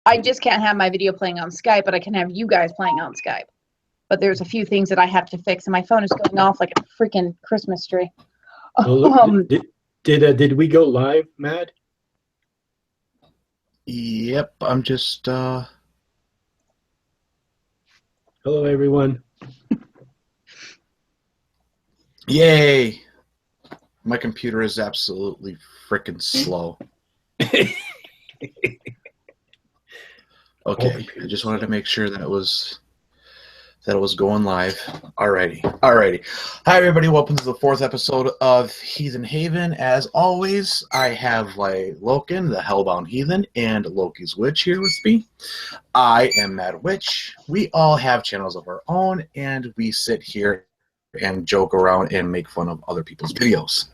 I just can't have my video playing on Skype, but I can have you guys playing on Skype. But there's a few things that I have to fix, and my phone is going off like a freaking Christmas tree. Well, did we go live, Matt? Yep, I'm just Hello, everyone. Yay! My computer is absolutely freaking slow. Okay, I just wanted to make sure that it was going live. Alrighty. Hi everybody, welcome to the 4th episode of Heathen Haven. As always, I have Loken, the Hellbound Heathen, and Loki's Witch here with me. I am Mad Witch. We all have channels of our own, and we sit here and joke around and make fun of other people's videos.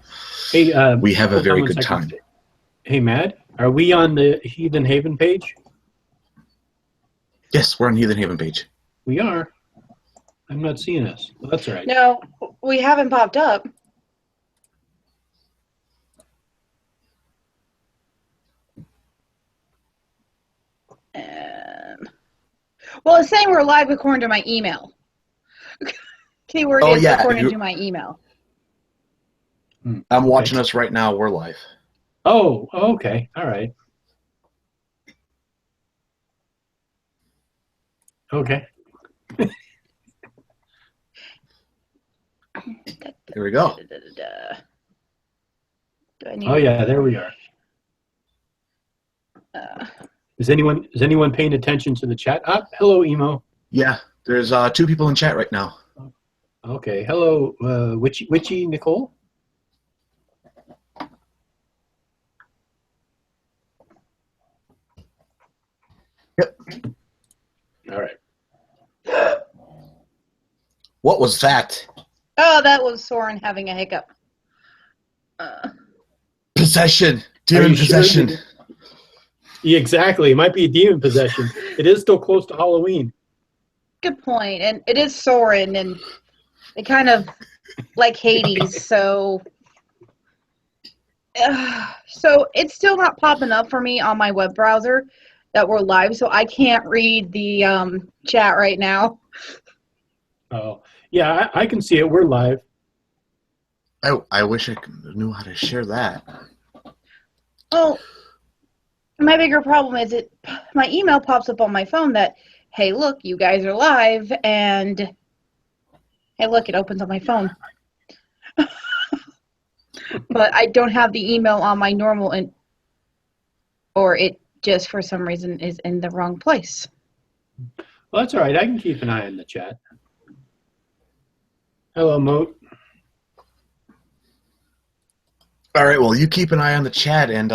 Hey, we have a very good time. Hey, Mad, are we on the Heathen Haven page? Yes, we're on Heathen Haven page. We are. I'm not seeing us. Well, that's all right. No, we haven't popped up. Well, it's saying we're live according to my email. Keyword is according to my email. I'm watching us right now. We're live. Oh, okay. All right. Okay. Here we go. Oh yeah, there we are. Is anyone paying attention to the chat? Hello, Emo. Yeah, there's 2 people in chat right now. Okay. Hello, Witchy Nicole. Yep. All right. What was that? Oh, that was Soren having a hiccup. Possession. Demon possession. Sure? Yeah, exactly. It might be a demon possession. It is still close to Halloween. Good point. And it is Soren, and they kind of like Hades, so it's still not popping up for me on my web browser that we're live, so I can't read the chat right now. Oh, yeah, I can see it. We're live. I wish I knew how to share that. Oh, my bigger problem is my email pops up on my phone that, hey, look, you guys are live, and hey, look, it opens on my phone. But I don't have the email on my normal, or it just for some reason is in the wrong place. Well, that's all right. I can keep an eye on the chat. Hello, Moat. All right, well, you keep an eye on the chat, and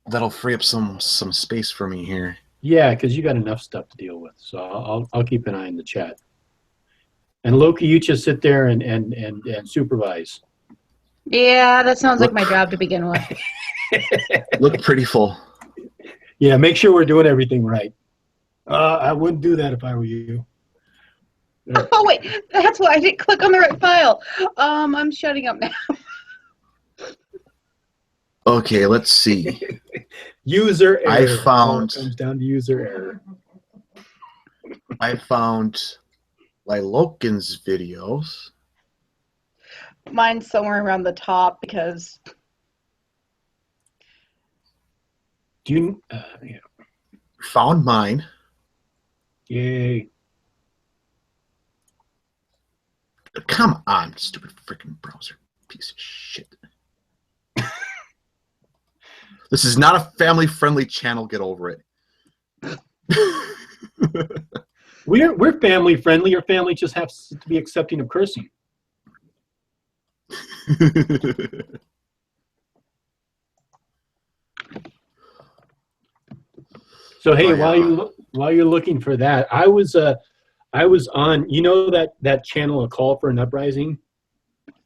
that'll free up some space for me here. Yeah, because you got enough stuff to deal with, so I'll keep an eye on the chat. And Loki, you just sit there and supervise. Yeah, that sounds like my job to begin with. Look pretty full. Yeah, make sure we're doing everything right. I wouldn't do that if I were you. Oh, wait, that's why I didn't click on the right file. I'm shutting up now. Okay, let's see. User error. I found. It comes down to user error. I found Loken's videos. Mine's somewhere around the top because. Do you? Yeah. Found mine. Yay. Come on, stupid freaking browser. Piece of shit. This is not a family-friendly channel. Get over it. We're family-friendly. Your family just has to be accepting of cursing. So hey, while you're looking for that, I was on. You know that channel, A Call for an Uprising.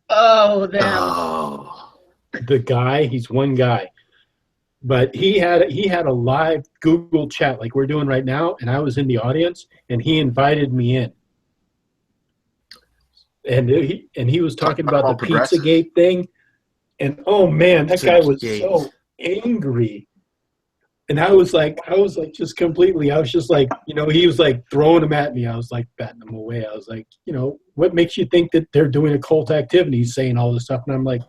Oh, them. Oh. The guy, he's one guy. But he had a live Google chat like we're doing right now, and I was in the audience, and he invited me in. And he was talking about the Pizzagate thing, and oh man, that guy was so angry. And I was like, just completely, I was just like, he was like throwing them at me. I was like batting them away. I was like, what makes you think that they're doing occult activities, saying all this stuff? And I'm like,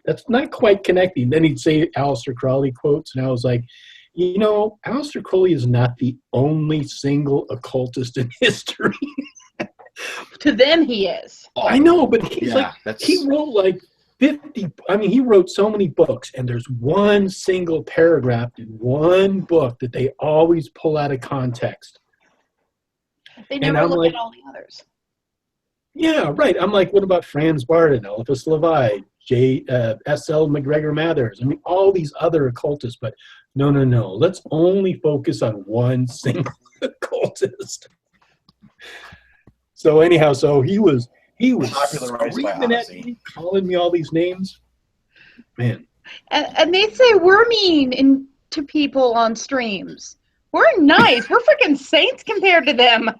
that's not quite connecting. Then he'd say Aleister Crowley quotes, and I was like, Aleister Crowley is not the only single occultist in history. To them, he is. I know, but he wrote like 50. I mean, he wrote so many books, and there's one single paragraph in one book that they always pull out of context. They never look at all the others. Yeah, right. I'm like, what about Franz Barton, Eliphas Levi, S.L. McGregor Mathers? I mean, all these other occultists, but no. Let's only focus on one single occultist. So anyhow, he was screaming at me, calling me all these names. Man. And they say we're mean to people on streams. We're nice. We're freaking saints compared to them.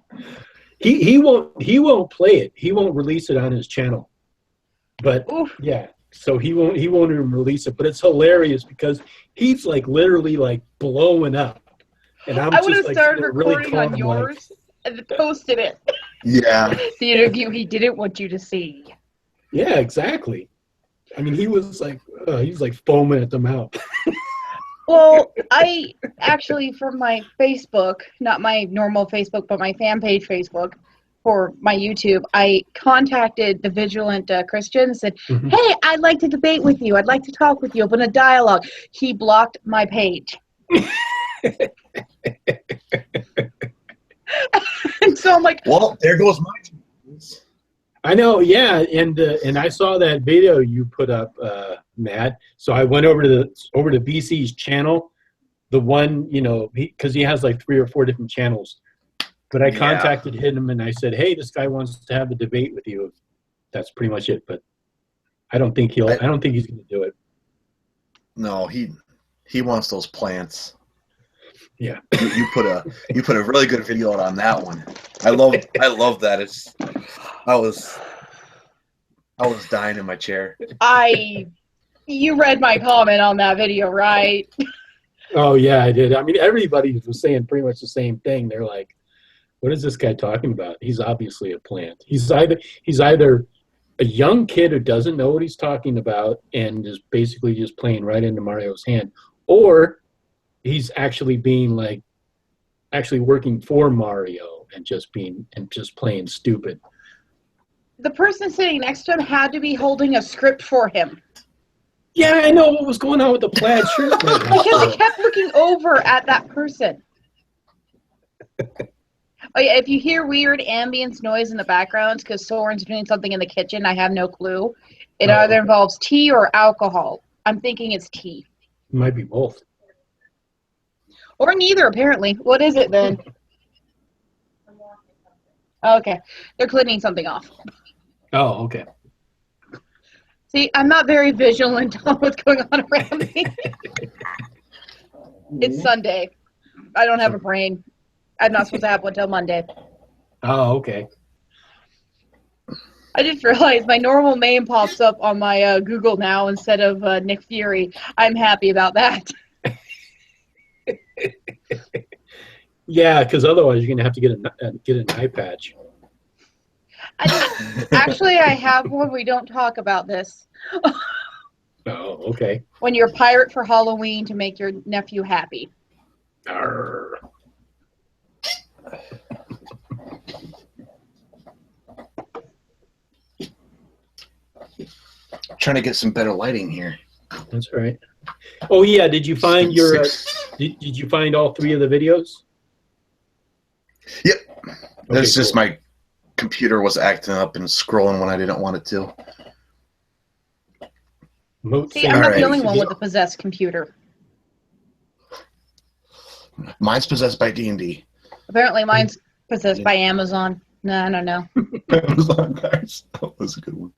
He won't play it. He won't release it on his channel. But Oof. Yeah, so he won't even release it. But it's hilarious because he's like literally like blowing up. And I would have started recording on yours and posted it. Yeah. The interview he didn't want you to see. Yeah, exactly. I mean, he was like foaming at the mouth. Well, I actually, from my Facebook, not my normal Facebook, but my fan page Facebook for my YouTube, I contacted the Vigilant Christian and said, hey, I'd like to debate with you. I'd like to talk with you, open a dialogue. He blocked my page. And so I'm like, well, there goes my chance. I know, yeah, and I saw that video you put up, Matt. So I went over to BC's channel, the one, because he has like 3 or 4 different channels. But I contacted him and I said, hey, this guy wants to have a debate with you. That's pretty much it. But I don't think he's going to do it. No, he wants those plants. Yeah. You put a really good video out on that one. I love that. I was dying in my chair. You read my comment on that video, right? Oh yeah, I did. I mean, everybody was saying pretty much the same thing. They're like, what is this guy talking about? He's obviously a plant. He's either a young kid who doesn't know what he's talking about and is basically just playing right into Mario's hand, or he's actually working for Mario and just playing stupid. The person sitting next to him had to be holding a script for him. Yeah, I know what was going on with the plaid shirt. Because he kept looking over at that person. Oh yeah, if you hear weird ambience noise in the background, because Soren's doing something in the kitchen, I have no clue. It either involves tea or alcohol. I'm thinking it's tea. It might be both. Or neither, apparently. What is it then? Okay. They're cleaning something off. Oh, okay. See, I'm not very vigilant on what's going on around me. It's Sunday. I don't have a brain. I'm not supposed to have one until Monday. Oh, okay. I just realized my normal name pops up on my Google now instead of Nick Fury. I'm happy about that. Yeah, because otherwise you're going to have to get an eye patch. Actually, I have one. We don't talk about this. Oh, okay. When you're a pirate for Halloween to make your nephew happy. Arr. Trying to get some better lighting here. That's all right. Oh yeah, did you find your? Did you find all 3 of the videos? Yep. Okay, just my computer was acting up and scrolling when I didn't want it to. See, I'm not the only one with a possessed computer. Mine's possessed by D&D. Apparently mine's possessed by Amazon. No, I don't know. Amazon guys. That was a good one.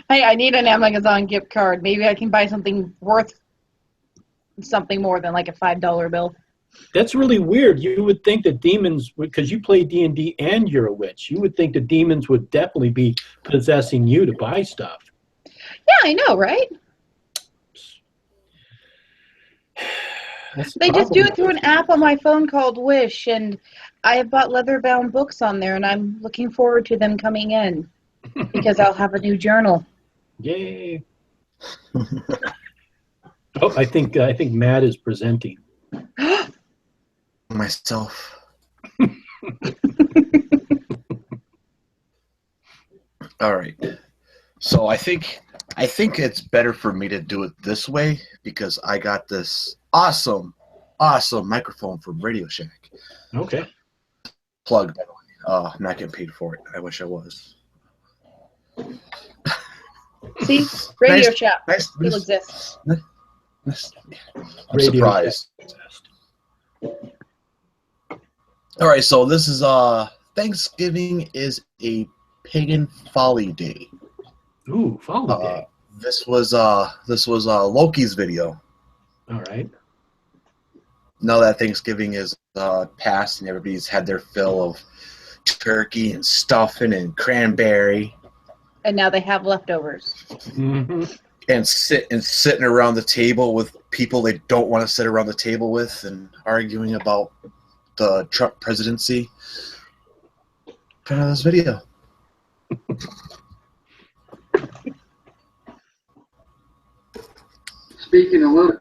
Hey, I need an Amazon gift card. Maybe I can buy something worth something more than like a $5 bill. That's really weird. You would think that demons, because you play D&D and you're a witch, you would think the demons would definitely be possessing you to buy stuff. Yeah, I know, right? That's the They just do problem. it through an app on my phone called Wish, and I have bought leather-bound books on there, and I'm looking forward to them coming in because I'll have a new journal. Yay! Oh, I think Matt is presenting. Myself. All right. So I think it's better for me to do it this way because I got this awesome microphone from Radio Shack. Okay. Plug, by the way. I'm not getting paid for it. I wish I was. See? Radio Nice- Shack nice- still exists. I'm surprised. All right, so this is Thanksgiving is a pagan folly day. Ooh, follow day. This was Loki's video. All right. Now that Thanksgiving is past and everybody's had their fill of turkey and stuffing and cranberry And now they have leftovers. Mm-hmm. and sitting around the table with people they don't want to sit around the table with and arguing about the Trump presidency. Turn on this video. Speaking a little,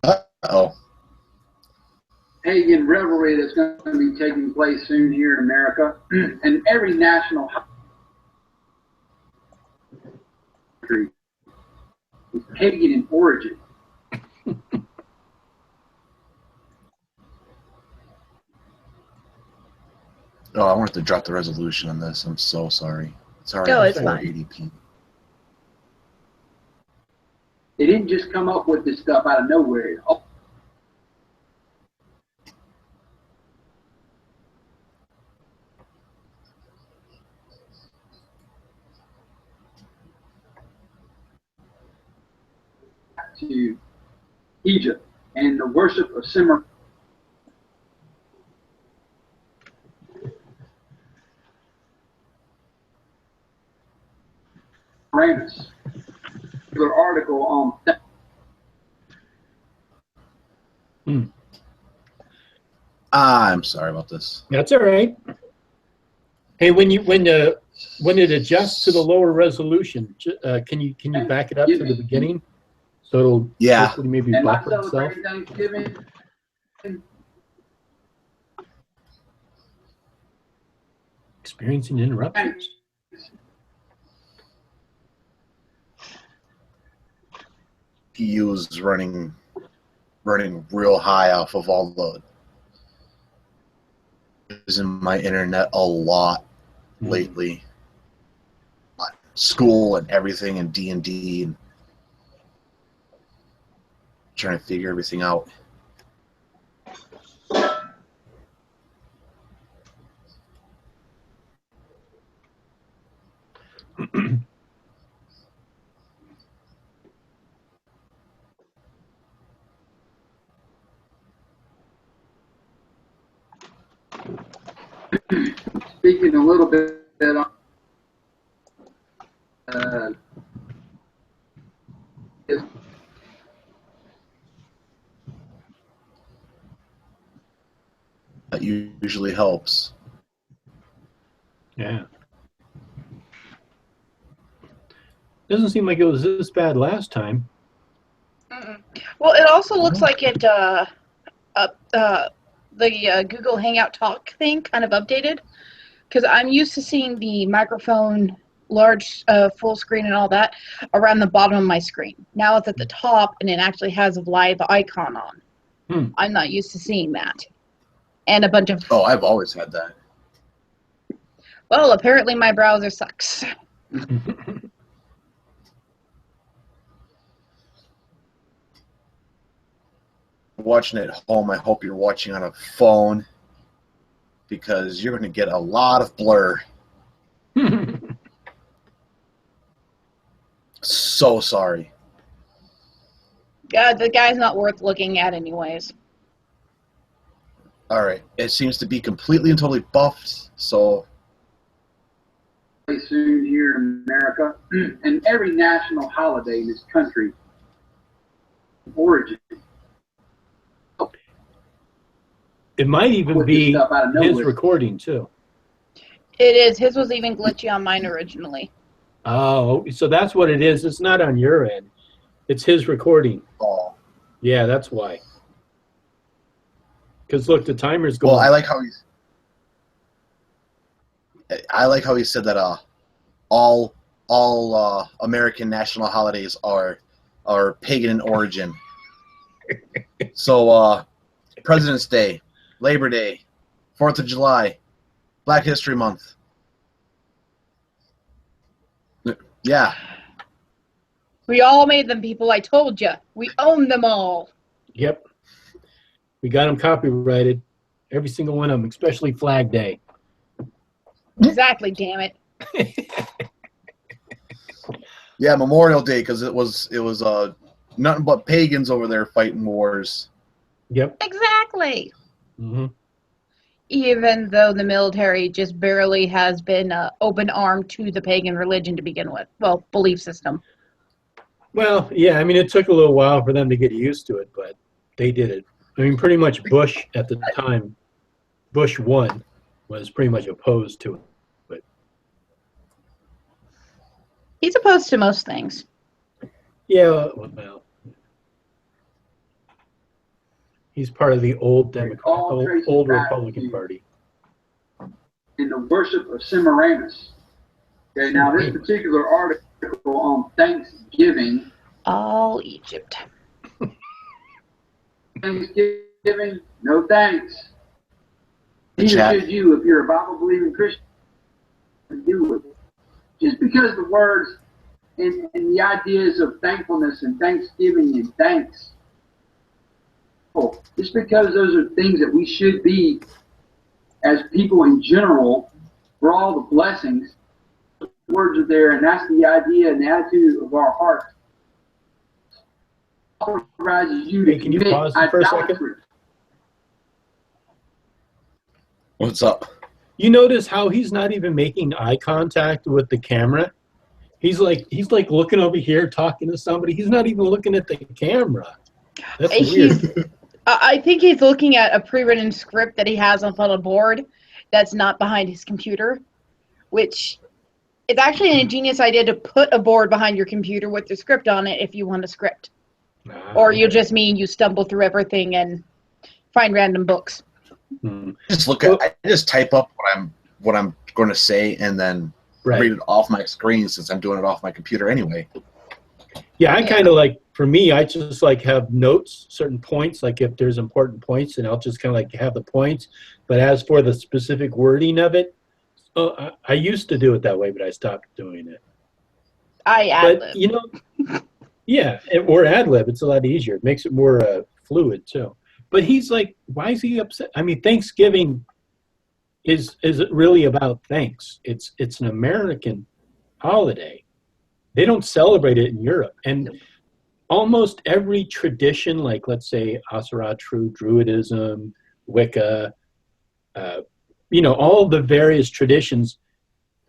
Uh-oh. pagan revelry that's going to be taking place soon here in America, and every national country is pagan in origin. Oh, I wanted to drop the resolution on this. I'm so sorry. It's already No, it's fine. 480p. They didn't just come up with this stuff out of nowhere. Oh, to Egypt and the worship of Semiramis. Their article on I'm sorry about this. That's all right. Hey, when it adjusts to the lower resolution, can you back it up to the beginning so it'll hopefully maybe and buffer not itself? celebrating Thanksgiving. Experiencing interruptions. PU is running real high off of all the using my internet a lot lately. School and everything and D&D and trying to figure everything out. Speaking a little bit on That usually helps. Yeah. Doesn't seem like it was this bad last time. Well, it also looks like it the Google Hangout Talk thing kind of updated, because I'm used to seeing the microphone large full screen and all that around the bottom of my screen. Now it's at the top and it actually has a live icon on. I'm not used to seeing that. And a bunch of... Oh, I've always had that. Well, apparently my browser sucks. Watching at home, I hope you're watching on a phone because you're going to get a lot of blur. So sorry. Yeah, the guy's not worth looking at anyways. All right. It seems to be completely and totally buffed, so soon here in America, and every national holiday in this country origin. It might even Put this be stuff out of his nowhere. recording too. It is. His was even glitchy on mine originally. Oh, so that's what it is. It's not on your end. It's his recording. Oh. Yeah, that's why. Because look, the timer's going. Well, I like how he said that all American national holidays are pagan in origin. So President's Day, Labor Day, 4th of July, Black History Month. Yeah. We all made them, people. I told you. We own them all. Yep. We got them copyrighted. Every single one of them, especially Flag Day. Exactly, damn it. Yeah, Memorial Day, because it was nothing but pagans over there fighting wars. Yep. Exactly. Mm-hmm. Even though the military just barely has been open arm to the pagan religion to begin with. Well, belief system. Well, yeah, I mean, it took a little while for them to get used to it, but they did it. I mean, pretty much Bush at the time, Bush 1, was pretty much opposed to it. But He's opposed to most things. yeah, well, he's part of the old old Republican Party. In the worship of Semiramis. Okay, now this particular article on Thanksgiving. All Egypt. Thanksgiving, no thanks. The Neither chat. should you if you're a Bible-believing Christian. Do with it. Just because the words and the ideas of thankfulness and thanksgiving and thanks, just because those are things that we should be as people in general for all the blessings, the words are there, and that's the idea and the attitude of our heart. Authorizes you to Can you commit pause for a second? idolatry. What's up? You notice how he's not even making eye contact with the camera? He's like looking over here, talking to somebody. He's not even looking at the camera. That's weird. I think he's looking at a pre-written script that he has up on a board that's not behind his computer, which is actually an ingenious idea to put a board behind your computer with the script on it if you want a script. Or you just mean you stumble through everything and find random books. Hmm. I just type up what I'm going to say and then read it off my screen since I'm doing it off my computer anyway. Yeah, I kind of like, for me, I just like have notes, certain points, like if there's important points, and I'll just kind of like have the points. But as for the specific wording of it, I used to do it that way, but I stopped doing it. I ad-lib. But, you know, yeah, or ad-lib, it's a lot easier. It makes it more fluid, too. But he's like, why is he upset? I mean, Thanksgiving is really about thanks. It's an American holiday. They don't celebrate it in Europe. And almost every tradition, like let's say Asatru, Druidism, Wicca, all the various traditions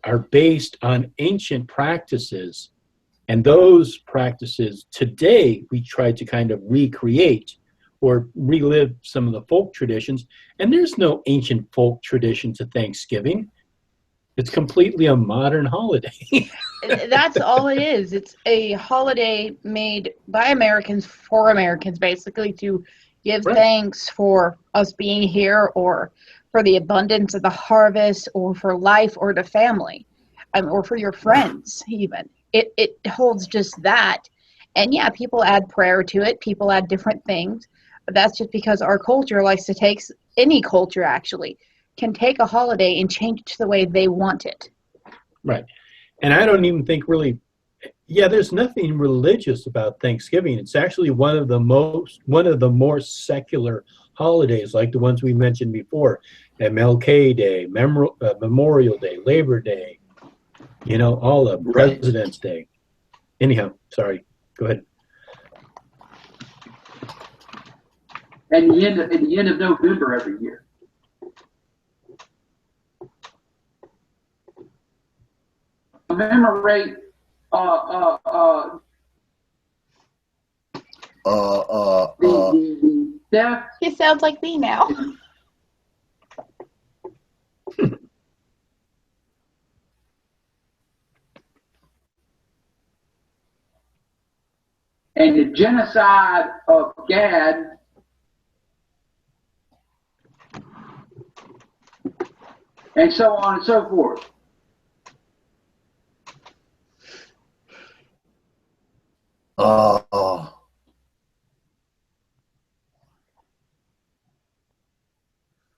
are based on ancient practices. And those practices today we try to kind of recreate or relive some of the folk traditions. And there's no ancient folk tradition to Thanksgiving. It's completely a modern holiday. That's all it is. It's a holiday made by Americans for Americans, basically, to give thanks for us being here, or for the abundance of the harvest, or for life, or the family, or for your friends even. It holds just that. And yeah, people add prayer to it. People add different things. But that's just because our culture likes to take, any culture actually, can take a holiday and change it to the way they want it. Right. And I don't even think really, there's nothing religious about Thanksgiving. It's actually one of the more secular holidays, like the ones we mentioned before. MLK Day, Memorial Day, Labor Day, all of President's Day. Anyhow, sorry. Go ahead. At the end of November every year. commemorate the death. He sounds like me now. And the genocide of Gad, and so on and so forth.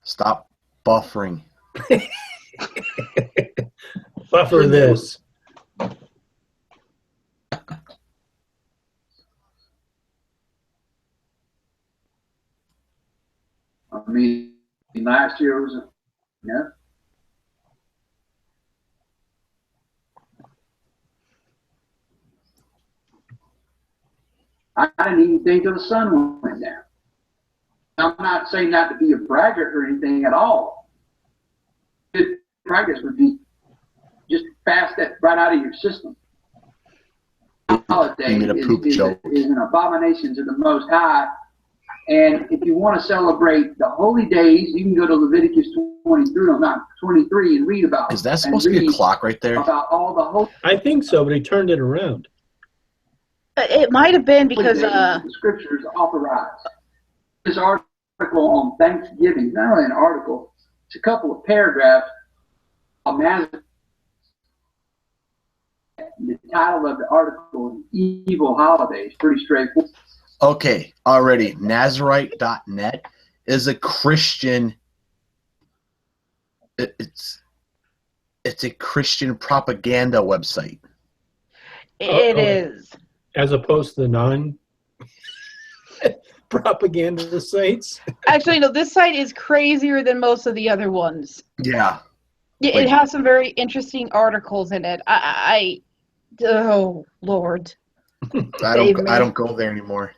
Stop buffering. Buffer this. I mean, last year was, I didn't even think the sun went down. I'm not saying not to be a braggart or anything at all. Good practice would be just fast that right out of your system. Holiday is an abomination to the Most High. And if you want to celebrate the holy days, you can go to Leviticus 23 and read about it. Is that supposed to be a clock right there? About all the holy. I think so, but he turned it around. It might have been because the scriptures authorize. This article on Thanksgiving, not only an article, it's a couple of paragraphs. The title of the article is Evil Holidays. Pretty straightforward. Okay, already. Nazarite.net is a Christian. It's a Christian propaganda website. it is. As opposed to the non-propaganda sites. Actually, no, this site is crazier than most of the other ones. Yeah. It has some very interesting articles in it. Oh, Lord. I don't go there anymore.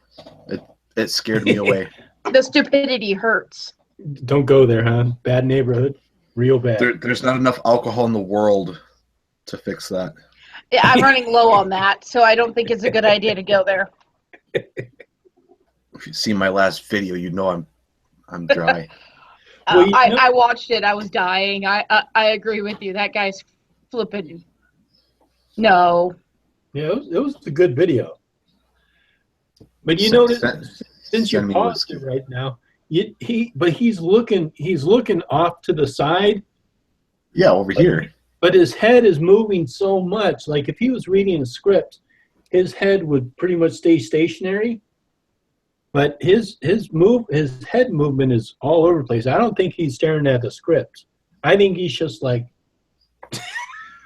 It scared me away. The stupidity hurts. Don't go there, huh? Bad neighborhood. Real bad. There's not enough alcohol in the world to fix that. Yeah, I'm running low on that, so I don't think it's a good idea to go there. If you see my last video, you know I'm dry. Well, I watched it. I was dying. I agree with you. That guy's flipping. No. Yeah, it was a good video. But you notice, since you're paused it right now, he's looking off to the side. Yeah, over here. But his head is moving so much. Like if he was reading a script, his head would pretty much stay stationary. But his head movement is all over the place. I don't think he's staring at the script. I think he's just like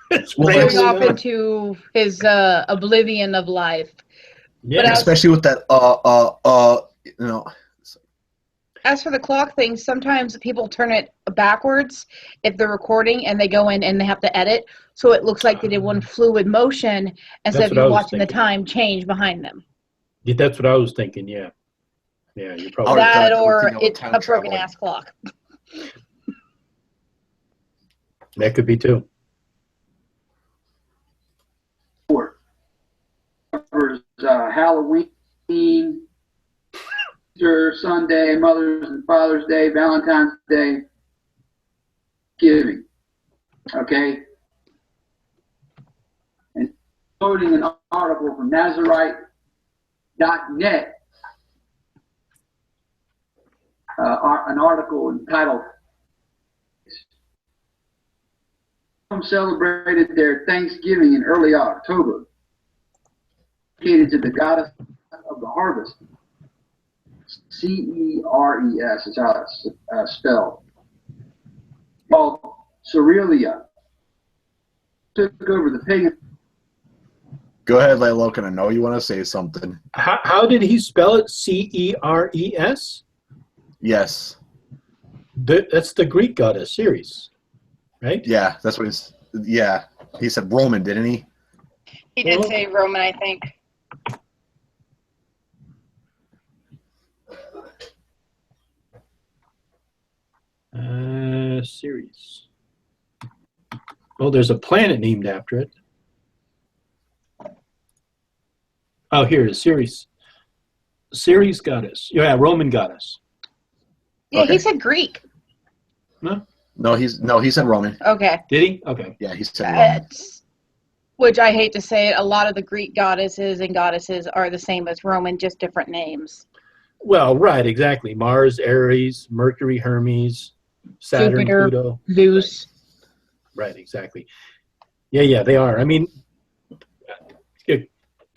going off into his oblivion of life. Yeah, but especially with that you know. As for the clock thing, sometimes people turn it backwards if they're recording and they go in and they have to edit, so it looks like they did one fluid motion instead of you watching the time change behind them. Yeah, that's what I was thinking. Yeah, you're probably that, or it's a broken ass clock. That could be too. Halloween, Easter Sunday, Mother's and Father's Day, Valentine's Day, Giving. Okay? And quoting an article from Nazarite.net, an article entitled celebrated their Thanksgiving in early October, dedicated to the goddess of the harvest. Ceres is how it's spelled. Called Cerealia. Took over the pagan. Go ahead, Logan. I know you want to say something. How did he spell it? Ceres? Yes. That's the Greek goddess, Ceres, right? Yeah, that's what he's. Yeah, he said Roman, didn't he? He did say Roman, I think. Ceres. Well, there's a planet named after it. Oh, here it is. Ceres goddess. Yeah, Roman goddess. Yeah, Okay. he said Greek. No, he said Roman. Okay. Did he? Okay. Yeah, he said Roman. Which I hate to say it, a lot of the Greek goddesses and goddesses are the same as Roman, just different names. Well, right, exactly. Mars, Ares, Mercury, Hermes, Saturn, Jupiter, Pluto. Zeus. Right, exactly. Yeah, they are. I mean,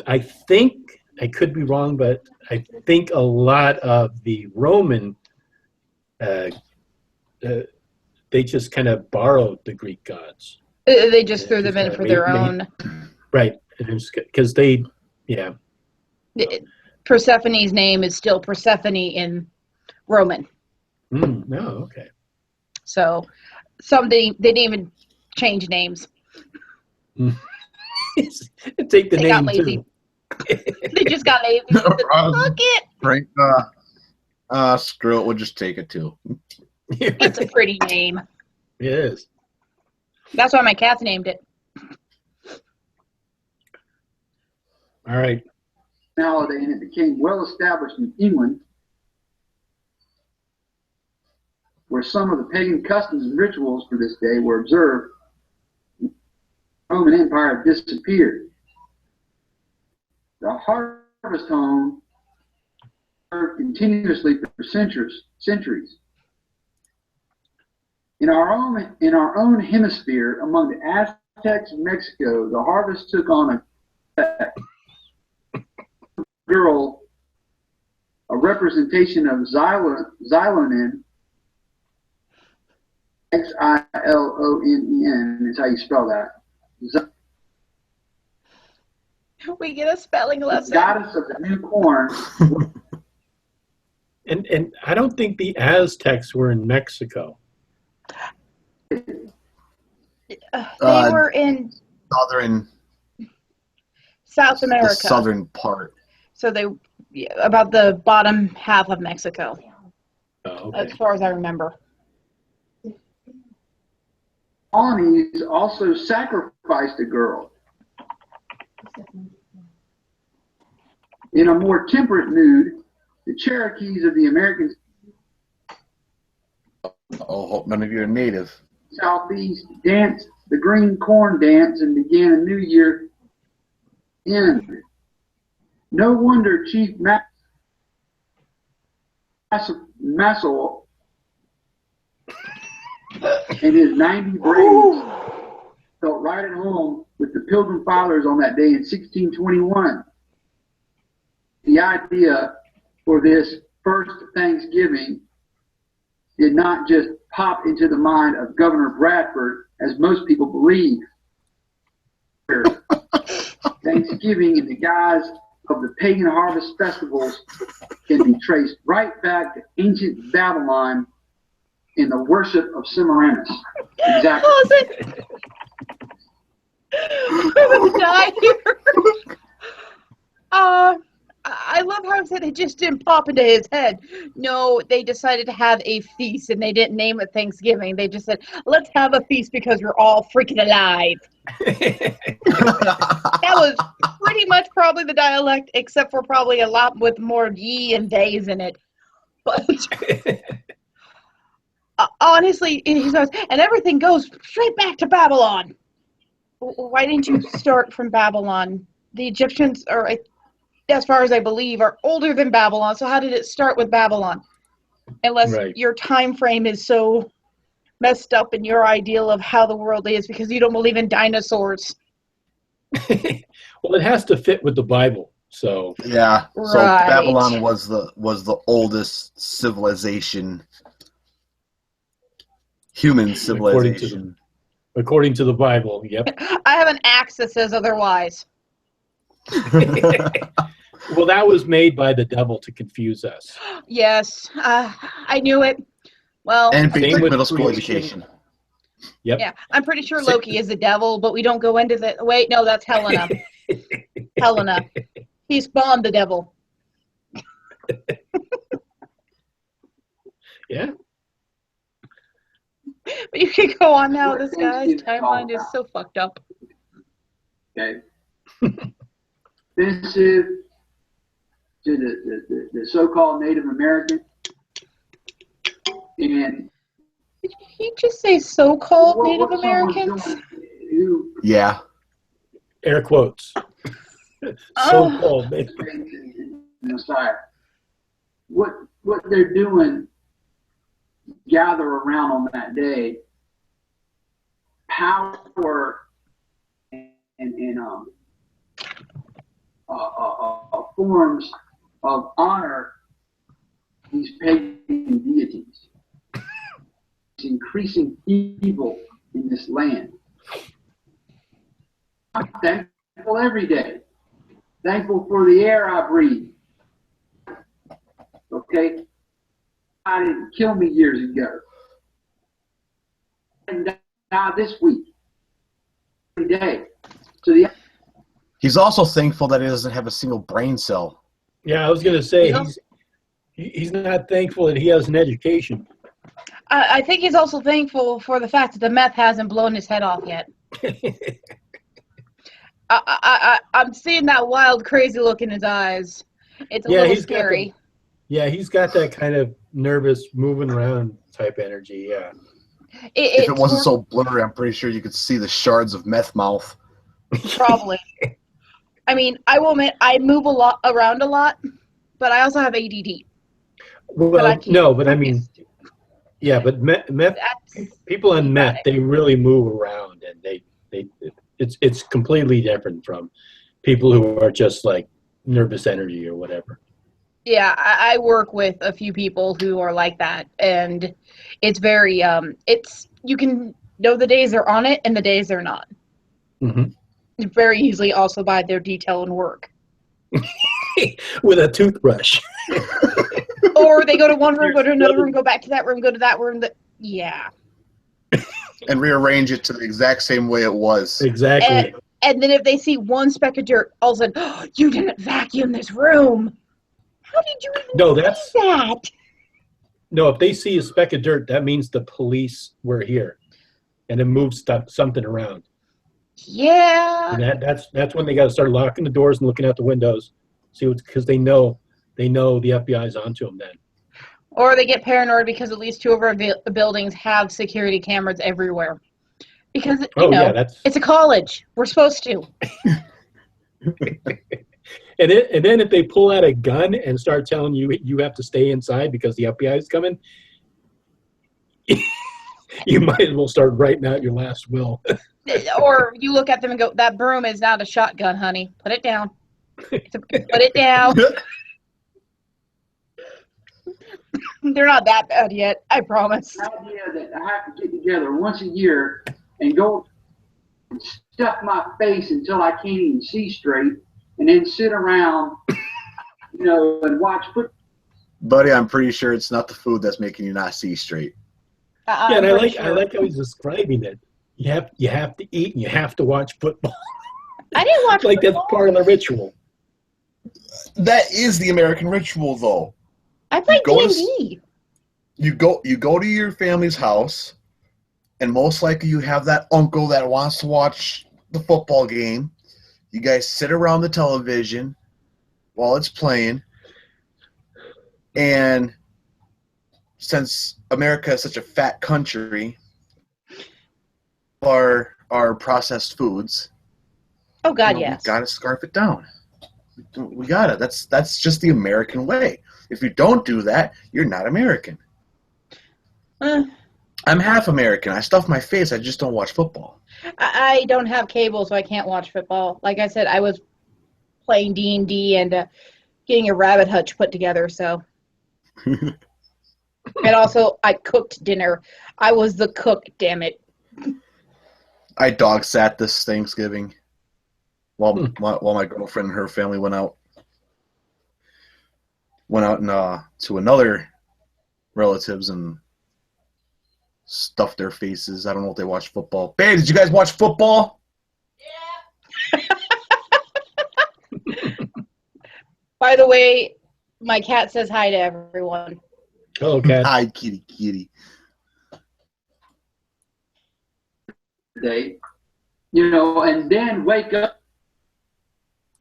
I think, I could be wrong, but I think a lot of the Roman, they just kind of borrowed the Greek gods. They just threw them Just in kinda for their own. Right, because they, yeah. Persephone's name is still Persephone in Roman. No, okay. So they didn't even change names. Take the They name got lazy. too. They just got lazy. They said, fuck it. Right. Screw it. We'll just take it too. It's a pretty name. It is. That's why my cats named it. All right. Holiday, and it became well established in England, where some of the pagan customs and rituals for this day were observed. The Roman Empire disappeared. The harvest home served continuously for centuries. In our own hemisphere, among the Aztecs of Mexico, the harvest took on a girl, a representation of Xilonen, Xilonen is how you spell that. We get a spelling lesson. Goddess of the new corn. And I don't think the Aztecs were in Mexico. They were in Southern South America. The southern part. So about the bottom half of Mexico, Oh, okay. as far as I remember. Colonies also sacrificed a girl. In a more temperate mood, the Cherokees of the American Oh, hope none of you are native. Southeast danced the green corn dance and began a new year end. No wonder Chief Massel and his 90 braves felt right at home with the Pilgrim Fathers on that day in 1621. The idea for this first Thanksgiving did not just pop into the mind of Governor Bradford, as most people believe. Thanksgiving, in the guise of the pagan harvest festivals, can be traced right back to ancient Babylon in the worship of Semiramis. Exactly. I'm gonna die here. I love how I said it just didn't pop into his head. No, they decided to have a feast and they didn't name it Thanksgiving. They just said, let's have a feast because we're all freaking alive. That was pretty much probably the dialect, except for probably a lot with more ye and days in it. But honestly, he says, and everything goes straight back to Babylon. Why didn't you start from Babylon? The Egyptians are, as far as I believe, are older than Babylon. So how did it start with Babylon? Unless your time frame is so messed up in your ideal of how the world is because you don't believe in dinosaurs. Well, it has to fit with the Bible. So yeah. Right. So Babylon was the oldest civilization, human civilization. According to the Bible, yep. I have an axe that says otherwise. Well, that was made by the devil to confuse us. Yes, I knew it. Well, And basic with middle school creation. education. Yep. Yeah, I'm pretty sure Loki is the devil, but we don't go into the. Wait, no, that's Helena. Helena. He spawned the devil. Yeah. But you can go on now. This guy's timeline is so fucked up. Okay. offensive to the so-called Native American. And Did he just say so-called Native what someone's Americans? doing, who Yeah. Air quotes. So-called. Messiah, what they're doing, gather around on that day, power and forms of honor these pagan deities. It's increasing evil in this land. I'm thankful every day. Thankful for the air I breathe. Okay? God didn't kill me years ago. And die this week. Every day. So He's also thankful that he doesn't have a single brain cell. Yeah, I was going to say, Yeah. he's not thankful that he has an education. I think he's also thankful for the fact that the meth hasn't blown his head off yet. I'm seeing that wild, crazy look in his eyes. It's a little scary. He's got that kind of nervous, moving around type energy, yeah. If it wasn't so blurry, I'm pretty sure you could see the shards of meth mouth. Probably. I mean, I will admit, I move around a lot, but I also have ADD. Well, but I mean, yeah, but meth people on meth, they really move around, and it's completely different from people who are just like nervous energy or whatever. Yeah, I work with a few people who are like that, and it's very you can know the days they're on it and the days they're not. Mm-hmm. Very easily also by their detail and work. With a toothbrush. Or they go to one room, go to another room, go back to that room, go to that room. Yeah. And rearrange it to the exact same way it was. Exactly. And then if they see one speck of dirt, all of a sudden, oh, you didn't vacuum this room. How did you even see that? No, if they see a speck of dirt, that means the police were here. And it moves something around. Yeah. And that's when they got to start locking the doors and looking out the windows. See what's because they know the FBI's onto them then. Or they get paranoid because at least two of our buildings have security cameras everywhere. Because, you know, it's a college. We're supposed to. And then if they pull out a gun and start telling you have to stay inside because the FBI is coming, you might as well start writing out your last will. Or you look at them and go, that broom is not a shotgun, honey. Put it down. Put it down. They're not that bad yet, I promise. The idea that I have to get together once a year and go and stuff my face until I can't even see straight and then sit around, you know, and watch football. Buddy, I'm pretty sure it's not the food that's making you not see straight. Yeah, and I like how he's describing it. You have to eat and you have to watch football. I didn't watch like football. That's part of the ritual. That is the American ritual, though. I played D&D. You go to your family's house, and most likely you have that uncle that wants to watch the football game. You guys sit around the television while it's playing, and since America is such a fat country, our processed foods. Oh God, yes. We gotta scarf it down. We gotta. That's just the American way. If you don't do that, you're not American. I'm half American. I stuff my face. I just don't watch football. I don't have cable, so I can't watch football. Like I said, I was playing D&D and getting a rabbit hutch put together. So, and also I cooked dinner. I was the cook. Damn it! I dog sat this Thanksgiving while my girlfriend and her family went out and to another relatives and stuffed their faces. I don't know if they watch football. Babe, did you guys watch football? Yeah. By the way, my cat says hi to everyone. Hello, cat. Hi, kitty. Day, you know, and then wake up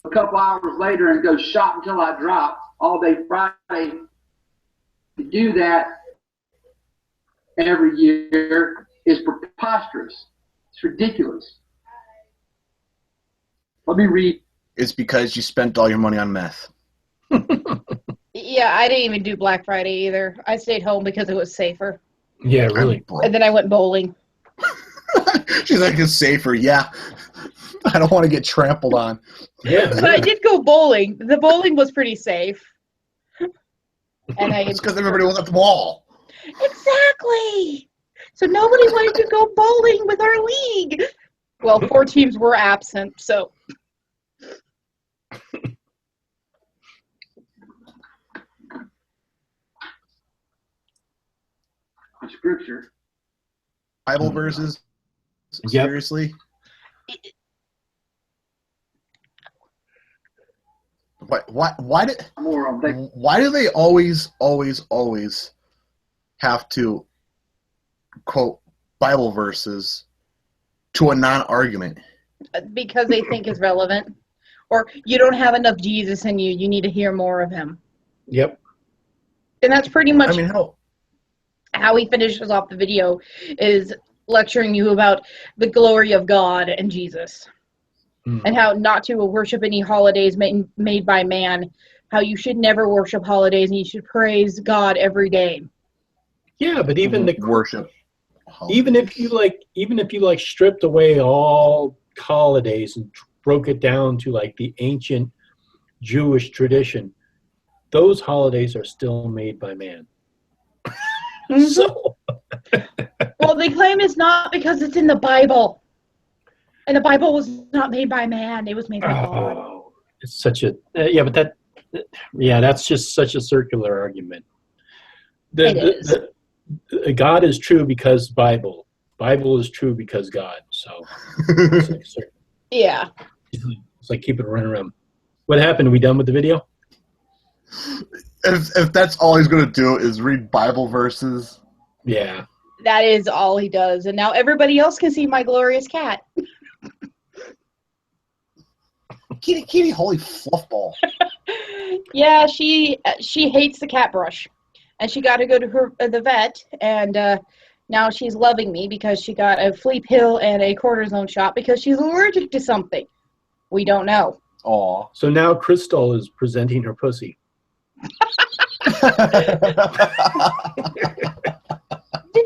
a couple hours later and go shop until I drop all day Friday. To do that every year is preposterous. It's ridiculous. Let me read. It's because you spent all your money on meth. Yeah, I didn't even do Black Friday either. I stayed home because it was safer. Yeah, really. And then I went bowling. She's like, it's safer. Yeah. I don't want to get trampled on. Yeah, But I did go bowling. The bowling was pretty safe. And It's because everybody was at the mall. Exactly. So nobody wanted to go bowling with our league. Well, 4 teams were absent, so. Scripture. Bible verses? Yep. Seriously? Why do they always have to quote Bible verses to a non-argument? Because they think it's relevant. Or you don't have enough Jesus in you. You need to hear more of him. Yep. And that's pretty much I mean, how he finishes off the video, is lecturing you about the glory of God and Jesus. And how not to worship any holidays made by man. How you should never worship holidays and you should praise God every day. Yeah, but even the worship. even if you like stripped away all holidays and broke it down to like the ancient Jewish tradition, those holidays are still made by man. Mm-hmm. So well, they claim it's not because it's in the Bible. And the Bible was not made by man. It was made by God. It's such a that's just such a circular argument. It is. God is true because Bible is true because God. So Yeah. It's like keep it running around. What happened? Are we done with the video? If that's all he's going to do is read Bible verses. Yeah. That is all he does. And now everybody else can see my glorious cat. Kitty, holy fluffball. Yeah, she hates the cat brush. And she got to go to the vet. And now she's loving me because she got a flea pill and a cortisone shot because she's allergic to something. We don't know. Aw. So now Crystal is presenting her pussy. Did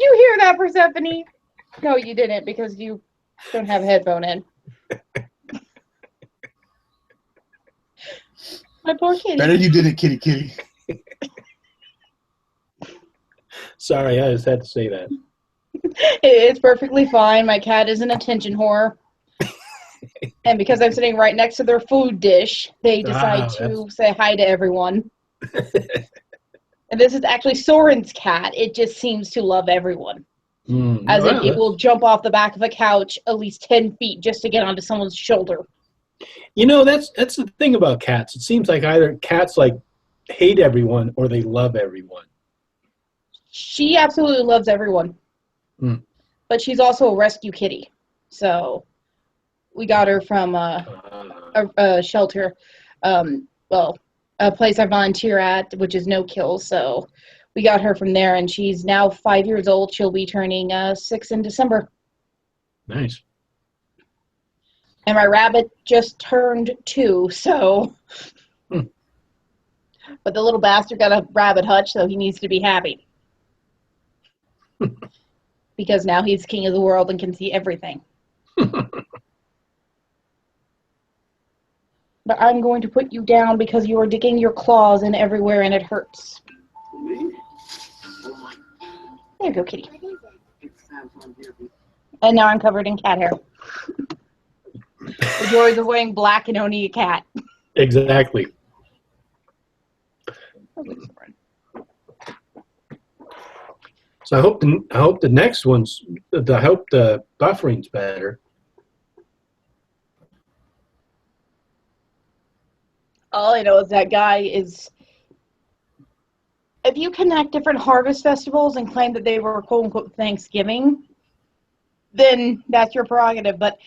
you hear that, Persephone? No, you didn't because you don't have a headphone in. My poor kitty. Better you did it, kitty. Sorry, I just had to say that. It's perfectly fine. My cat is an attention whore. And because I'm sitting right next to their food dish, they decide to say hi to everyone. And this is actually Soren's cat. It just seems to love everyone. As in, it will jump off the back of a couch at least 10 feet just to get onto someone's shoulder. You know, that's the thing about cats. It seems like either cats like hate everyone or they love everyone. She absolutely loves everyone. But she's also a rescue kitty. So we got her from a shelter. A place I volunteer at, which is No Kill. So we got her from there, and she's now 5 years old. She'll be turning 6 in December. Nice. And my rabbit just turned 2, so. But the little bastard got a rabbit hutch, so he needs to be happy. Because now he's king of the world and can see everything. But I'm going to put you down because you are digging your claws in everywhere and it hurts. There you go, kitty. And now I'm covered in cat hair. The joys of wearing black and owning a cat. Exactly. So I hope the next one's the buffering's better. All I know is that guy is. If you connect different harvest festivals and claim that they were quote unquote Thanksgiving, then that's your prerogative. But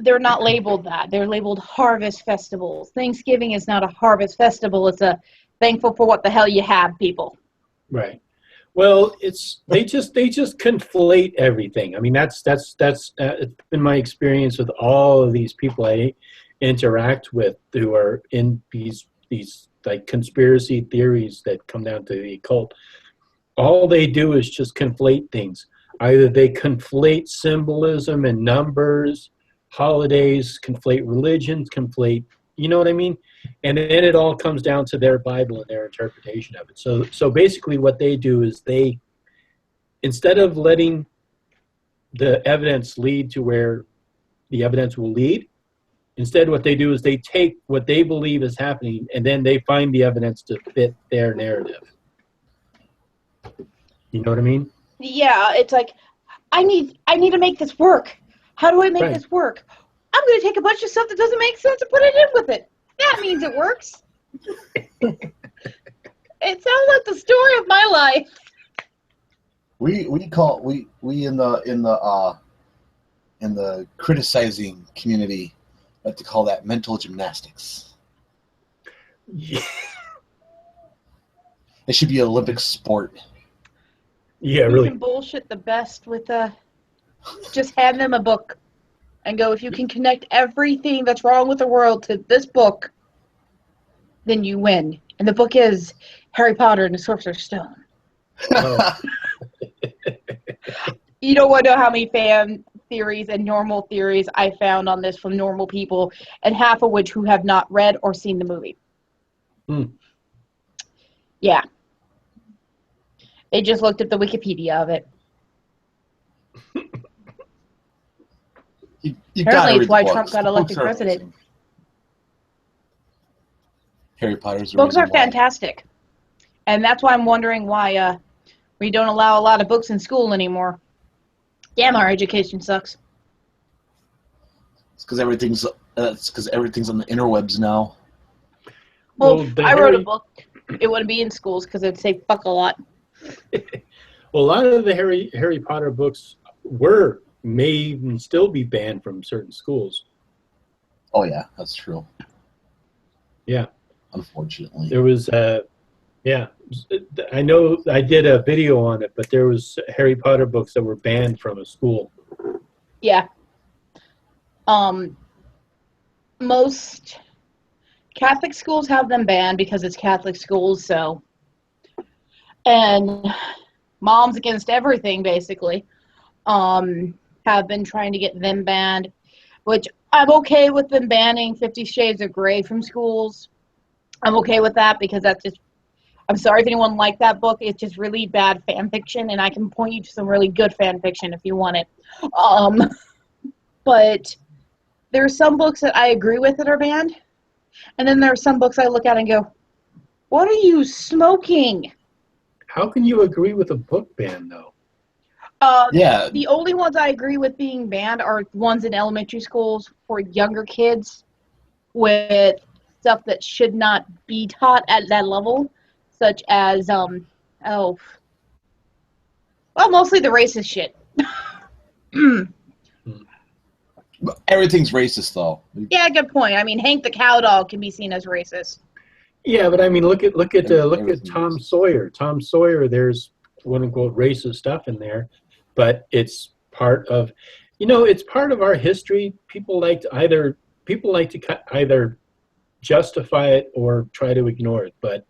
they're not labeled that. They're labeled harvest festivals. Thanksgiving is not a harvest festival. It's a thankful for what the hell you have, people. Right. Well, they just conflate everything. I mean, that's been my experience with all of these people I interact with who are in these like conspiracy theories that come down to the occult. All they do is just conflate things. Either they conflate symbolism and numbers, holidays, conflate religions, conflate, you know what I mean? And then it all comes down to their Bible and their interpretation of it. So basically what they do is they, instead of letting the evidence lead to where the evidence will lead, instead what they do is they take what they believe is happening and then they find the evidence to fit their narrative. You know what I mean? Yeah, it's like, I need to make this work. How do I make this work? I'm going to take a bunch of stuff that doesn't make sense and put it in with it. That means it works. It sounds like the story of my life. We in the criticizing community like to call that mental gymnastics. Yeah. It should be an Olympic sport. Yeah, You really. can bullshit the best with just hand them a book and go, if you can connect everything that's wrong with the world to this book, then you win. And the book is Harry Potter and the Sorcerer's Stone. Oh. You don't want to know how many fan theories and normal theories I found on this from normal people, and half of which who have not read or seen the movie. Yeah. They just looked at the Wikipedia of it. You Apparently, it's why books. Trump got The elected books are president. amazing. Harry Potter's the Books reason are why. fantastic. And that's why I'm wondering why we don't allow a lot of books in school anymore. Damn, our education sucks. It's because everything's on the interwebs now. Well, if I wrote a book, it wouldn't be in schools because it'd say fuck a lot. Well, a lot of the Harry Potter books may even still be banned from certain schools. Oh yeah, that's true. Yeah. Unfortunately. There was I know I did a video on it, but there was Harry Potter books that were banned from a school. Yeah. Most Catholic schools have them banned because it's Catholic schools, so. And moms against everything, basically, have been trying to get them banned, which I'm okay with them banning 50 Shades of Grey from schools. I'm okay with that because that's just, I'm sorry if anyone liked that book. It's just really bad fan fiction, and I can point you to some really good fan fiction if you want it. But there are some books that I agree with that are banned, and then there are some books I look at and go, what are you smoking? How can you agree with a book ban, though? Yeah. The only ones I agree with being banned are ones in elementary schools for younger kids with stuff that should not be taught at that level, such as, mostly the racist shit. Everything's racist, though. Yeah, good point. I mean, Hank the Cowdog can be seen as racist. Yeah, but I mean, look at Everything Tom is. Sawyer. Tom Sawyer, there's quote unquote racist stuff in there, but it's part of, it's part of our history. People like to either justify it or try to ignore it. But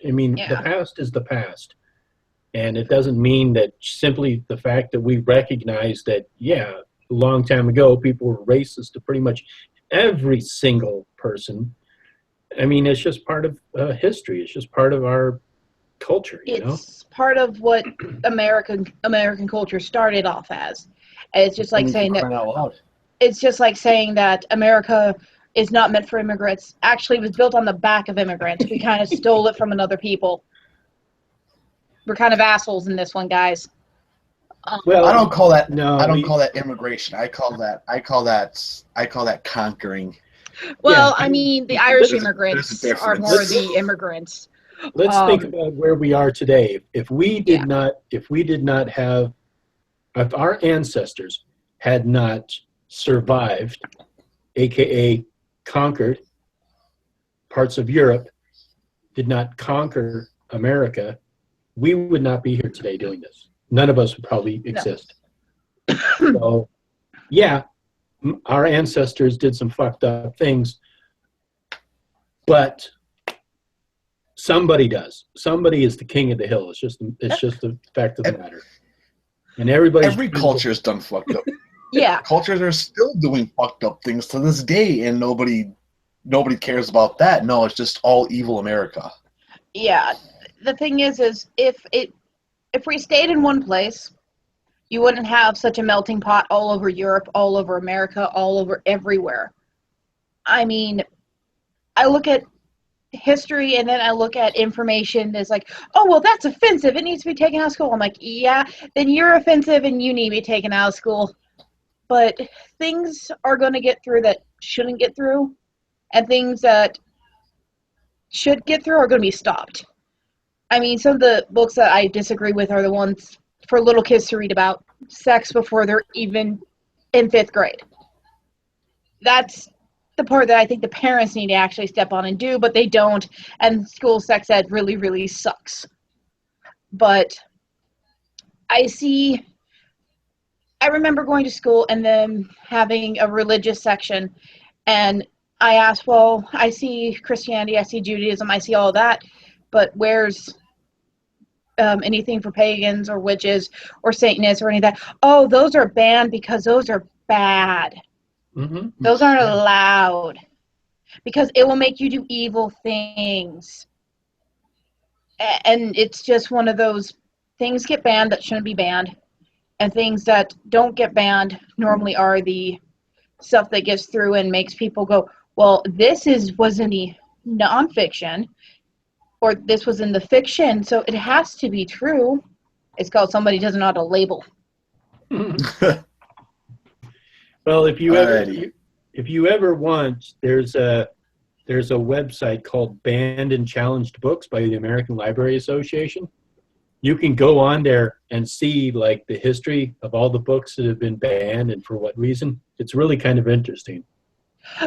I mean, Yeah. The past is the past, and it doesn't mean that simply the fact that we recognize that, a long time ago people were racist to pretty much every single person. I mean, it's just part of history. It's just part of our culture, It's part of what American culture started off as. And it's just like saying that. Crying out loud. It's just like saying that America is not meant for immigrants. Actually, it was built on the back of immigrants. We kind of stole it from another people. We're kind of assholes in this one, guys. Well, I don't call that. No, I don't call that immigration. I call that conquering. Well, Yeah. I mean, the Irish There's a immigrants difference. are more the immigrants. Let's think about where we are today. If our ancestors had not survived, aka conquered parts of Europe, did not conquer America, we would not be here today doing this. None of us would probably exist. So, yeah, our ancestors did some fucked up things, but somebody does. Somebody is the king of the hill. It's just the fact of the matter. And every culture is done fucked up. Yeah. Cultures are still doing fucked up things to this day, and nobody cares about that. No, it's just all evil America. Yeah. The thing is if we stayed in one place, you wouldn't have such a melting pot all over Europe, all over America, all over everywhere. I mean, I look at history and then I look at information that's like, oh, well, that's offensive. It needs to be taken out of school. I'm like, yeah, then you're offensive and you need to be taken out of school. But things are going to get through that shouldn't get through, and things that should get through are going to be stopped. I mean, some of the books that I disagree with are the ones for little kids to read about sex before they're even in 5th grade. That's the part that I think the parents need to actually step on and do, but they don't, and school sex ed really, really sucks. But I remember going to school and then having a religious section, and I asked, well, I see Christianity, I see Judaism, I see all that, but where's anything for pagans or witches or Satanists or any of that? Oh, those are banned because those are bad. Mm-hmm. Those aren't allowed because it will make you do evil things. And it's just one of those things get banned that shouldn't be banned, and things that don't get banned normally are the stuff that gets through and makes people go, well, this was in the nonfiction, or this was in the fiction, so it has to be true. It's called somebody doesn't know how to label. Well, if you ever want, there's a website called Banned and Challenged Books by the American Library Association. You can go on there and see like the history of all the books that have been banned and for what reason. It's really kind of interesting.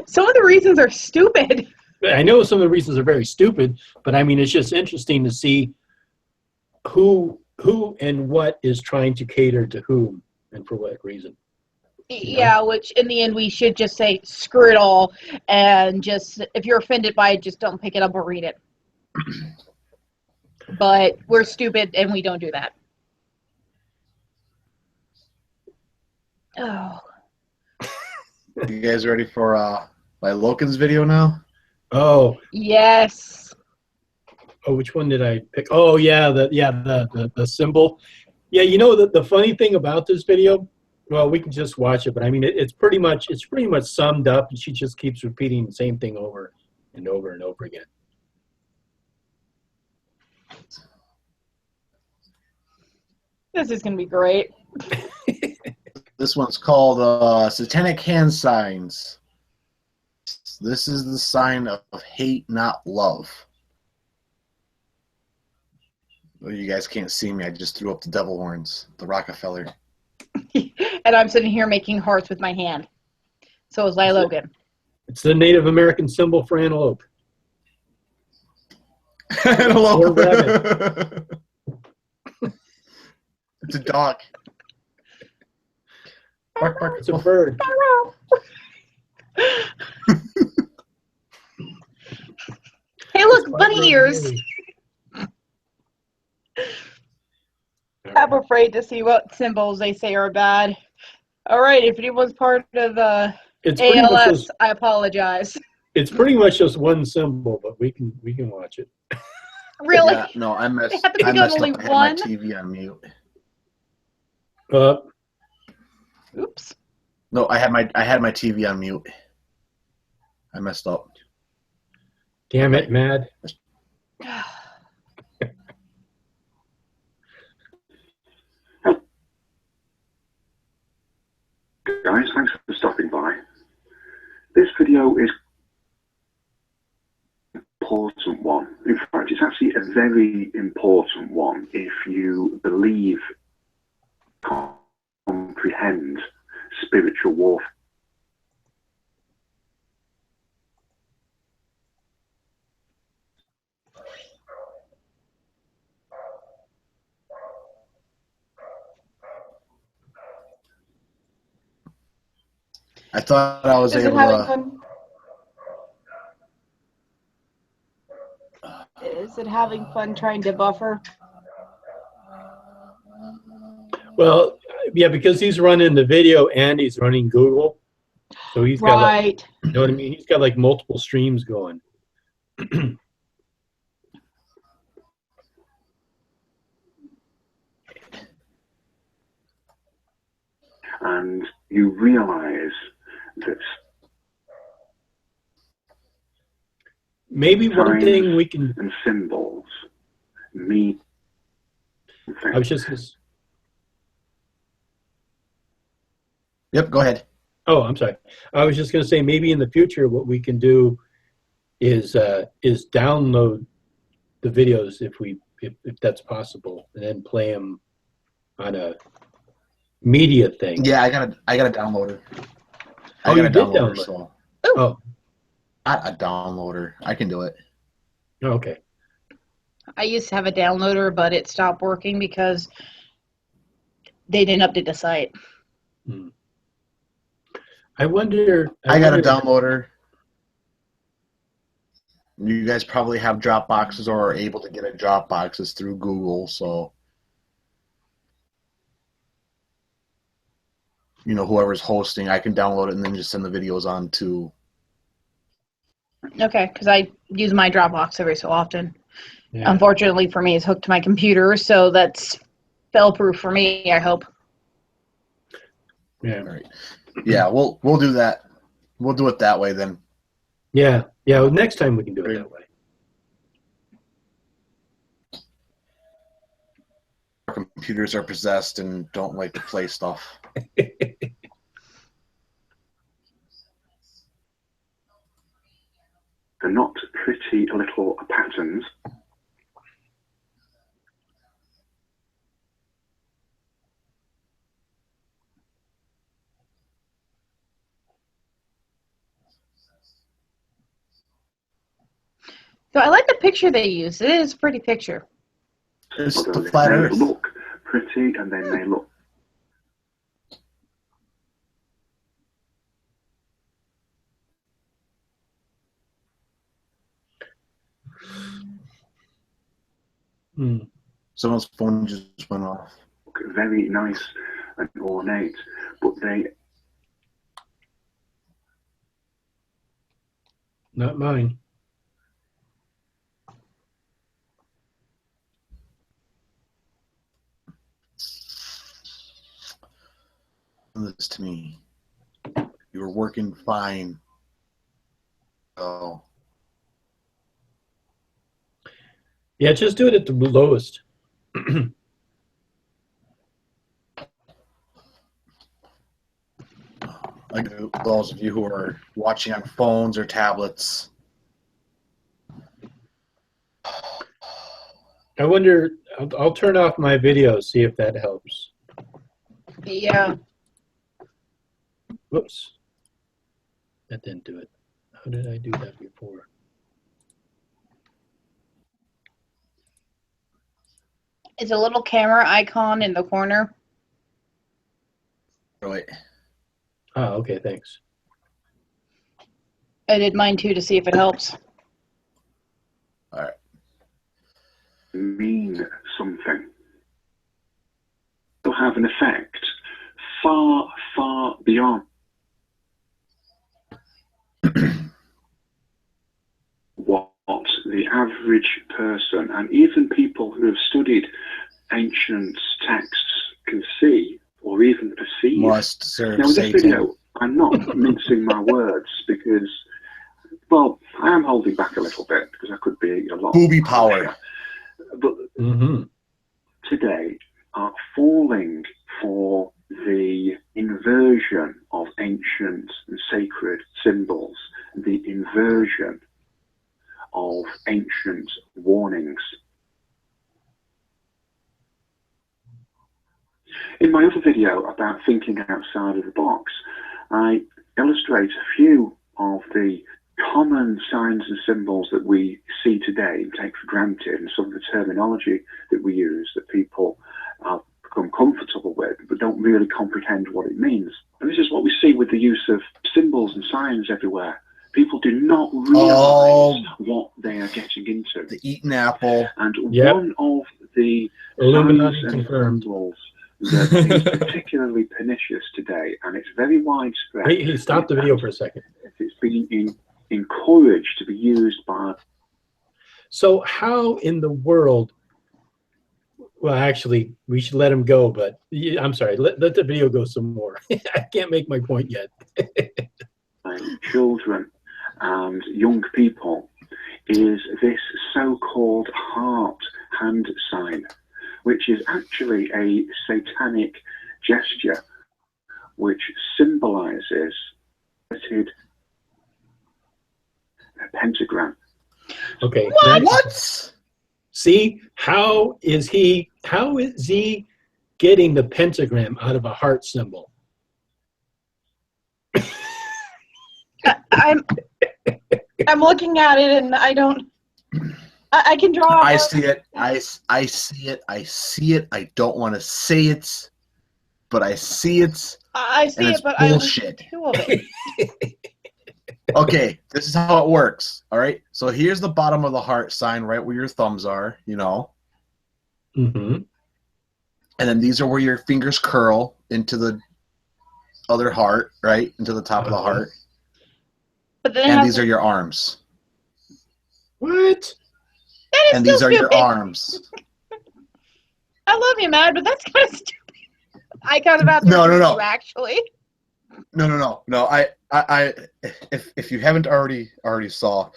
Some of the reasons are stupid. I know some of the reasons are very stupid, but I mean, it's just interesting to see who and what is trying to cater to whom and for what reason. Yeah, which in the end we should just say screw it all, and just if you're offended by it, just don't pick it up or read it. But we're stupid and we don't do that. Oh. You guys ready for my Loken's video now? Oh. Yes. Oh, which one did I pick? Oh, yeah, the symbol. Yeah, you know the funny thing about this video. Well, we can just watch it, but I mean, it's pretty much summed up, and she just keeps repeating the same thing over and over and over again. This is gonna be great. This one's called Satanic Hand Signs. This is the sign of hate, not love. Well, you guys can't see me. I just threw up the devil horns, the Rockefeller. And I'm sitting here making hearts with my hand. So is Logan. It's the Native American symbol for antelope. Antelope. Or rabbit. It's a dog. Bark, bark. It's a bird. Hey, look, bunny ears. I'm afraid to see what symbols they say are bad. All right, if anyone's part of ALS, I apologize. It's pretty much just one symbol, but we can watch it. Really? Yeah, no, I messed up. Only I had my one? TV on mute. Oops. No, I had my TV on mute. I messed up. Damn it, Mad. Guys, thanks for stopping by. This video is an important one. In fact, it's actually a very important one if you believe, comprehend spiritual warfare. I thought I was Is it able having to. fun? Is it having fun trying to buffer? Well, yeah, because he's running the video and he's running Google, so he's got like, Right. you know what I mean? He's got like multiple streams going. And you realize that Maybe one signs thing we can. and symbols mean something. I was just. Yep, go ahead. Oh, I'm sorry. I was just going to say maybe in the future what we can do is download the videos if that's possible, and then play them on a media thing. Yeah, I got a downloader. Oh, you did download. So Oh, not a downloader. I can do it. okay. I used to have a downloader, but it stopped working because they didn't update the site. Hmm. I wonder. I got a downloader. You guys probably have Dropboxes or are able to get a Dropboxes through Google, so you know whoever's hosting, I can download it and then just send the videos on to. Okay, because I use my Dropbox every so often. Yeah. Unfortunately for me, it's hooked to my computer, so that's fail-proof for me, I hope. Yeah. Right. Yeah, we'll do that. We'll do it that way then. Yeah. Yeah. Well, next time we can do it that way. Our computers are possessed and don't like to play stuff. They're not pretty little patterns. So I like the picture they use. It is a pretty picture. It's Although the they flat may Earth. look pretty and they may look Hmm. Someone's phone just went off. very nice and ornate, but they Not mine. Send this to me. You were working fine. Oh. Yeah, just do it at the lowest. Like those of you who are watching on phones or tablets. I wonder. I'll turn off my video, see if that helps. Yeah. Whoops. That didn't do it. How did I do that before? It's a little camera icon in the corner. Right. Ah, okay, thanks. I did mine too to see if it helps. All right. mean something. They'll have an effect far, far beyond what the average person and even people who have studied ancient texts can see or even perceive. Must serve Now, with this Satan. video, I'm not mincing my words because, well, I am holding back a little bit because I could be a lot. Booby power. But today are falling for the inversion of ancient and sacred symbols, the inversion of ancient warnings. In my other video about thinking outside of the box, I illustrate a few of the common signs and symbols that we see today and take for granted, and some of the terminology that we use that people are become comfortable with, but don't really comprehend what it means. And this is what we see with the use of symbols and signs everywhere. People do not realize what they are getting into. The eaten apple. And one of the Illuminati signs and confirmed. symbols that is particularly pernicious today, and it's very widespread. He stopped the video for a second. It's been encouraged to be used by... So how in the world... Well, actually, we should let him go, but I'm sorry. Let the video go some more. I can't make my point yet. Children and young people is this so-called heart hand sign, which is actually a satanic gesture which symbolizes a pentagram. Okay. What? See, how is he getting the pentagram out of a heart symbol? I'm looking at it and I don't. I can draw. I see it. I see it. I see it. I don't want to say it, but I see it. I see it, but bullshit. I two of it. Okay, this is how it works. All right. So here's the bottom of the heart sign, right where your thumbs are. You know. Mm-hmm. And then these are where your fingers curl into the other heart, right, into the top of the heart. But then and these are your arms. What? That is and still these are stupid. your arms. I love you, Mad, but that's kind of stupid. I kind of have to No, actually. No. I if you haven't already saw,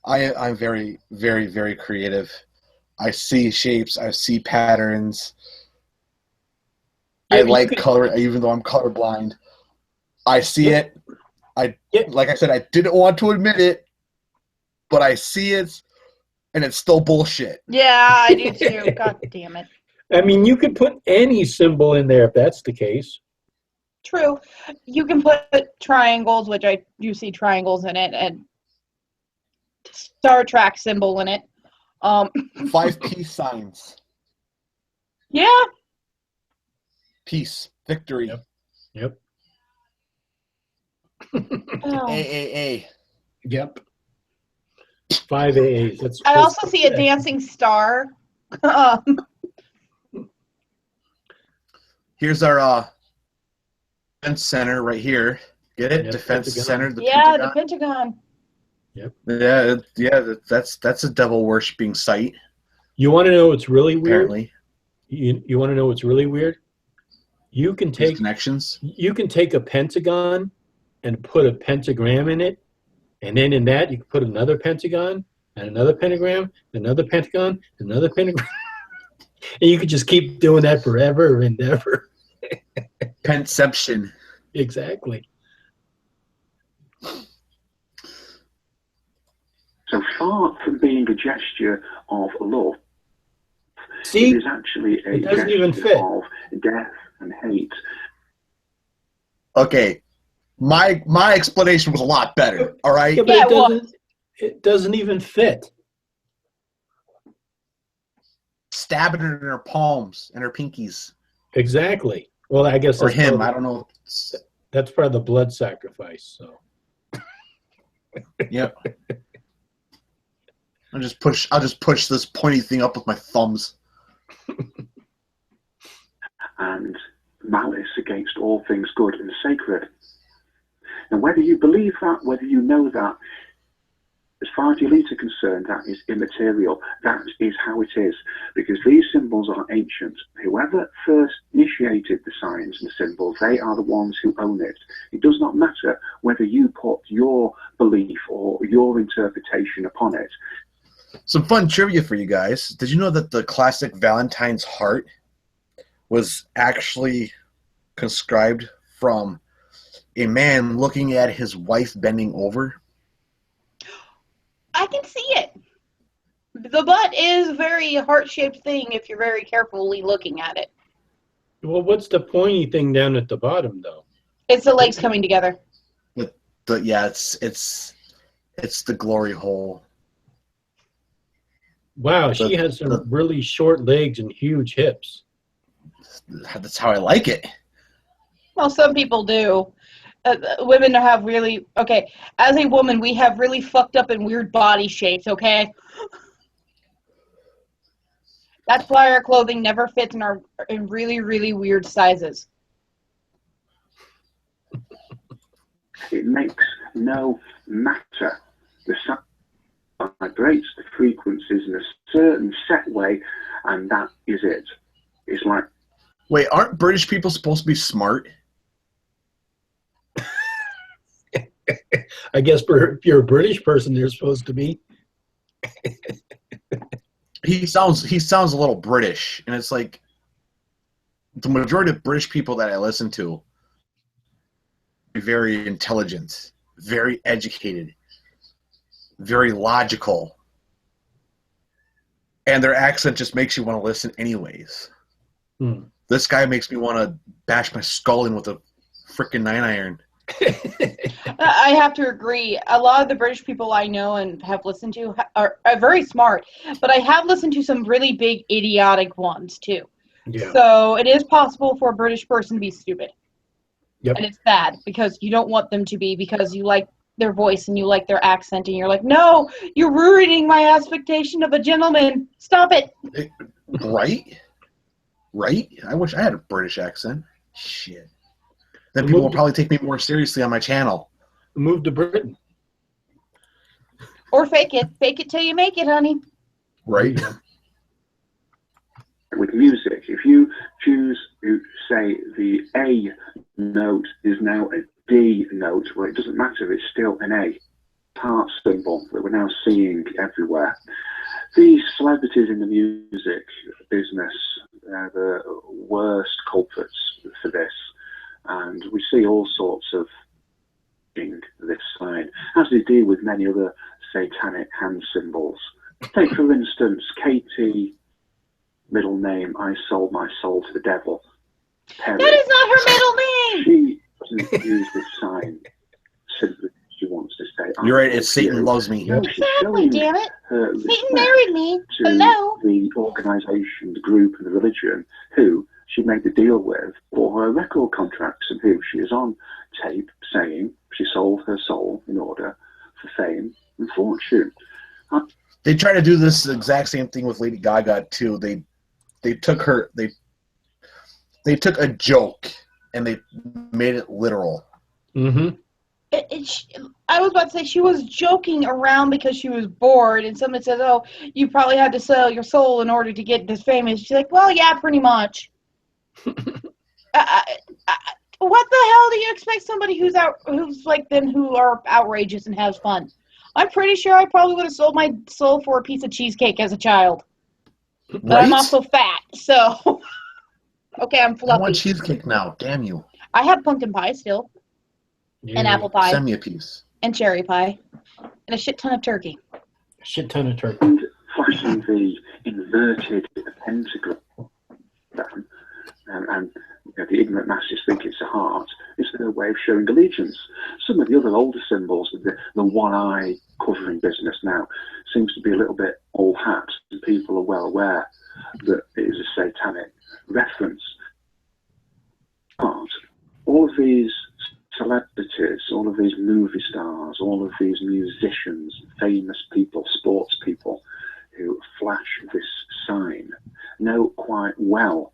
I'm very, very, very creative. I see shapes. I see patterns. Yeah, I like color, even though I'm colorblind. I see it. Like I said, I didn't want to admit it, but I see it, and it's still bullshit. Yeah, I do too. God damn it. I mean, you could put any symbol in there if that's the case. True. You can put triangles, which I do see triangles in it, and Star Trek symbol in it. 5 peace signs. Yeah. Peace. Victory. Yep. Oh. AAA. Yep. 5 AAs. I also see a dancing star. Here's our defense center right here. Get it? Yep, Defense Pentagon. center. The Yeah, Pentagon. the Pentagon. Yep. Yeah. That's a devil worshipping site. You want to know what's really weird? Apparently, You want to know what's really weird? You can These take connections. You can take a pentagon and put a pentagram in it, and then in that you can put another pentagon and another pentagram, another pentagon, another pentagram, and you could just keep doing that forever and ever. Penception. Exactly. So far from being a gesture of love, See, it is actually a it doesn't gesture even fit. of death and hate. Okay, my explanation was a lot better. All right. Yeah, but Yeah, it doesn't even fit. Stabbing her in her palms and her pinkies. Exactly. Well, I guess Or that's part him. of- I don't know. That's part of the blood sacrifice. So Yep. I'll just push this pointy thing up with my thumbs. And malice against all things good and sacred. And whether you believe that, whether you know that, as far as your elites are concerned, that is immaterial. That is how it is. Because these symbols are ancient. Whoever first initiated the signs and symbols, they are the ones who own it. It does not matter whether you put your belief or your interpretation upon it. Some fun trivia for you guys. Did you know that the classic Valentine's heart was actually conscribed from a man looking at his wife bending over? I can see it. The butt is a very heart-shaped thing if you're very carefully looking at it. well, what's the pointy thing down at the bottom, though? It's the legs coming together. It's the glory hole. Wow, she has some really short legs and huge hips. That's how I like it. Well, some people do. Women have really, okay, as a woman, we have really fucked up and weird body shapes, okay? That's why our clothing never fits in really, really weird sizes. It makes no matter. The sound vibrates the frequencies in a certain set way, and that is it. It's like... Wait, aren't British people supposed to be smart? I guess if you're a British person, they're supposed to be. He sounds a little British, and it's like the majority of British people that I listen to are very intelligent, very educated, very logical, and their accent just makes you want to listen anyways. This guy makes me want to bash my skull in with a freaking 9-iron. I have to agree. A lot of the British people I know and have listened to are very smart, but I have listened to some really big idiotic ones too. Yeah. So it is possible for a British person to be stupid. Yep. And it's bad because you don't want them to be, because you like their voice and you like their accent and you're like, no, you're ruining my expectation of a gentleman. Stop it. Right? Right? I wish I had a British accent. Shit. Then people will probably take me more seriously on my channel. Move to Britain. Or fake it. Fake it till you make it, honey. Right? With music, if you choose to say the A note is now a D note, well, it doesn't matter, it's still an A. Heart symbol that we're now seeing everywhere. These celebrities in the music business are the worst culprits for this. And we see all sorts of this sign, as they do with many other satanic hand symbols. Take, for instance, Katie, middle name, I sold my soul to the devil. Perry. That is not her middle name! She doesn't use this sign simply because she wants to say, You're right, it's Satan loves me. No, Exactly, damn it. her Satan married me. to Hello? the organisation, the group, and the religion who she made the deal with for her record contracts, and who she is on tape saying she sold her soul in order for fame and fortune. They try to do this exact same thing with Lady Gaga too. They took a joke and they made it literal. Mm-hmm. I was about to say she was joking around because she was bored, and someone says, oh, you probably had to sell your soul in order to get this famous. She's like, well, yeah, pretty much. What the hell do you expect somebody who's like them, who are outrageous and has fun? I'm pretty sure I probably would have sold my soul for a piece of cheesecake as a child. But Right? I'm also fat, so okay, I'm I fluffy. want cheesecake now. Damn you. I have pumpkin pie still, and apple pie, Send me a piece. and cherry pie, and a shit ton of turkey. A shit ton of turkey. And flashing the inverted pentagram, and the ignorant masses think it's a heart, is their way of showing allegiance. Some of the other older symbols, the one eye covering business now, seems to be a little bit old hat, and people are well aware that it is a satanic reference. But all of these celebrities, all of these movie stars, all of these musicians, famous people, sports people who flash this sign know quite well.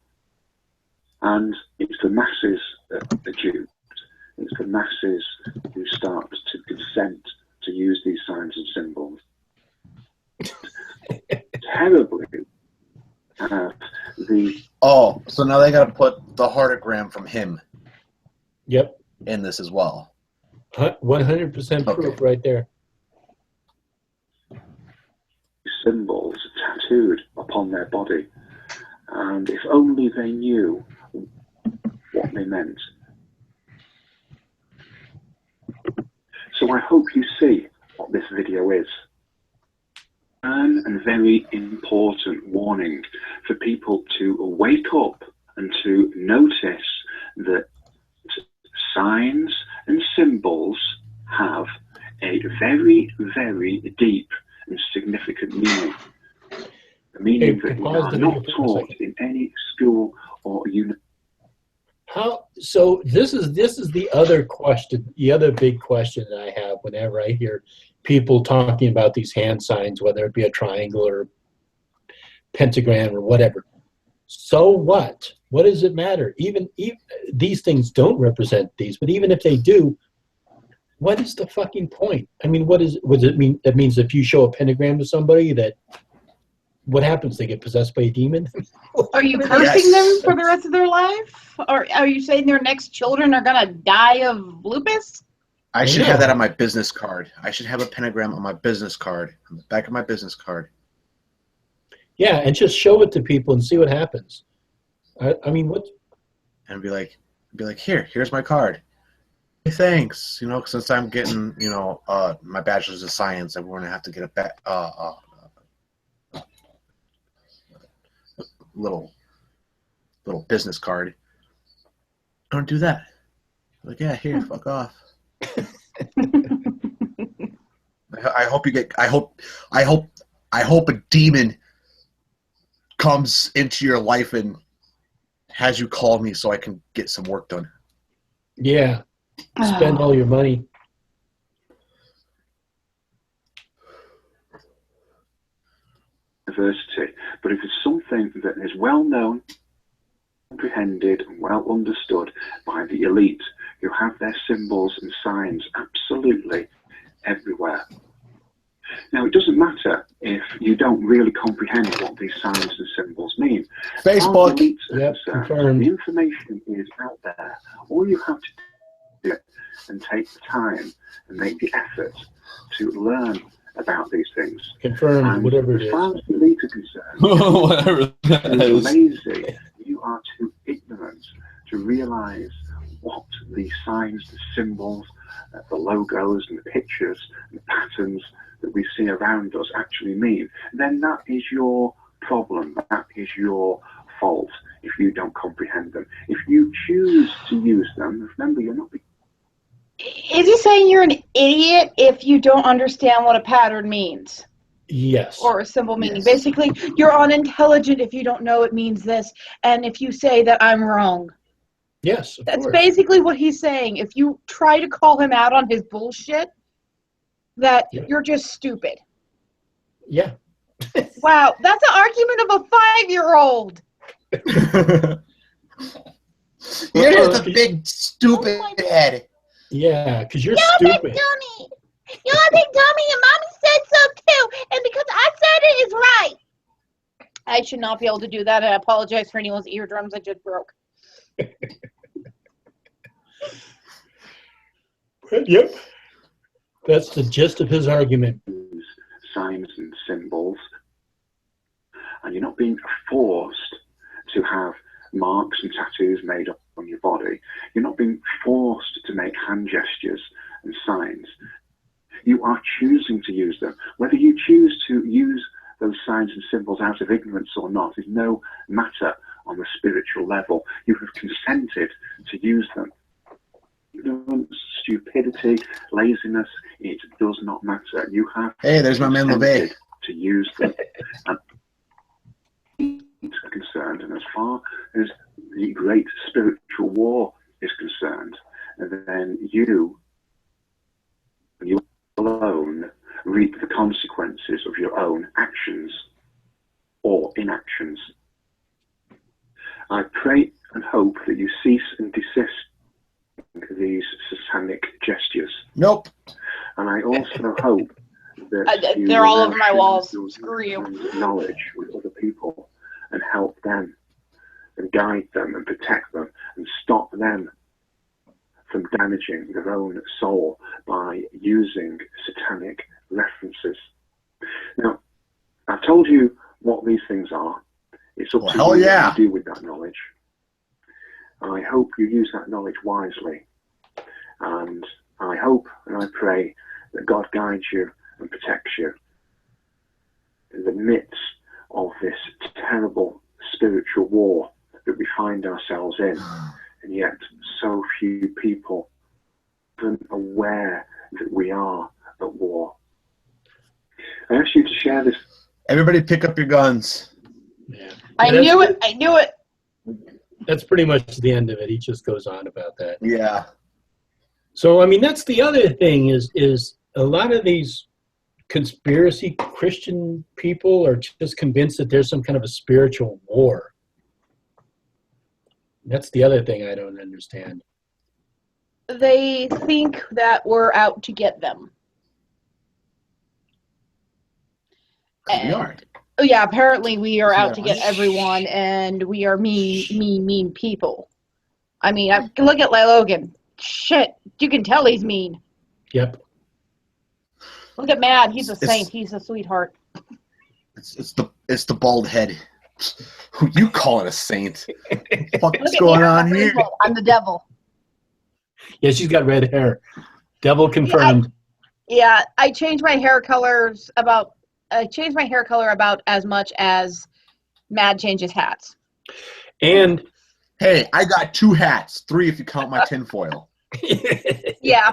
And it's the masses that are duped. It's the masses who start to consent to use these signs and symbols. Terribly. Oh, so now they got to put the heartogram from him Yep. in this as well. 100% proof right there. Symbols tattooed upon their body. And if only they knew what they meant. So I hope you see what this video is. And very important warning for people to wake up and to notice that signs and symbols have a very, very deep and significant meaning. A meaning that we are not taught in any school or you. How? So this is the other question, the other big question that I have whenever I hear people talking about these hand signs, whether it be a triangle or pentagram or whatever. So what? What does it matter? Even these things don't represent these, but even if they do, what is the fucking point? I mean, what does it mean? That means if you show a pentagram to somebody, that what happens? They get possessed by a demon? Are you cursing them for the rest of their life? Or are you saying their next children are going to die of lupus? I should have that on my business card. I should have a pentagram on my business card, on the back of my business card. Yeah, and just show it to people and see what happens. I mean, what? And be like, here's my card. Hey, thanks. You know, since I'm getting, my bachelor's of science, I'm going to have to get a little business card. Don't do that. Like, yeah, here, fuck off. I hope you get. I hope a demon comes into your life and has you call me so I can get some work done. Yeah, spend all your money. Diversity, but if it's something that is well known, comprehended, and well understood by the elite, who have their symbols and signs absolutely everywhere. Now, it doesn't matter if you don't really comprehend what these signs and symbols mean. Facebook. The information is out there. All you have to do is and take the time and make the effort to learn about these things. Confirmed, and whatever it is. As far as the elite are concerned, Whatever that is. lazy. You are too ignorant to realize what the signs, the symbols, the logos and the pictures and the patterns that we see around us actually mean. Then that is your problem. That is your fault if you don't comprehend them. If you choose to use them, remember, you're not. Is he saying you're an idiot if you don't understand what a pattern means? Yes. Or a symbol meaning. Yes. Basically, you're unintelligent if you don't know it means this, and if you say that I'm wrong. Yes, of That's course. basically what he's saying. If you try to call him out on his bullshit, that you're just stupid. Yeah. Wow, that's an argument of a 5-year-old. You're just a big stupid head. Yeah, because you're You're a big stupid. dummy. You're a big dummy, and Mommy said so too. And because I said it is right. I should not be able to do that. I apologize for anyone's eardrums I just broke. Yep. That's the gist of his argument. Signs and symbols, and you're not being forced to have marks and tattoos made up on your body. You're not being forced to make hand gestures and signs. You are choosing to use them. Whether you choose to use those signs and symbols out of ignorance or not is no matter on the spiritual level. You have consented to use them. Ignorance, stupidity, laziness, it does not matter. You have Hey, there's my man LeVay. to use them. And concerned, and as far as the great spiritual war is concerned, then you alone reap the consequences of your own actions or inactions. I pray and hope that you cease and desist these satanic gestures. Nope. And I also hope that you they're all will over my share walls. your Screw you. knowledge with other people and help them and guide them and protect them and stop them from damaging their own soul by using satanic references. Now, I've told you what these things are. It's up to you what you do with that knowledge. I hope you use that knowledge wisely. And I hope and I pray that God guides you and protects you in the midst of this terrible spiritual war that we find ourselves in. And yet so few people are aware that we are at war. I ask you to share this. Everybody pick up your guns. Yeah. I knew it. That's pretty much the end of it. He just goes on about that. Yeah. So, I mean, that's the other thing is a lot of these conspiracy Christian people are just convinced that there's some kind of a spiritual war. That's the other thing I don't understand. They think that we're out to get them. We are. Oh yeah, apparently we are Isn't out that to get right? everyone, and we are mean people. I mean, look at Logan. Shit, you can tell he's mean. Yep. Look at Mad. He's a It's- saint. He's a sweetheart. It's the bald head. Who you calling a saint? What's Look at going me. on I'm the here? devil. I'm the devil. Yeah, she's got red hair. Devil confirmed. Yeah, I changed my hair colors about. I changed my hair color about as much as Mad changes hats. And Hey, I got 2 hats. 3 if you count my tinfoil. Yeah.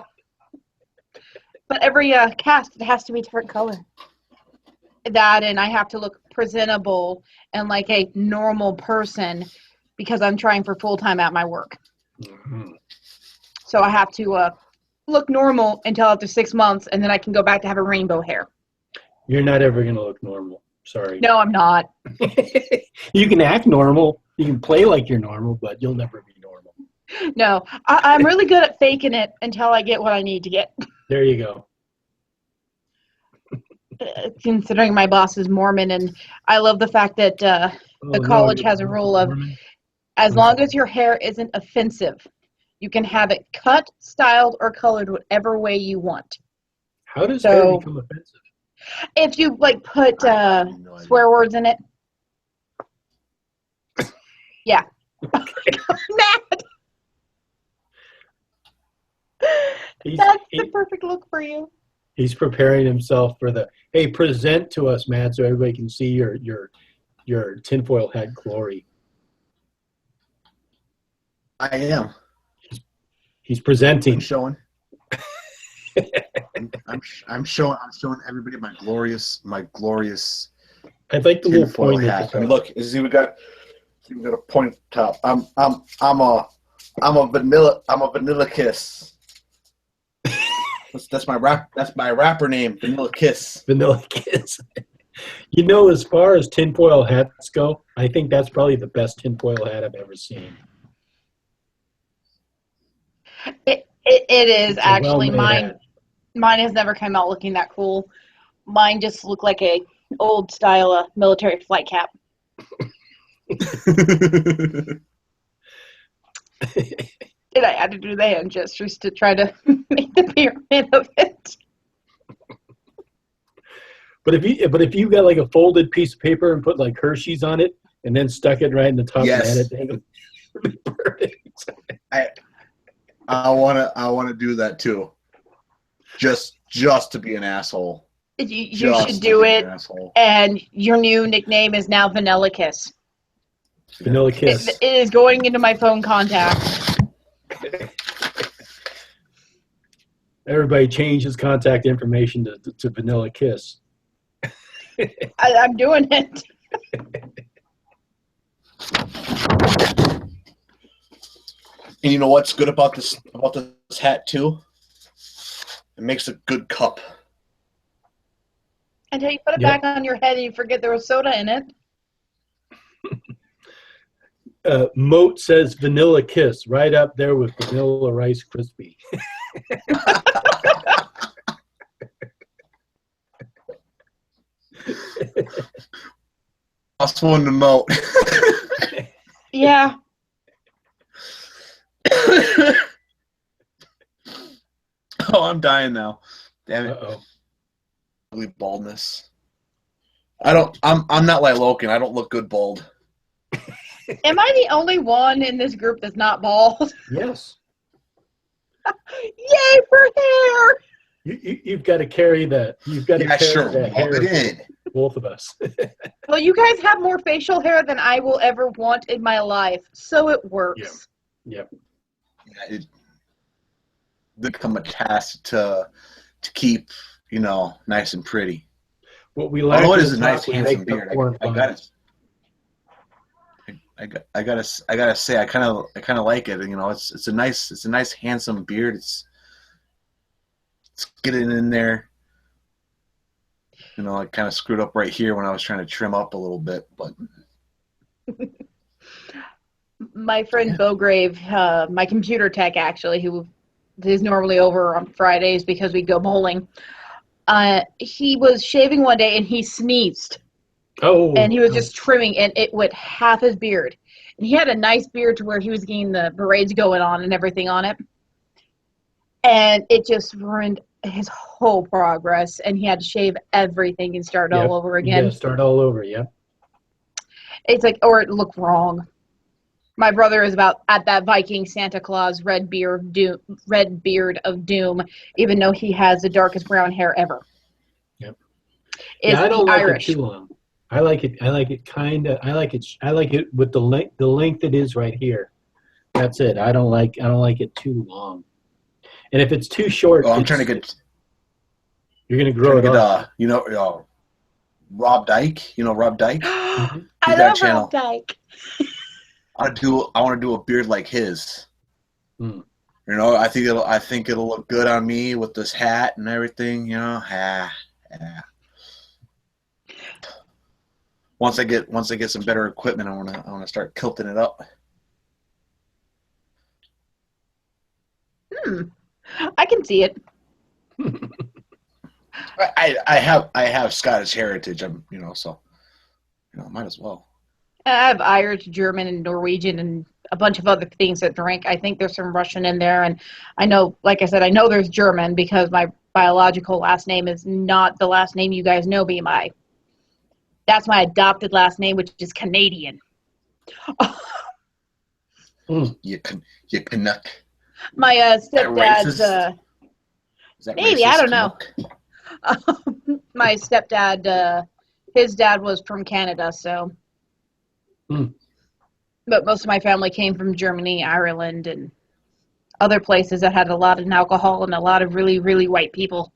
But every cast, it has to be a different color. That, and I have to look presentable and like a normal person because I'm trying for full-time at my work. Mhm. So I have to look normal until after 6 months, and then I can go back to having rainbow hair. You're not ever going to look normal. Sorry. No, I'm not. You can act normal. You can play like you're normal, but you'll never be normal. No, I'm really good at faking it until I get what I need to get. There you go. Considering my boss is Mormon, and I love the fact that the college has a rule of as long as your hair isn't offensive, you can have it cut, styled, or colored whatever way you want. How does So- hair become offensive? If you like put I have no idea. swear words in it. Yeah. Matt, that's the perfect look for you. He's preparing himself for the, hey, present to us, man, so everybody can see your tinfoil hat glory. I am. He's presenting. I'm showing. I'm showing everybody my glorious I'd like the little tinfoil point at hat. the I mean, top. look, see we got a point top. I'm a vanilla kiss. That's my rapper name, Vanilla Kiss. Vanilla Kiss. You know, as far as tinfoil hats go, I think that's probably the best tinfoil hat I've ever seen. It is It's a actually well-made mine. hat. Mine has never come out looking that cool. Mine just looked like a old style military flight cap. And I had to do the hand gestures to try to make the pyramid of it. But if you got like a folded piece of paper and put like Hershey's on it and then stuck it right in the top Yes. and had it be perfect. I wanna do that too. Just to be an asshole. You Just should to do be it, an asshole. and your new nickname is now Vanilla Kiss. Vanilla Kiss. It is going into my phone contacts. Everybody change his contact information to Vanilla Kiss. I'm doing it. And you know what's good about this hat too? It makes a good cup. Until you put it Yep. back on your head and you forget there was soda in it. Moat says Vanilla Kiss right up there with Vanilla Rice Krispie. Last one to note. Yeah. Oh, I'm dying now. Damn it. Uh-oh. Ugly baldness. I'm not like Logan. I don't look good bald. Am I the only one in this group that's not bald? Yes. Yay for hair! You've got to carry that. You've got to Yeah, carry sure. that Rub hair. it in. Both of us. Well, you guys have more facial hair than I will ever want in my life, so it works. Yep. Yeah, it become a task to keep, nice and pretty. What we lack Although it in is the a nice, top, we handsome make the beard. corn I got buns. it. I gotta say I kind of like it. You know, it's a nice handsome beard. It's getting in there. You know, I kind of screwed up right here when I was trying to trim up a little bit, but My friend Beaugrave, my computer tech actually, who is normally over on Fridays because we go bowling. He was shaving one day and he sneezed. Oh. And he was just trimming, and it went half his beard. And he had a nice beard to where he was getting the braids going on and everything on it. And it just ruined his whole progress, and he had to shave everything and start all over again. Yeah, start all over, yep. It's like, or it looked wrong. My brother is about at that Viking Santa Claus red beard of doom, even though he has the darkest brown hair ever. Yep. It's I don't like Irish. it too long. I like it with the length it is right here. That's it. I don't like it too long. And if it's too short, I'm trying to get. You're gonna grow it up. Rob Dyke. You know Rob Dyke. I love Rob Dyke. I want to do a beard like his. Hmm. You know, I think it'll look good on me with this hat and everything. You know, Once I get some better equipment, I wanna start kilting it up. I can see it. I have Scottish heritage. So might as well. I have Irish, German, and Norwegian, and a bunch of other things that drink. I think there's some Russian in there, and I know, like I said, I know there's German because my biological last name is not the last name you guys know me by. That's my adopted last name, which is Canadian. You Canuck. My stepdad's maybe, I don't know. My stepdad, his dad was from Canada, so. But most of my family came from Germany, Ireland, and other places that had a lot of alcohol and a lot of really, really white people.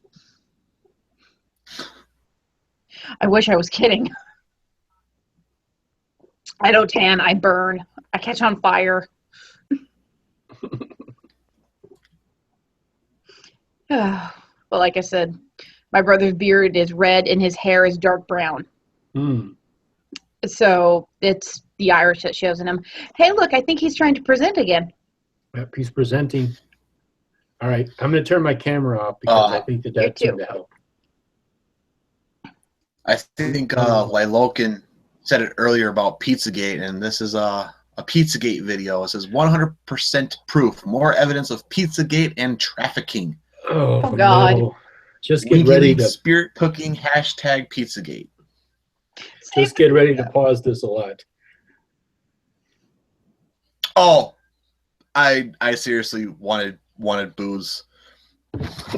I wish I was kidding. I don't tan, I burn, I catch on fire. But like I said, my brother's beard is red and his hair is dark brown. So it's the Irish that shows in him. Hey, look, I think he's trying to present again. Yep, he's presenting. All right, I'm going to turn my camera off because I think that seemed to help. I think Lylokin said it earlier about Pizzagate, and this is a Pizzagate video. It says 100% proof, more evidence of Pizzagate and trafficking. Oh God! No. Just get ready to spirit cooking #Pizzagate. Just get ready to pause this a lot. Oh, I seriously wanted booze.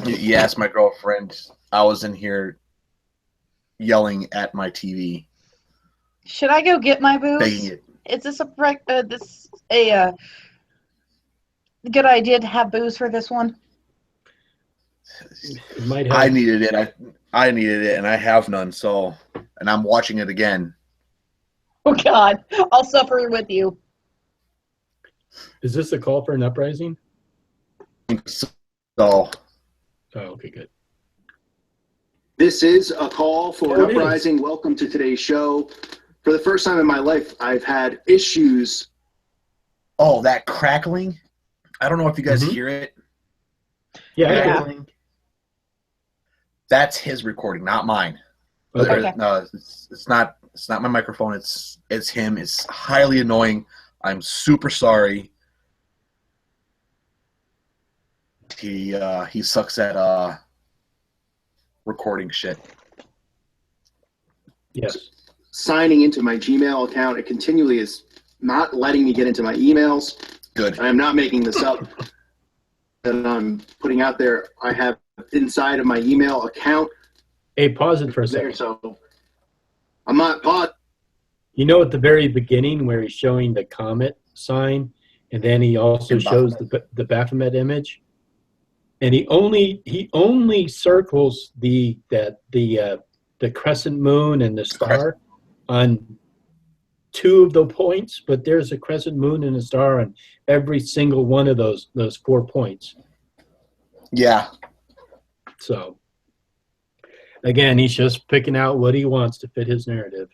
You asked my girlfriend. I was in here yelling at my TV. Should I go get my booze? Begging it. Is this a good idea to have booze for this one? It might help. I needed it. I needed it, and I have none. So, and I'm watching it again. Oh God, I'll suffer with you. Is this a call for an uprising? So, oh, okay, good. This is a call for Oh, an uprising. Welcome to today's show. For the first time in my life, I've had issues. Oh, that crackling! I don't know if you guys hear it. Yeah. Crackling. That's his recording, not mine. Okay. No, it's not my microphone. It's him. It's highly annoying. I'm super sorry. He sucks at recording shit. Yes. Signing into my Gmail account, it continually is not letting me get into my emails. Good. I am not making this up. That I'm putting out there. I have inside of my email account. Hey, pause it for a second. There, so I'm not paused. You know, at the very beginning where he's showing the comet sign, and then he also shows the Baphomet image, and he only circles the crescent moon and the star on 2 of the points, but there's a crescent moon and a star on every single one of those 4 points. Yeah. So, again, he's just picking out what he wants to fit his narrative.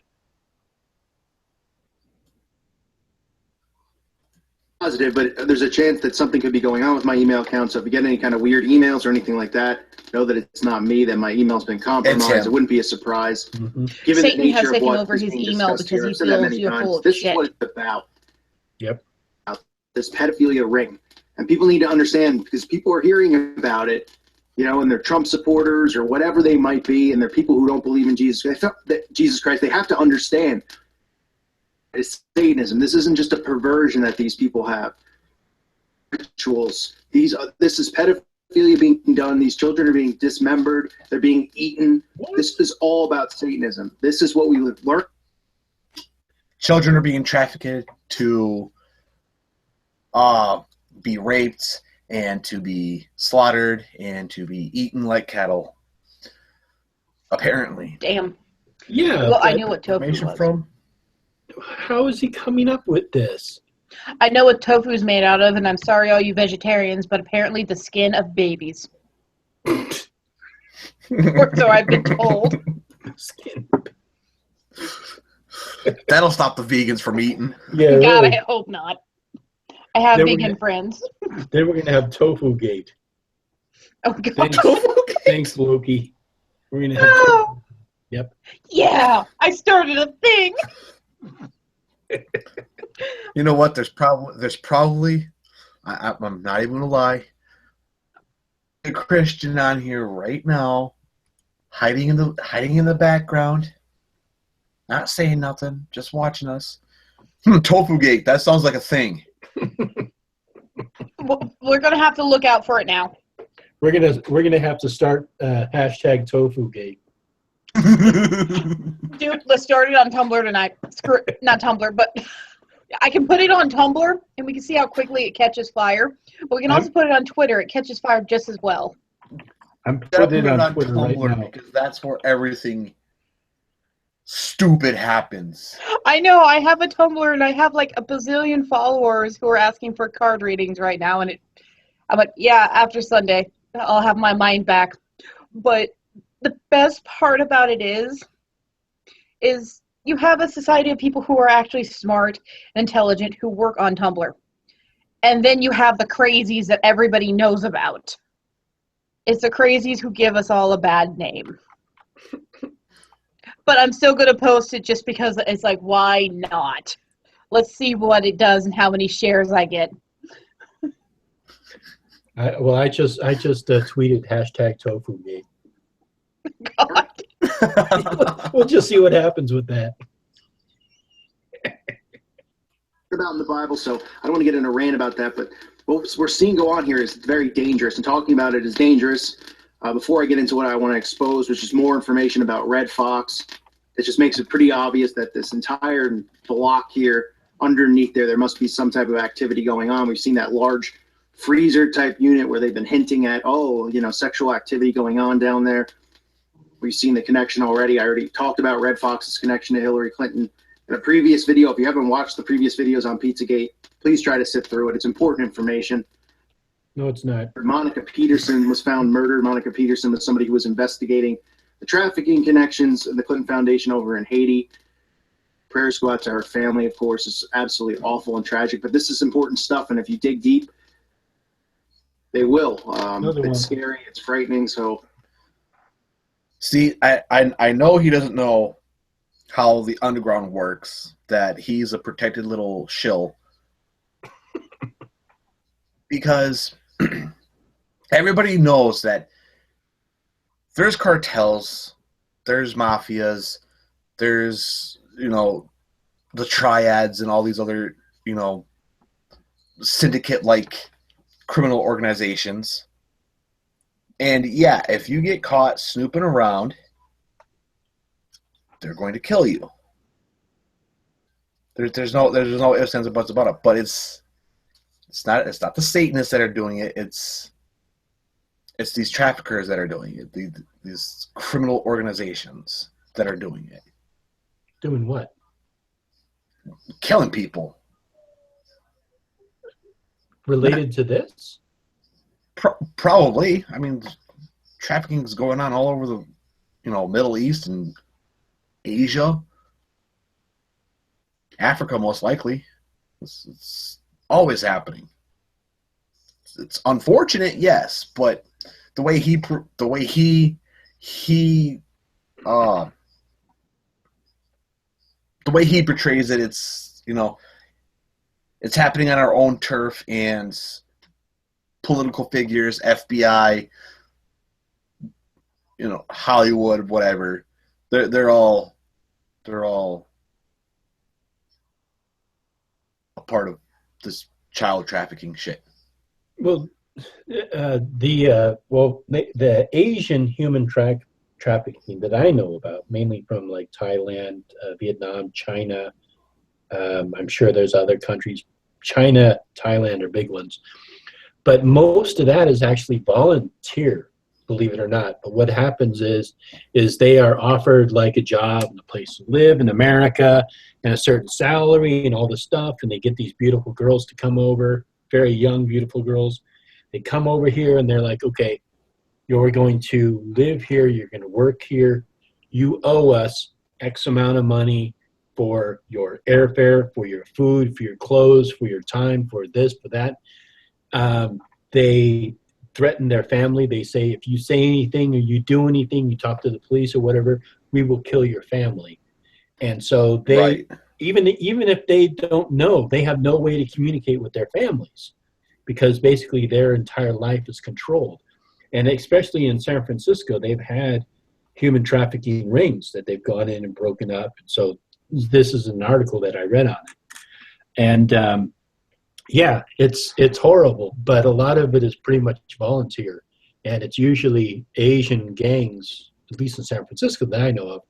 Positive, but there's a chance that something could be going on with my email account. So if you get any kind of weird emails or anything like that, know that it's not me, that my email's been compromised. It wouldn't be a surprise. Mm-hmm. Given Satan the nature has of taken what over is his being email discussed because here. he I've said that feels many you're times. full of This shit. is what it's about. Yep. This pedophilia ring. And people need to understand, because people are hearing about it, you know, and they're Trump supporters or whatever they might be, and they're people who don't believe in Jesus Christ. They have to understand it's Satanism. This isn't just a perversion that these people have. Rituals. This is pedophilia being done. These children are being dismembered. They're being eaten. This is all about Satanism. This is what we would learn. Children are being trafficked to be raped and to be slaughtered and to be eaten like cattle. Apparently. Damn. Yeah. Well, I knew what tofu Information was. from? How is he coming up with this? I know what tofu is made out of, and I'm sorry, all you vegetarians, but apparently the skin of babies. Or so I've been told. Skin. That'll stop the vegans from eating. Yeah, God, really. I hope not. I have Then we're vegan gonna- friends. Then we're going to have Tofu Gate. Oh, God. Thanks, thanks Loki. We're going to have No. Yep. Yeah, I started a thing. You know what? There's probably I'm not even gonna lie, a Christian on here right now, hiding in the background, not saying nothing, just watching us. Tofu Gate. That sounds like a thing. We're going to have to look out for it now. We're gonna have to start hashtag Tofu Gate. Dude, let's start it on Tumblr tonight. Screw not Tumblr, but I can put it on Tumblr, and we can see how quickly it catches fire. But we can also put it on Twitter. It catches fire just as well. I'm Gotta putting it on Twitter right now. because that's where everything stupid happens. I know. I have a Tumblr, and I have like a bazillion followers who are asking for card readings right now. And I'm like, yeah, after Sunday, I'll have my mind back. But the best part about it is you have a society of people who are actually smart and intelligent who work on Tumblr. And then you have the crazies that everybody knows about. It's the crazies who give us all a bad name. But I'm still going to post it just because it's like, why not? Let's see what it does and how many shares I get. I just tweeted hashtag Tofu Gate. God. We'll just see what happens with that. About in the Bible, so I don't want to get in a rant about that, but what we're seeing go on here is very dangerous, and talking about it is dangerous. Before I get into what I want to expose, which is more information about Red Fox, it just makes it pretty obvious that this entire block here, underneath there must be some type of activity going on. We've seen that large freezer type unit where they've been hinting at, sexual activity going on down there. We've seen the connection already. I already talked about Red Fox's connection to Hillary Clinton in a previous video. If you haven't watched the previous videos on Pizzagate, please try to sit through it. It's important information. No, it's not. Monica Peterson was found murdered. Monica Peterson was somebody who was investigating the trafficking connections of the Clinton Foundation over in Haiti. Prayers go out to her family, of course. It's absolutely awful and tragic, but this is important stuff, and if you dig deep, they will. It's scary. It's frightening, so... See, I know he doesn't know how the underground works, that he's a protected little shill. Because everybody knows that there's cartels, there's mafias, there's, the triads and all these other, syndicate-like criminal organizations. And yeah, if you get caught snooping around, they're going to kill you. There's no ifs, ands, or buts about it. But it's not the Satanists that are doing it. It's these traffickers that are doing it. These criminal organizations that are doing it. Doing what? killing people. Related to this? Probably. I mean, trafficking is going on all over the, Middle East and Asia, Africa, most likely. It's always happening. It's unfortunate, yes, but the way he portrays it, it's it's happening on our own turf, and political figures, FBI, Hollywood, whatever, they're all a part of this child trafficking shit. Well, the Asian human trafficking that I know about, mainly from like Thailand, Vietnam, China. I'm sure there's other countries. China, Thailand are big ones. But most of that is actually volunteer, believe it or not. But what happens is they are offered like a job and a place to live in America and a certain salary and all this stuff. And they get these beautiful girls to come over, very young, beautiful girls. They come over here and they're like, okay, you're going to live here. You're going to work here. You owe us X amount of money for your airfare, for your food, for your clothes, for your time, for this, for that. They threaten their family. They say, if you say anything or you do anything, you talk to the police or whatever, we will kill your family. And so they, even if they don't know, they have no way to communicate with their families because basically their entire life is controlled. And especially in San Francisco, they've had human trafficking rings that they've gone in and broken up. So this is an article that I read on it. And yeah, it's horrible, but a lot of it is pretty much volunteer. And it's usually Asian gangs, at least in San Francisco that I know of,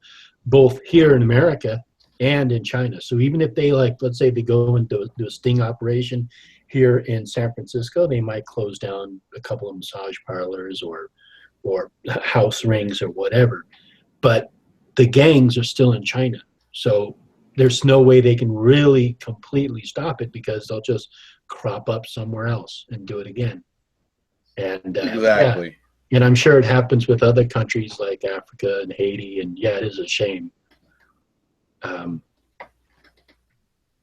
both here in America and in China. So even if they let's say they go and do a sting operation here in San Francisco, they might close down a couple of massage parlors or house rings or whatever. But the gangs are still in China. So there's no way they can really completely stop it because they'll just crop up somewhere else and do it again. And exactly. Yeah. And I'm sure it happens with other countries like Africa and Haiti. And yeah, it is a shame.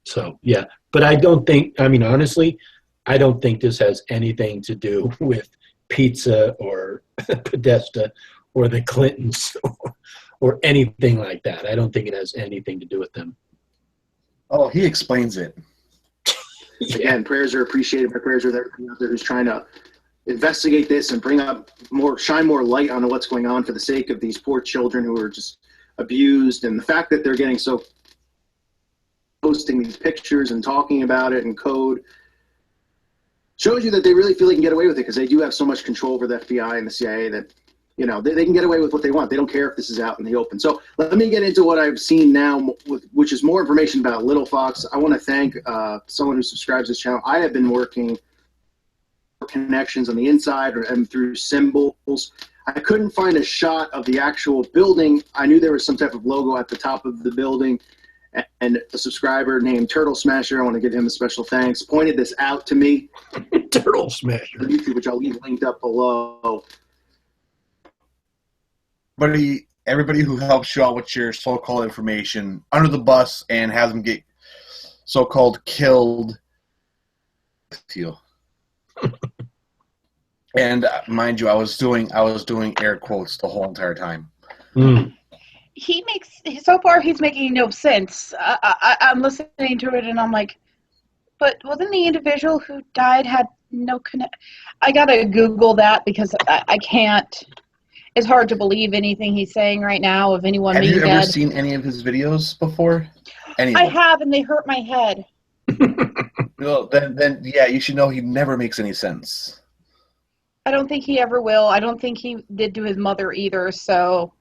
So yeah, but I don't think, honestly, I don't think this has anything to do with pizza or Podesta or the Clintons or anything like that. I don't think it has anything to do with them. Oh, he explains it. Again, prayers are appreciated. My prayers are there out there who's trying to investigate this and shine more light on what's going on for the sake of these poor children who are just abused. And the fact that they're getting so posting these pictures and talking about it in code shows you that they really feel they can get away with it because they do have so much control over the FBI and the CIA that they can get away with what they want. They don't care if this is out in the open. So let me get into what I've seen now, which is more information about Little Fox. I want to thank someone who subscribes to this channel. I have been working connections on the inside and through symbols. I couldn't find a shot of the actual building. I knew there was some type of logo at the top of the building. And a subscriber named Turtle Smasher, I want to give him a special thanks, pointed this out to me. Turtle Smasher. On YouTube, which I'll leave linked up below. Everybody who helps you out with your so-called information under the bus and has them get so-called killed. And mind you, I was doing air quotes the whole entire time. Mm. So far he's making no sense. I'm listening to it and I'm like, but wasn't the individual who died had no connect? I gotta Google that because I can't. It's hard to believe anything he's saying right now of anyone being dead. Have you ever seen any of his videos before? I have, and they hurt my head. Well, then yeah, you should know he never makes any sense. I don't think he ever will. I don't think he did to his mother either, so.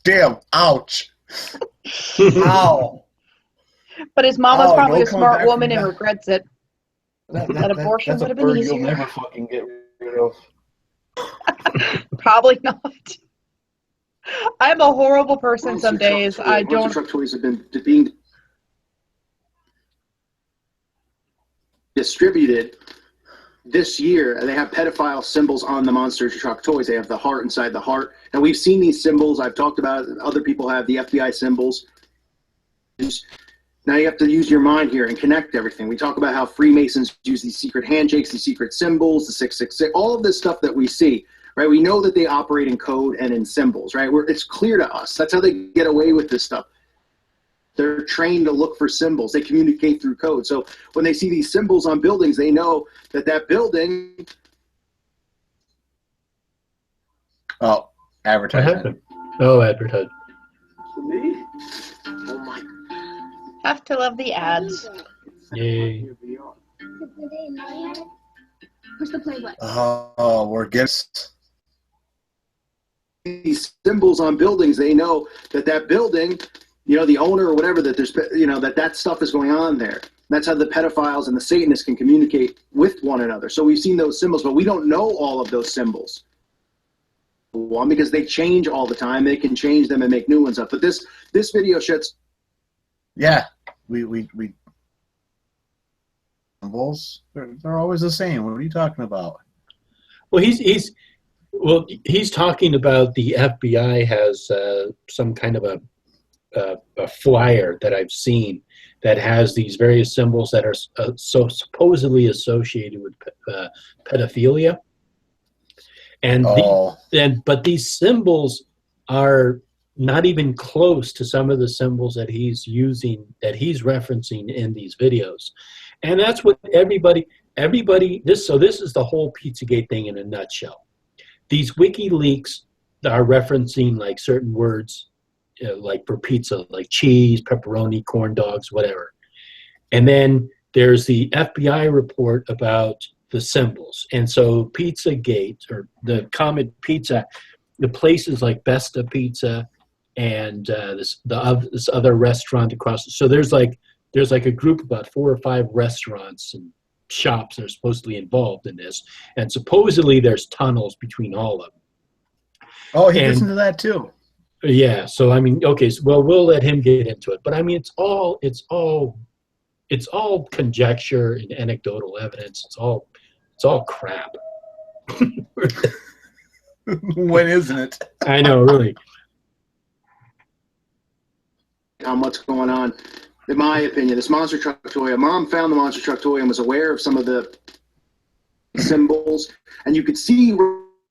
Damn, ouch. Ow. But his mama's probably a smart woman and regrets it. That abortion would have been easier. You'll never fucking get rid of. Probably not. I'm a horrible person some days. I don't. Truck toys have been being distributed this year. They have pedophile symbols on the monster truck toys. They have the heart inside the heart. And we've seen these symbols. I've talked about it. Other people have the FBI symbols. Now you have to use your mind here and connect everything. We talk about how Freemasons use these secret handshakes, these secret symbols, the 666, all of this stuff that we see, right? We know that they operate in code and in symbols, right? It's clear to us. That's how they get away with this stuff. They're trained to look for symbols. They communicate through code. So when they see these symbols on buildings, they know that that building. Oh, advertisement. Oh, advertisement. For me? Oh my. Have to love the ads. Yay. Push the play button. Oh, we're getting. These symbols on buildings, they know that that building, you know, the owner or whatever, that there's, you know, that stuff is going on there. That's how the pedophiles and the Satanists can communicate with one another. So we've seen those symbols, but we don't know all of those symbols. One, because they change all the time. They can change them and make new ones up. But this video sheds. Yeah, we symbols. They're always the same. What are you talking about? Well, he's talking about the FBI has some kind of a flyer that I've seen that has these various symbols that are so supposedly associated with pedophilia, and but these symbols are not even close to some of the symbols that he's using, that he's referencing in these videos. And that's what everybody this is the whole Pizzagate thing in a nutshell. These WikiLeaks are referencing like certain words, like for pizza, like cheese, pepperoni, corn dogs, whatever. And then there's the FBI report about the symbols. And so Pizzagate, or the Comet Pizza, the places like Besta Pizza and this other restaurant across. So there's like a group of about 4 or 5 restaurants and shops that are supposedly involved in this, and supposedly there's tunnels between all of them. Oh, he gets into that too. Yeah, so I mean, okay, so, well, we'll let him get into it, but I mean, it's all conjecture and anecdotal evidence. It's all crap. When isn't it? I know, really. How much going on? In my opinion, this monster truck toy, a mom found the monster truck toy and was aware of some of the symbols, and you could see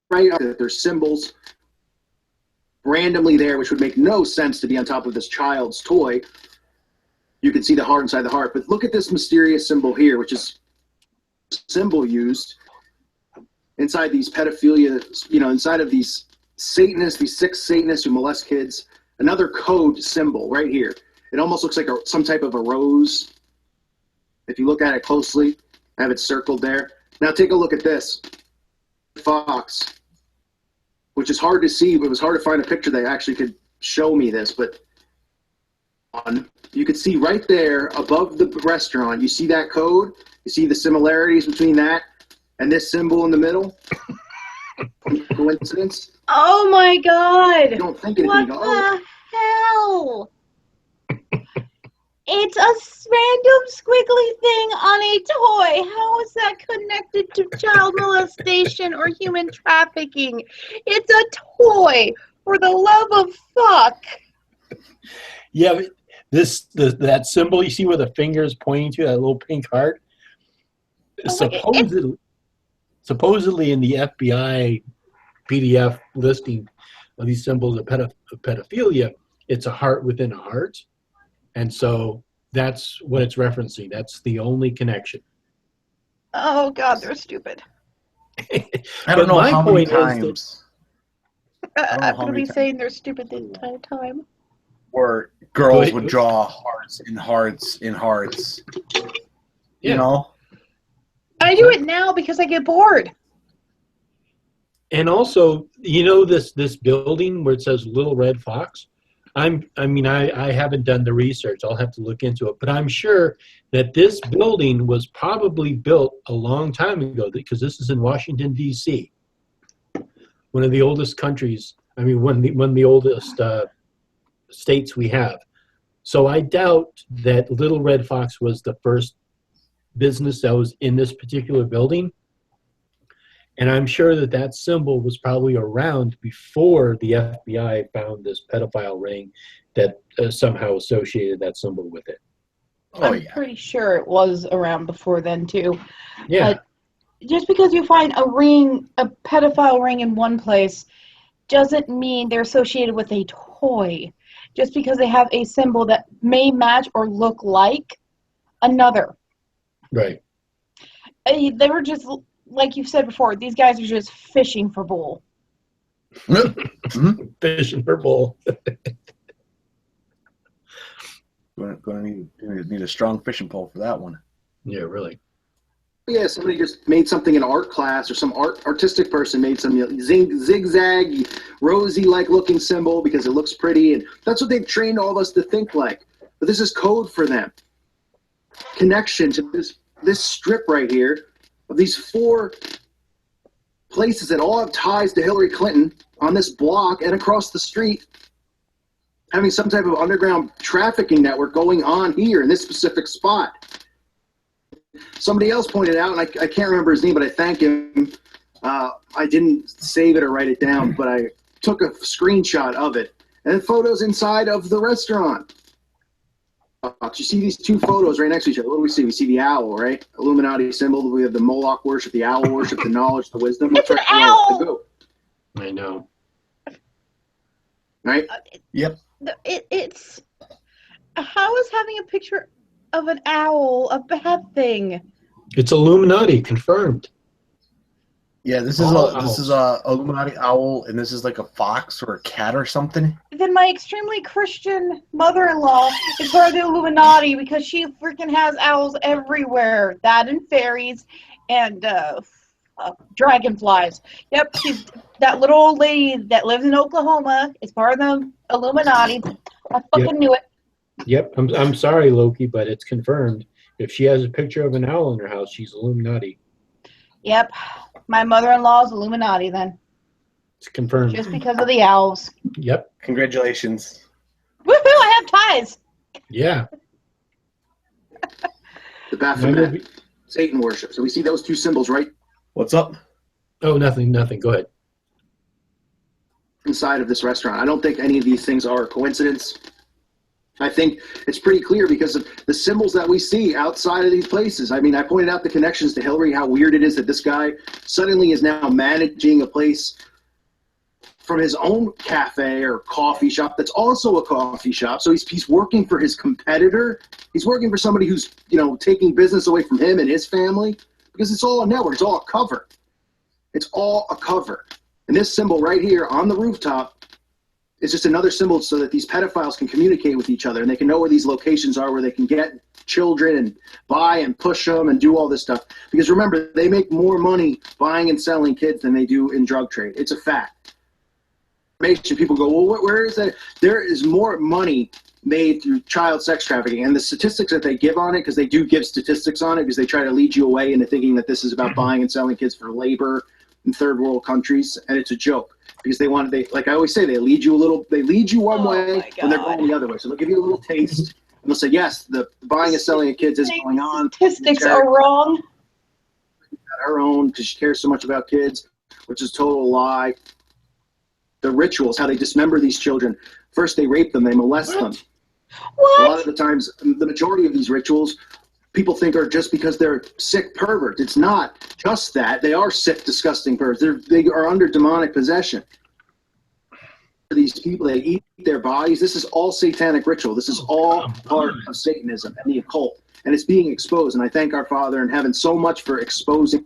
right that there's symbols randomly there, which would make no sense to be on top of this child's toy. You can see the heart inside the heart, but look at this mysterious symbol here, which is a symbol used inside these pedophilia, you know, inside of these Satanists, these 6 Satanists who molest kids. Another code symbol right here. It almost looks like some type of a rose. If you look at it closely, I have it circled there. Now take a look at this. Fox, which is hard to see, but it was hard to find a picture that actually could show me this, but you could see right there above the restaurant, you see that code? You see the similarities between that and this symbol in the middle? Coincidence? Oh my god! You don't think anything. What the hell? It's a random squiggly thing on a toy. How is that connected to child molestation or human trafficking? It's a toy, for the love of fuck. Yeah, that symbol you see where the finger is pointing to, that little pink heart, supposedly in the FBI PDF listing of these symbols of pedophilia, it's a heart within a heart. And so that's what it's referencing. That's the only connection. Oh god, they're stupid. I don't know how many times. I'm going to be saying they're stupid the entire time. Or girls would draw hearts in hearts in hearts. You know? I do it now because I get bored. And also, you know this building where it says Little Red Fox? I haven't done the research. I'll have to look into it. But I'm sure that this building was probably built a long time ago, because this is in Washington, D.C., one of the oldest countries. I mean, one of the oldest states we have. So I doubt that Little Red Fox was the first business that was in this particular building. And I'm sure that that symbol was probably around before the FBI found this pedophile ring that somehow associated that symbol with it. Oh, I'm pretty sure it was around before then too. Yeah. But just because you find a ring, a pedophile ring in one place, doesn't mean they're associated with a toy. Just because they have a symbol that may match or look like another. Right. They were just, like you've said before, these guys are just fishing for bull. Fishing for bull. Going to need a strong fishing pole for that one. Yeah, really. Yeah, somebody just made something in art class, or some artistic person made some zigzag, rosy-like looking symbol because it looks pretty, and that's what they've trained all of us to think like. But this is code for them. Connection to this strip right here of these 4 places that all have ties to Hillary Clinton on this block and across the street, having some type of underground trafficking network going on here in this specific spot. Somebody else pointed out, and I can't remember his name, but I thank him. I didn't save it or write it down, but I took a screenshot of it. And then photos inside of the restaurant. You see these 2 photos right next to each other. What do we see? We see the owl, right? Illuminati symbol. We have the Moloch worship, the owl worship, the knowledge, the wisdom. It's an owl! The goat. I know. Right? Yep. It's... How is having a picture of an owl a bad thing? It's Illuminati, confirmed. Yeah, this is a Illuminati owl, and this is like a fox or a cat or something. Then my extremely Christian mother-in-law is part of the Illuminati because she freaking has owls everywhere. That and fairies and dragonflies. Yep, she's that little old lady that lives in Oklahoma is part of the Illuminati. I fucking knew it. Yep, I'm sorry, Loki, but it's confirmed. If she has a picture of an owl in her house, she's Illuminati. Yep, my mother-in-law's Illuminati then. It's confirmed. Just because of the owls. Yep. Congratulations. Woohoo, I have ties. Yeah. The Baphomet. Satan worship. So we see those 2 symbols right What's up? Oh, nothing. Go ahead. inside of this restaurant. I don't think any of these things are a coincidence. I think it's pretty clear because of the symbols that we see outside of these places. I mean, I pointed out the connections to Hillary, how weird it is that this guy suddenly is now managing a place from his own cafe or coffee shop that's also a coffee shop. So he's working for his competitor. He's working for somebody who's, taking business away from him and his family, because it's all a network. It's all a cover. It's all a cover. And this symbol right here on the rooftop is just another symbol so that these pedophiles can communicate with each other and they can know where these locations are, where they can get children and buy and push them and do all this stuff. Because remember, they make more money buying and selling kids than they do in drug trade. It's a fact. People go, well, where is that? There is more money made through child sex trafficking. And the statistics that they give on it, because they do give statistics on it, because they try to lead you away into thinking that this is about buying and selling kids for labor in third world countries, and it's a joke. Because they like I always say, they lead you one way when they're going the other way. So they'll give you a little taste, and they'll say, yes, the buying and selling of kids is going on. Statistics are wrong. Her own, because she cares so much about kids, which is a total lie. The rituals, how they dismember these children. First they rape them, they molest them. What? A lot of the times, the majority of these rituals, people think are just because they're sick perverts. It's not just that. They are sick, disgusting perverts. They are under demonic possession. These people, they eat their bodies. This is all satanic ritual. This is all part of Satanism and the occult. And it's being exposed. And I thank our Father in heaven so much for exposing.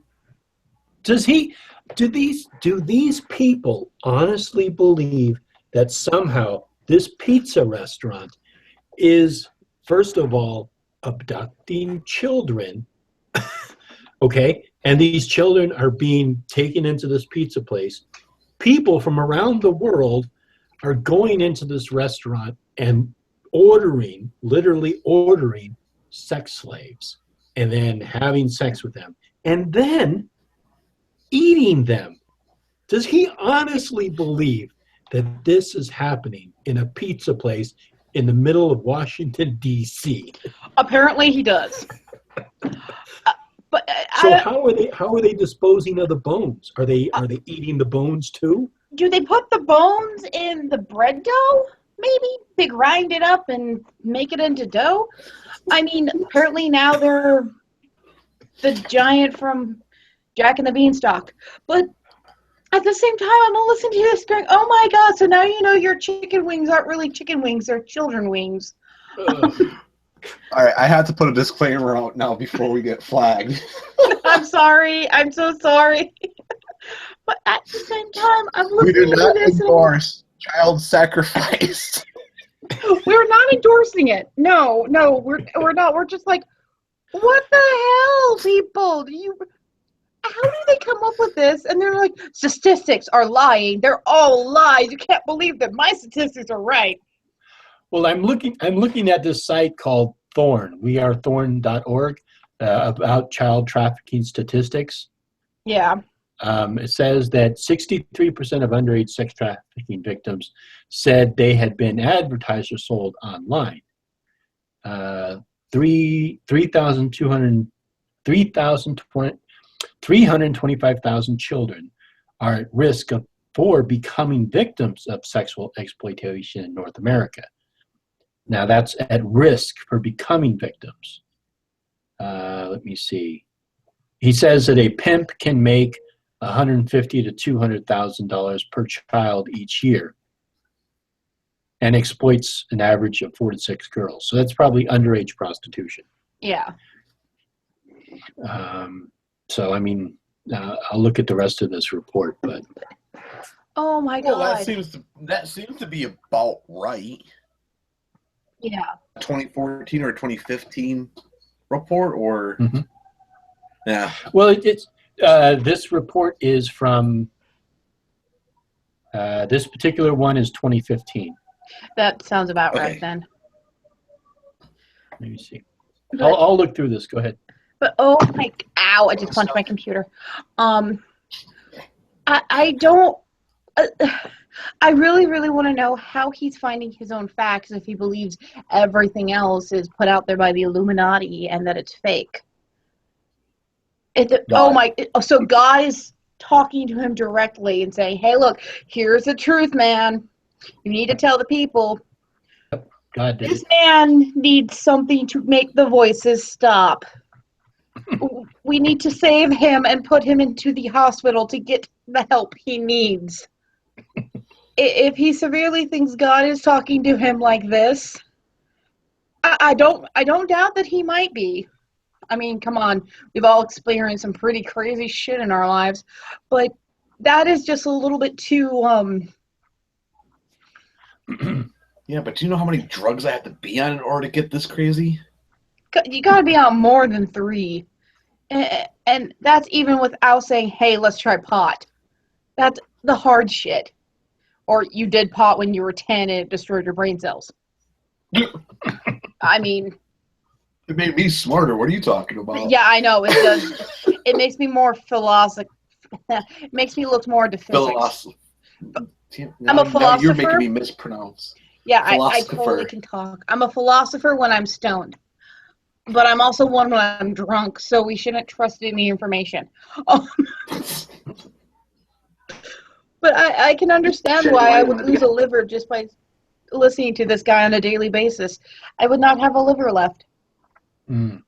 Do these people honestly believe that somehow this pizza restaurant is, first of all, abducting children, okay? And these children are being taken into this pizza place. People from around the world are going into this restaurant and literally ordering sex slaves and then having sex with them and then eating them. Does he honestly believe that this is happening in a pizza place in the middle of Washington, D.C.? Apparently he does. But So how are they disposing of the bones? Are they eating the bones too? do they put the bones in the bread dough? Maybe they grind it up and make it into dough. I mean, apparently now they're the giant from Jack and the Beanstalk. But at the same time, I'm gonna listen to this going, "Oh my God!" So now you know your chicken wings aren't really chicken wings; they're children wings. All right, I have to put a disclaimer out now before we get flagged. I'm sorry. I'm so sorry. But at the same time, I'm We listening do not to this. endorse child sacrifice. We're not endorsing it. No, we're not. We're just like, what the hell, people? How do they come up with this? And they're like, statistics are lying. They're all lies. You can't believe that my statistics are right. Well, I'm looking at this site called Thorn, wearethorn.org, about child trafficking statistics. Yeah. It says that 63% of underage sex trafficking victims said they had been advertised or sold online. 325,000 children are at risk for becoming victims of sexual exploitation in North America. Now that's at risk for becoming victims. Let me see. He says that a pimp can make $150,000 to $200,000 per child each year, and exploits an average of 4 to 6 girls. So that's probably underage prostitution. Yeah. So I mean, I'll look at the rest of this report, but Oh my Well, God. that seems to be about right. Yeah. 2014 or 2015 report, or Mhm. yeah. well, it's this report is from this particular one is 2015. That sounds about Okay. right then. Let me see. But, I'll look through this. Go ahead. but oh my, ow, I just punched my computer. I don't, I really, really want to know how he's finding his own facts if he believes everything else is put out there by the Illuminati and that it's fake. So God is talking to him directly and saying, hey, look, here's the truth, man. You need to tell the people. God did This it. man needs something to make the voices stop. We need to save him and put him into the hospital to get the help he needs. If he severely thinks God is talking to him like this, I don't doubt that he might be. I mean, come on, we've all experienced some pretty crazy shit in our lives, but that is just a little bit too Yeah, but do you know how many drugs I have to be on in order to get this crazy? you got to be on more than 3. And that's even without saying, hey, let's try pot. That's the hard shit. Or you did pot when you were 10 and it destroyed your brain cells. I mean... It made me smarter. What are you talking about? Yeah, I know. It does. It makes me more It makes me look more into physics. I'm a philosopher. Now you're making me mispronounce. Yeah, I totally can talk. I'm a philosopher when I'm stoned. But I'm also one when I'm drunk, so we shouldn't trust any information. But I can understand why I would lose a liver just by listening to this guy on a daily basis. I would not have a liver left. Mm.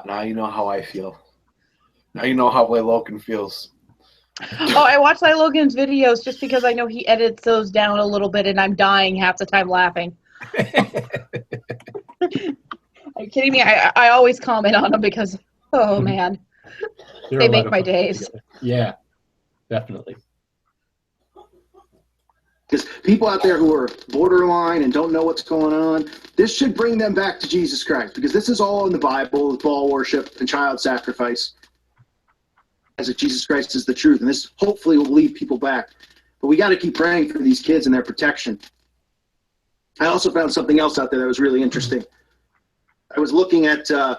Now you know how I feel. Now you know how Logan feels. Oh, I watch Logan's videos just because I know he edits those down a little bit and I'm dying half the time laughing. Are you kidding me? I always comment on them because, oh man, they make my days. Together. Yeah, definitely. Because people out there who are borderline and don't know what's going on, this should bring them back to Jesus Christ, because this is all in the Bible, ball worship and child sacrifice, as if Jesus Christ is the truth. And this hopefully will lead people back. But we got to keep praying for these kids and their protection. I also found something else out there that was really interesting. I was looking at, I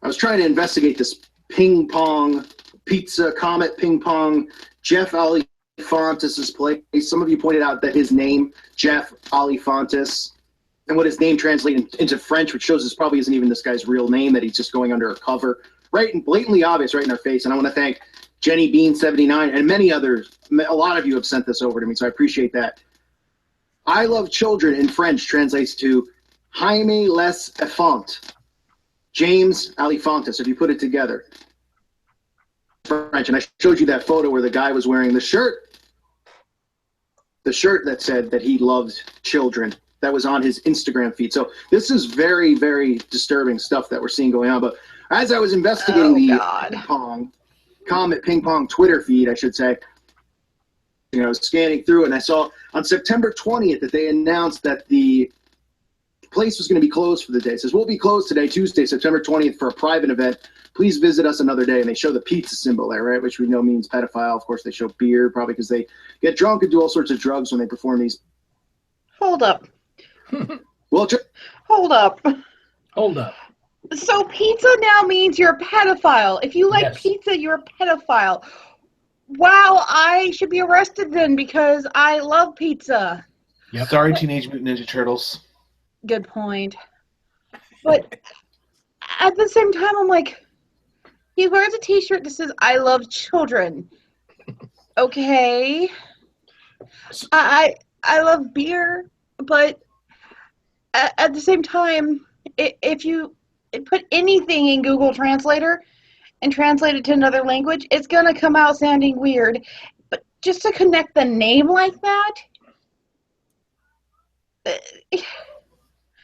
was trying to investigate this ping pong, pizza, Comet ping pong, Jeff Alifantis' place. Some of you pointed out that his name, Jeff Alifantis, and what his name translated into French, which shows this probably isn't even this guy's real name, that he's just going under a cover. blatantly obvious right in our face. And I want to thank Jenny Bean 79 and many others. A lot of you have sent this over to me, so I appreciate that. I love children in French translates to Jaime les enfants. James Alifontes, if you put it together. French. And I showed you that photo where the guy was wearing the shirt that said that he loved children. That was on his Instagram feed. So this is very, very disturbing stuff that we're seeing going on. But as I was investigating Comet Ping Pong Twitter feed, I should say, scanning through it, and I saw on September 20th that they announced that the place was going to be closed for the day. It says, we'll be closed today, Tuesday, September 20th, for a private event. Please visit us another day. And they show the pizza symbol there, right, which we know means pedophile. Of course, they show beer, probably because they get drunk and do all sorts of drugs when they perform these. Hold up. Well, Hold up. Hold up. So pizza now means you're a pedophile. If you like pizza, you're a pedophile. Wow, I should be arrested then because I love pizza. Yep. Sorry, Teenage Mutant Ninja Turtles. Good point. But at the same time, I'm like, he wears a t-shirt that says, I love children. Okay. I love beer, but at the same time, if you put anything in Google Translator and translate it to another language, it's going to come out sounding weird. But just to connect the name like that...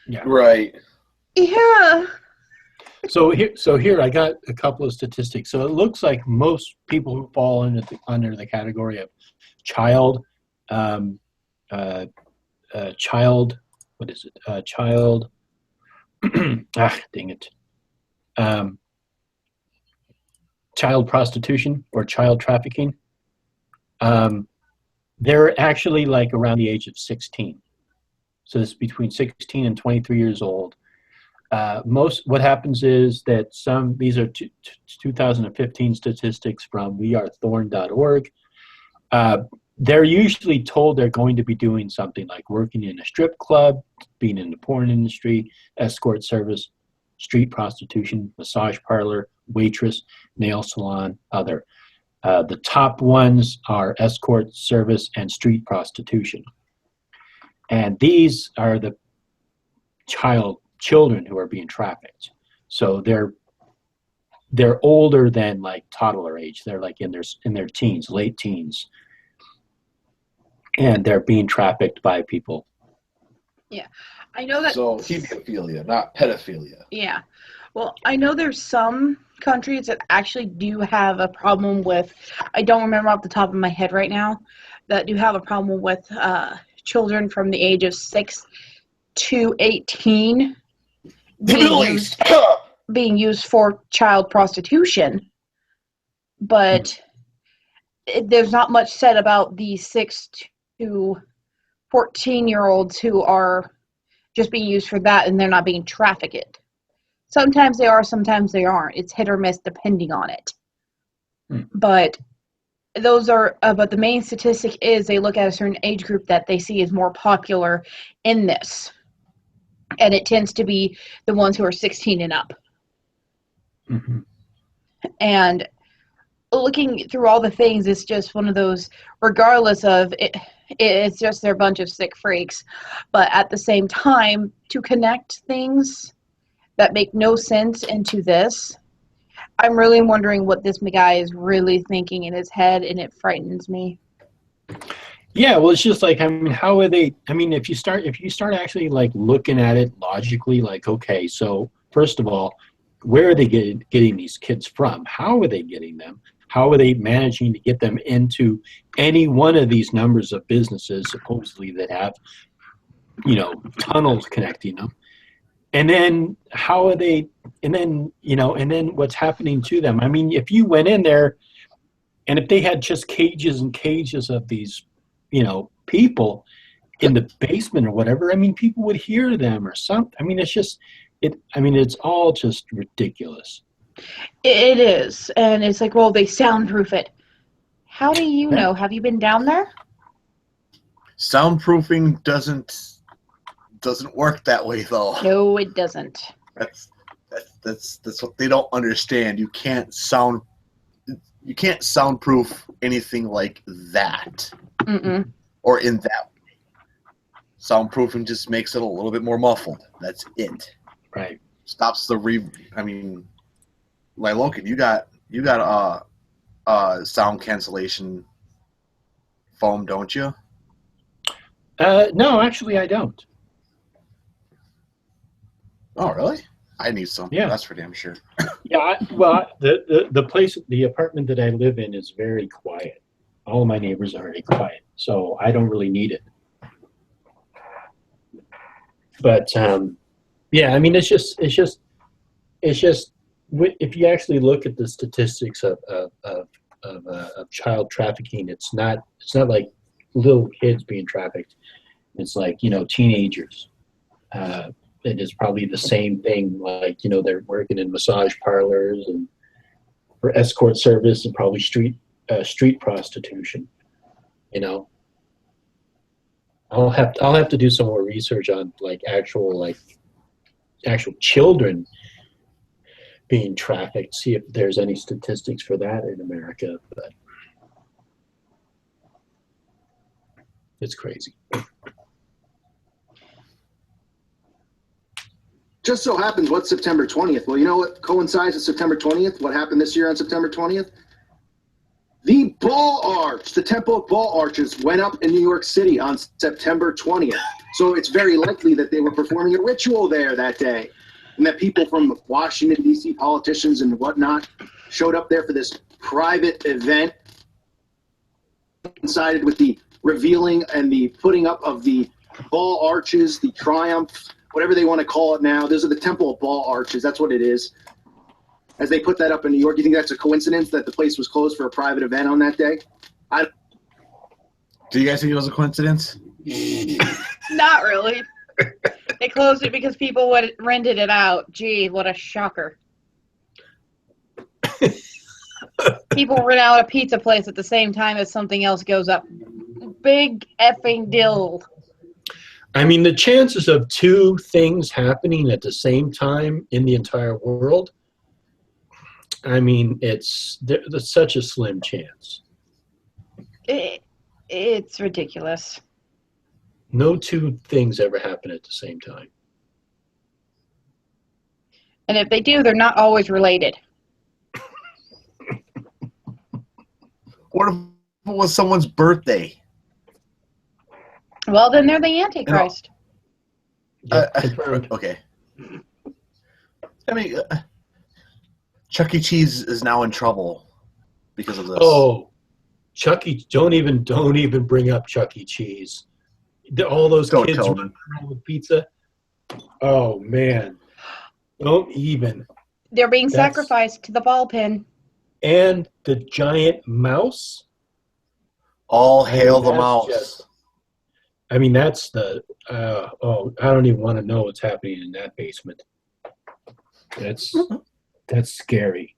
Yeah. Right. Yeah. So here I got a couple of statistics. So it looks like most people who fall under the category of child, what is it? Child. Dang it. Child prostitution or child trafficking. They're actually like around the age of 16. So this is between 16 and 23 years old. What happens is that these are 2015 statistics from wearethorn.org. They're usually told they're going to be doing something like working in a strip club, being in the porn industry, escort service, street prostitution, massage parlor, waitress, nail salon, other. The top ones are escort service and street prostitution. And these are the children who are being trafficked. So they're older than like toddler age. They're like in their teens, late teens. And they're being trafficked by people. Yeah. I know that. So hebephilia, not pedophilia. Yeah. Well, I know there's some countries that actually do have a problem with, I don't remember off the top of my head right now, that do have a problem with children from the age of 6 to 18 being used for child prostitution. But there's not much said about the 6 to 14-year-olds who are just being used for that and they're not being trafficked. Sometimes they are, sometimes they aren't. It's hit or miss depending on it. But those are, but the main statistic is they look at a certain age group that they see is more popular in this. And it tends to be the ones who are 16 and up. Mm-hmm. And looking through all the things, it's just one of those, regardless of it, it's just they're a bunch of sick freaks. But at the same time, to connect things that make no sense into this, I'm really wondering what this guy is really thinking in his head, and it frightens me. Yeah, well, it's just like, I mean, how are they? I mean, if you start actually like looking at it logically, like, okay, so first of all, where are they getting these kids from? How are they getting them? How are they managing to get them into any one of these numbers of businesses supposedly that have, tunnels connecting them? And then how are they? And then what's happening to them? I mean, if you went in there, and if they had just cages and cages of these, people in the basement or whatever, I mean, people would hear them or something. I mean, it's all just ridiculous. It is. And it's like, well, they soundproof it. How do you know? Have you been down there? Soundproofing doesn't work that way, though. No, it doesn't. That's That's what they don't understand. You can't soundproof anything like that. Mm-mm. Or in that way. Soundproofing just makes it a little bit more muffled. That's it. Right. Stops the like Logan, you got sound cancellation foam, don't you? No, actually, I don't. Oh, really? I need some. Yeah. That's for damn sure. Yeah, the apartment that I live in is very quiet. All of my neighbors are very quiet, so I don't really need it. But yeah, I mean, it's just if you actually look at the statistics of child trafficking, it's not like little kids being trafficked. It's like, teenagers. It is probably the same thing. Like, they're working in massage parlors and for escort service and probably street prostitution. I'll have to do some more research on actual children being trafficked. See if there's any statistics for that in America. But it's crazy. Just so happens, what's September 20th? Well, you know what coincides with September 20th? What happened this year on September 20th? The Ball Arch, the Temple of Ball Arches, went up in New York City on September 20th. So it's very likely that they were performing a ritual there that day, and that people from Washington, D.C., politicians and whatnot, showed up there for this private event, coincided with the revealing and the putting up of the Ball Arches, the Triumph, whatever they want to call it now. Those are the Temple of Ball Arches. That's what it is. As they put that up in New York, you think that's a coincidence that the place was closed for a private event on that day? Do you guys think it was a coincidence? Not really. They closed it because people rented it out. Gee, what a shocker. People rent out a pizza place at the same time as something else goes up. Big effing deal. I mean, the chances of two things happening at the same time in the entire world, I mean, there's such a slim chance. It's ridiculous. No two things ever happen at the same time. And if they do, they're not always related. What if it was someone's birthday? Well, then they're the Antichrist. Okay. I mean, Chuck E. Cheese is now in trouble because of this. Oh, Chuck E. Don't even bring up Chuck E. Cheese. All those kids running around with pizza. Oh man, don't even. They're being sacrificed to the ball pin. And the giant mouse. All hail the mouse. I mean, that's the. I don't even want to know what's happening in that basement. That's scary.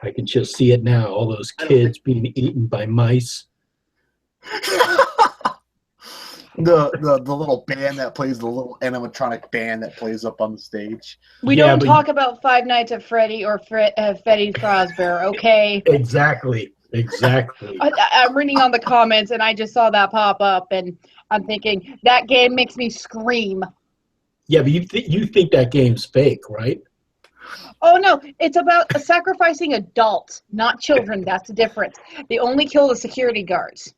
I can just see it now. All those kids being eaten by mice. The little band that plays, the little animatronic band that plays up on the stage. We don't talk about Five Nights at Freddy or Freddy Fazbear, okay? Exactly. I'm reading on the comments, and I just saw that pop up, and I'm thinking, that game makes me scream. Yeah, but you think that game's fake, right? Oh, no. It's about sacrificing adults, not children. That's the difference. They only kill the security guards.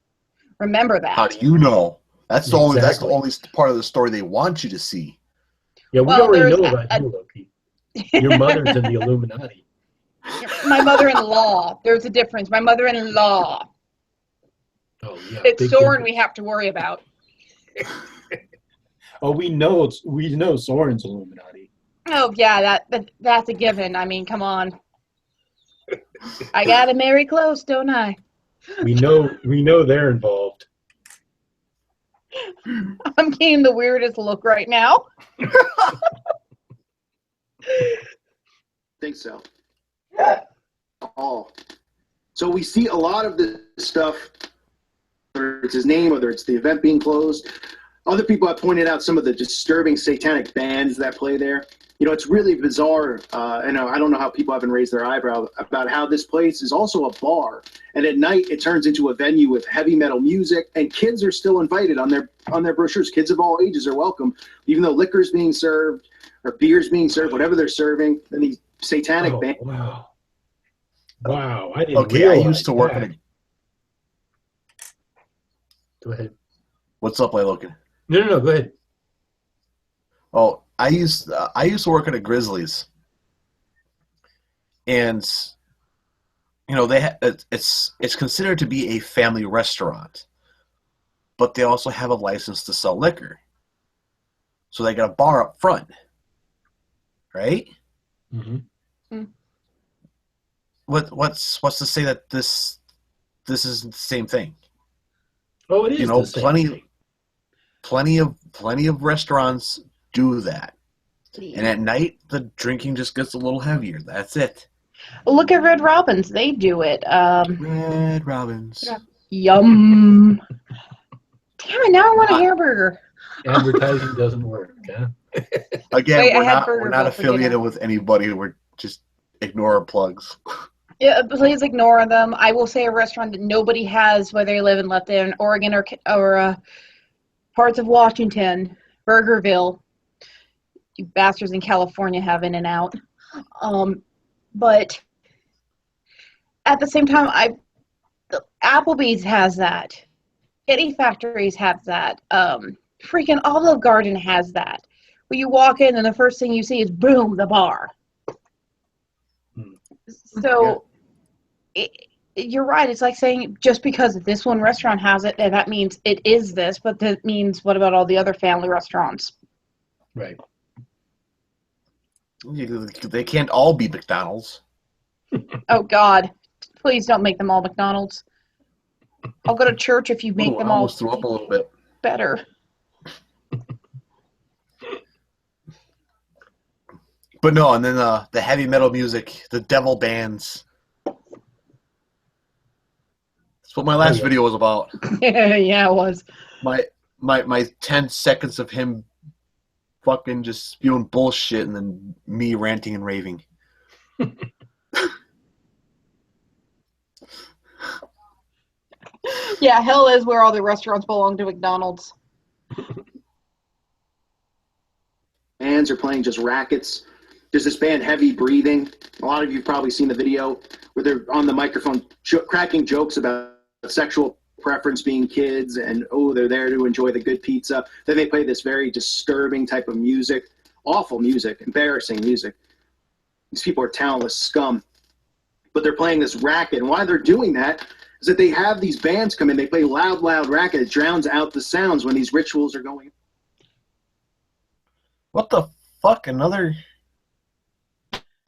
Remember that. How do you know? That's the only part of the story they want you to see. Yeah, we already know about you, Loki. Your mother's in the Illuminati. My mother-in-law. There's a difference. My mother-in-law. Oh, yeah. It's Soren we have to worry about. Oh, we know Soren's Illuminati. Oh, yeah, that's a given. I mean, come on. I gotta marry close, don't I? We know they're involved. I'm getting the weirdest look right now. Think so. Oh. So we see a lot of this stuff, whether it's his name, whether it's the event being closed. Other people have pointed out some of the disturbing satanic bands that play there. it's really bizarre. And I don't know how people haven't raised their eyebrow about how this place is also a bar. And at night, it turns into a venue with heavy metal music, and kids are still invited on their brochures. Kids of all ages are welcome, even though liquor is being served or beer's being served, whatever they're serving. And these satanic bands. Wow. Wow. I didn't Okay, I realize used to work that. in a... Go ahead. What's up, Logan? No. Go ahead. Oh, I used to work at a Grizzlies, and it's considered to be a family restaurant, but they also have a license to sell liquor, so they got a bar up front, right? Mm-hmm. What's to say that this isn't the same thing? Oh, it is. The same thing. plenty of restaurants do that. And at night, the drinking just gets a little heavier. That's it. Look at Red Robins. They do it. Red Robins. Yum. Damn it, now I want a hamburger. Advertising doesn't work, huh? Again, Wait, we're not affiliated with anybody. We're just ignore our plugs. Yeah, please ignore them. I will say a restaurant that nobody has where they live in, left in Oregon or parts of Washington, Burgerville. You bastards in California have In-N-Out. But at the same time, Applebee's has that. Kitty Factories have that. Freaking Olive Garden has that. Where you walk in and the first thing you see is, boom, the bar. So you're right. It's like saying just because this one restaurant has it, and that means it is this, but that means what about all the other family restaurants? Right. They can't all be McDonald's. Oh, God. Please don't make them all McDonald's. I'll go to church if you make them I all almost threw up a little bit. better. But no, and then the heavy metal music, the devil bands. That's what my last video was about. Yeah, it was. My 10 seconds of him fucking just spewing bullshit and then me ranting and raving. Yeah, hell is where all the restaurants belong to McDonald's. Bands are playing just rackets. There's this band, Heavy Breathing. A lot of you have probably seen the video where they're on the microphone cracking jokes about sexual preference being kids and, they're there to enjoy the good pizza. Then they play this very disturbing type of music, awful music, embarrassing music. These people are talentless scum. But they're playing this racket. And why they're doing that is that they have these bands come in. They play loud racket. It drowns out the sounds when these rituals are going on. What the fuck? Another...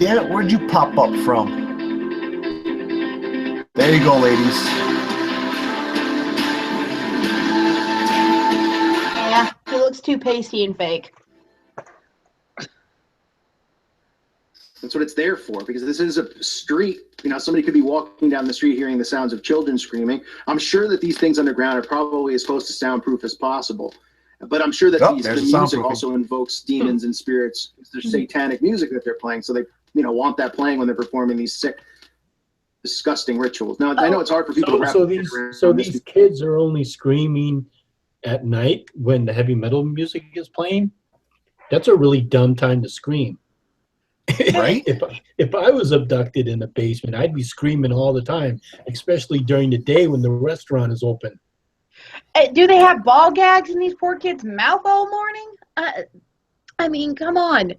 Damn it, where'd you pop up from? There you go, ladies. Yeah, he looks too pasty and fake. That's what it's there for, because this is a street. Somebody could be walking down the street hearing the sounds of children screaming. I'm sure that these things underground are probably as close to soundproof as possible. But I'm sure that the music also invokes demons and spirits. There's satanic music that they're playing, so they want that playing when they're performing these sick, disgusting rituals. Now, I know it's hard for people to wrap their head around this. These kids are only screaming at night when the heavy metal music is playing. That's a really dumb time to scream. Right? If I was abducted in the basement, I'd be screaming all the time, especially during the day when the restaurant is open. Do they have ball gags in these poor kids' mouth all morning? I mean, come on.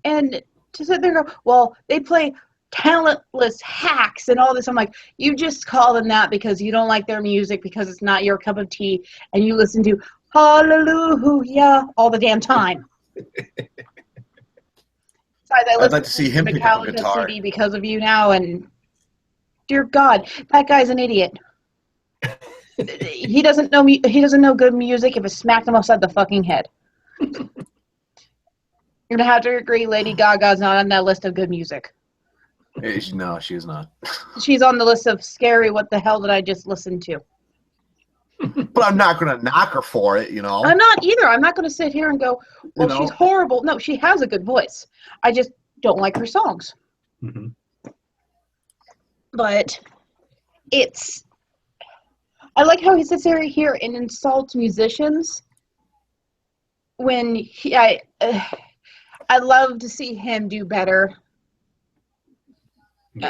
And to sit there and go, well, they play talentless hacks and all this. I'm like, you just call them that because you don't like their music, because it's not your cup of tea, and you listen to Hallelujah all the damn time. Besides, I'd like to see him pick up a guitar. CD because of you now, and dear God, that guy's an idiot. He doesn't know he doesn't know good music if it smacked him upside the fucking head. You're gonna have to agree, Lady Gaga's not on that list of good music. No, she is not. She's on the list of scary. What the hell did I just listen to? But I'm not going to knock her for it, you know. I'm not either. I'm not going to sit here and go, well, You know? she's horrible. No, she has a good voice. I just don't like her songs. Mm-hmm. But I like how he sits here and insults musicians when I love to see him do better.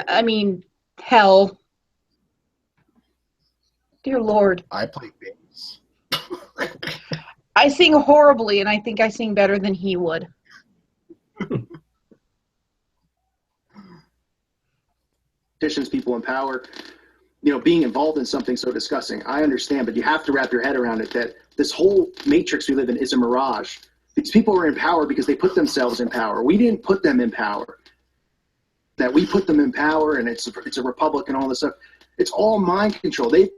I mean, hell. Dear Lord. I play bass. I sing horribly, and I think I sing better than he would. Politicians, people in power, being involved in something so disgusting. I understand, but you have to wrap your head around it that this whole matrix we live in is a mirage. These people are in power because they put themselves in power. We didn't put them in power. That we put them in power, and it's a republic and all this stuff. It's all mind control. They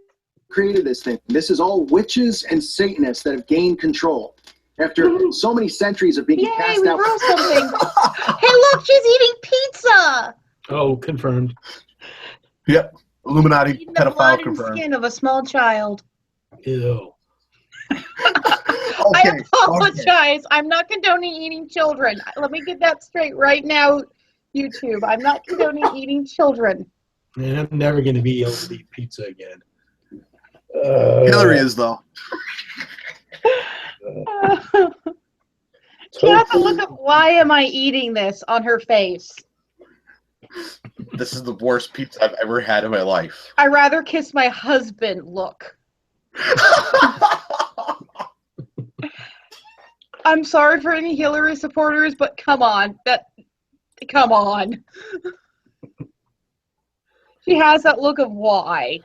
created this thing. This is all witches and Satanists that have gained control after so many centuries of being cast we out. wrote something. Hey, look, she's eating pizza. Oh, confirmed. Yep. Illuminati Eating the blood pedophile and confirmed. skin of a small child. Ew. I apologize. I'm not condoning eating children. Let me get that straight right now, YouTube. I'm not condoning eating children. Man, I'm never going to be able to eat pizza again. Hillary is, though. She has to look up, why am I eating this on her face. This is the worst pizza I've ever had in my life. I rather kiss my husband look. I'm sorry for any Hillary supporters, but come on. Come on. She has that look of why.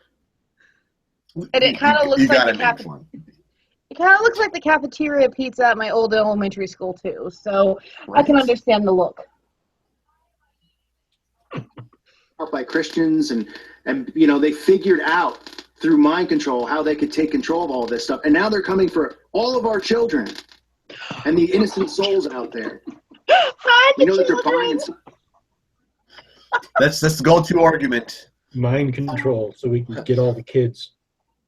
And it kind of looks like it kind of looks like the cafeteria pizza at my old elementary school too. So right. I can understand the look. By Christians and they figured out through mind control how they could take control of all this stuff, and now they're coming for all of our children and the innocent souls out there. Hi, that they're buying. That's the go-to argument. Mind control, so we can get all the kids.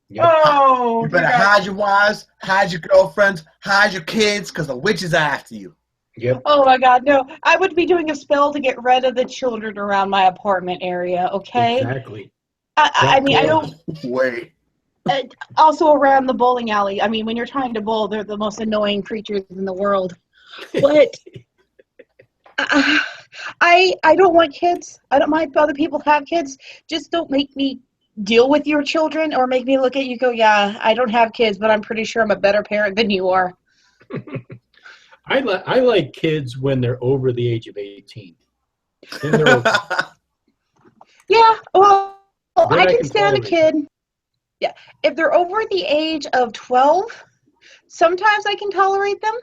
Yep. Oh, you better hide your wives, hide your girlfriends, hide your kids, because the witch is after you. Yep. Oh my God, no! I would be doing a spell to get rid of the children around my apartment area. Okay. Exactly. I mean, I don't. Wait. Also around the bowling alley. I mean, when you're trying to bowl, they're the most annoying creatures in the world. But I don't want kids. I don't mind if other people have kids. Just don't make me deal with your children or make me look at you and go, yeah, I don't have kids, but I'm pretty sure I'm a better parent than you are. I like kids when they're over the age of 18. Yeah, well, I can stand a kid. Them. Yeah, if they're over the age of 12, sometimes I can tolerate them.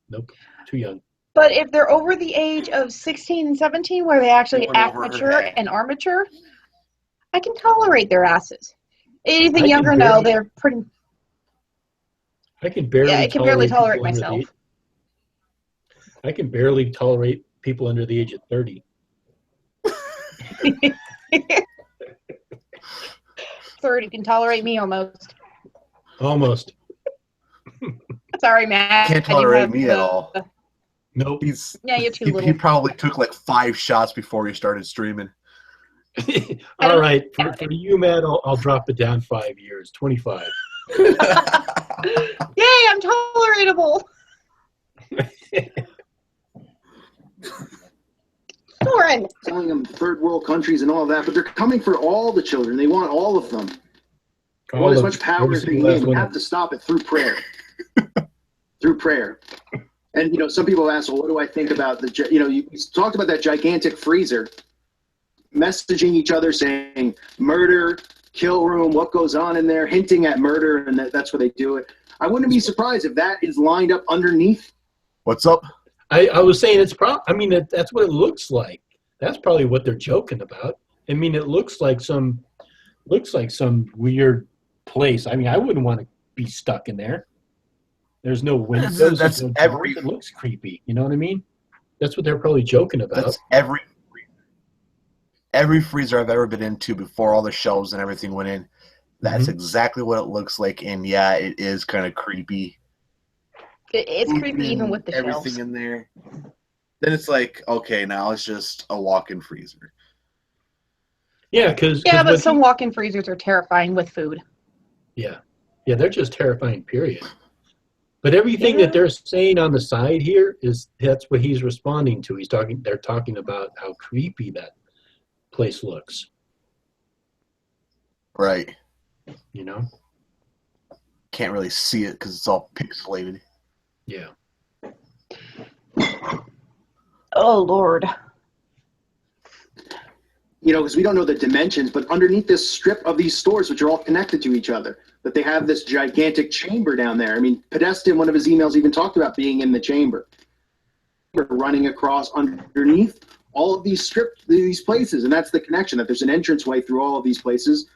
Nope, too young. But if they're over the age of 16 and 17, where they actually act mature and are mature, I can tolerate their asses. Anything younger, no, they're pretty. I can barely. Yeah, I can barely tolerate myself. I can barely tolerate people under the age of 30. 30 can tolerate me almost. Almost. Sorry, Matt. Can't tolerate me at all. Nope. You're too little. He probably took like 5 shots before he started streaming. All right. For you, Matt, I'll drop it down 5 years. 25. Yay, I'm toleratable. Soren. Telling them third world countries and all of that, but they're coming for all the children. They want all of them. They want as much power as they can. We have to stop it through prayer. Through prayer. And, some people ask, well, what do I think about you talked about that gigantic freezer messaging each other saying murder, kill room, what goes on in there, hinting at murder, and that's where they do it. I wouldn't be surprised if that is lined up underneath. What's up? I was saying it's that's what it looks like. That's probably what they're joking about. I mean, it looks like some weird place. I mean, I wouldn't want to be stuck in there. There's no windows. That's no every. It looks creepy. You know what I mean? That's what they're probably joking about. That's every freezer I've ever been into before all the shelves and everything went in. That's exactly what it looks like, and yeah, it is kind of creepy. It's creepy even with the everything shelves. in there. Then it's like, okay, now it's just a walk-in freezer. Yeah, because But some walk-in freezers are terrifying with food. Yeah, they're just terrifying. Period. But everything that they're saying on the side here that's what he's responding to. They're talking about how creepy that place looks. Right. You know? Can't really see it because it's all pixelated. Yeah. Oh, Lord. You know, because we don't know the dimensions, but underneath this strip of these stores, which are all connected to each other, that they have this gigantic chamber down there. I mean, Podesta, in one of his emails, even talked about being in the chamber. We're running across underneath all of these places, and that's the connection, that there's an entranceway through all of these places.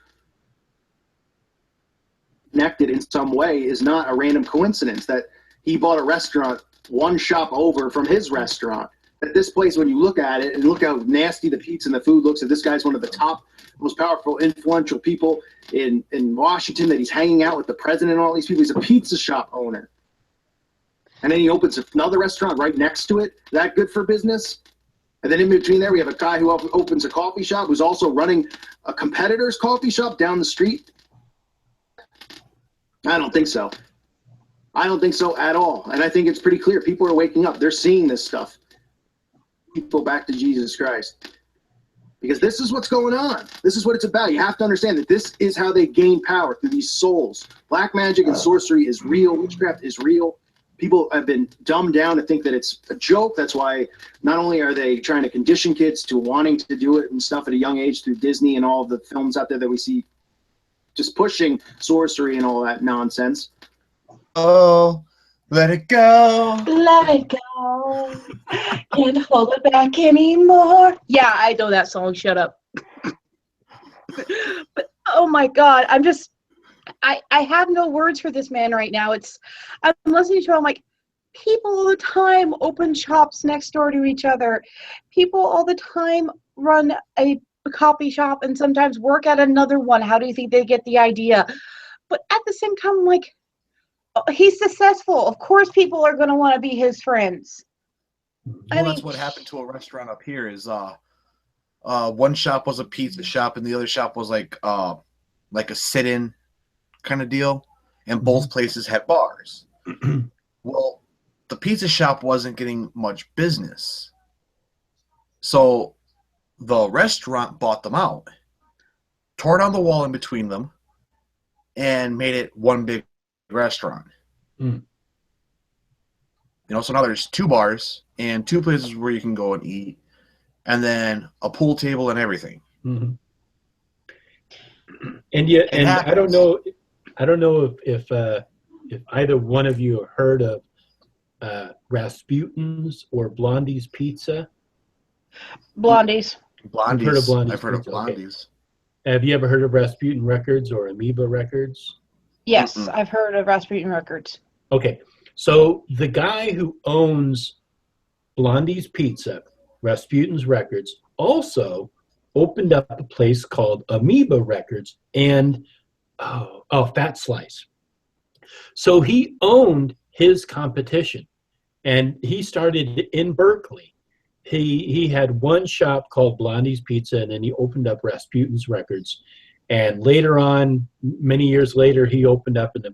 Connected in some way is not a random coincidence that he bought a restaurant one shop over from his restaurant. At this place, when you look at it and look how nasty the pizza and the food looks, that this guy's one of the top, most powerful, influential people in Washington, that he's hanging out with the president and all these people. He's a pizza shop owner. And then he opens another restaurant right next to it. That good for business? And then in between there, we have a guy who opens a coffee shop who's also running a competitor's coffee shop down the street. I don't think so. I don't think so at all. And I think it's pretty clear. People are waking up. They're seeing this stuff. People back to Jesus Christ. Because this is what's going on. This is what it's about. You have to understand that this is how they gain power, through these souls. Black magic and sorcery is real. Witchcraft is real. People have been dumbed down to think that it's a joke. That's why not only are they trying to condition kids to wanting to do it and stuff at a young age through Disney and all the films out there that we see, just pushing sorcery and all that nonsense. Oh, let it go. Let it go. Can't hold it back anymore. Yeah, I know that song. Shut up. But oh my God, I have no words for this man right now. I'm listening to him like, people all the time open shops next door to each other. People all the time run a coffee shop and sometimes work at another one. How do you think they get the idea? But at the same time, like, he's successful. Of course people are going to want to be his friends. Well, that's what happened to a restaurant up here. Is one shop was a pizza shop and the other shop was like a sit-in kind of deal, and both places had bars. Well, the pizza shop wasn't getting much business, so the restaurant bought them out, tore down the wall in between them, and made it one big restaurant. You know, so now there's two bars and two places where you can go and eat, and then a pool table and everything. And yet, and I don't know if either one of you have heard of Rasputin's or Blondie's Pizza. Blondie's. You've heard of Blondie's I've heard of Pizza, Blondie's. Okay. Have you ever heard of Rasputin Records or Amoeba Records? Yes, I've heard of Rasputin Records. Okay, so the guy who owns Blondie's Pizza, Rasputin's Records, also opened up a place called Amoeba Records and Fat Slice. So he owned his competition, and he started in Berkeley. He had one shop called Blondie's Pizza, and then he opened up Rasputin's Records. And later on, many years later, he opened up an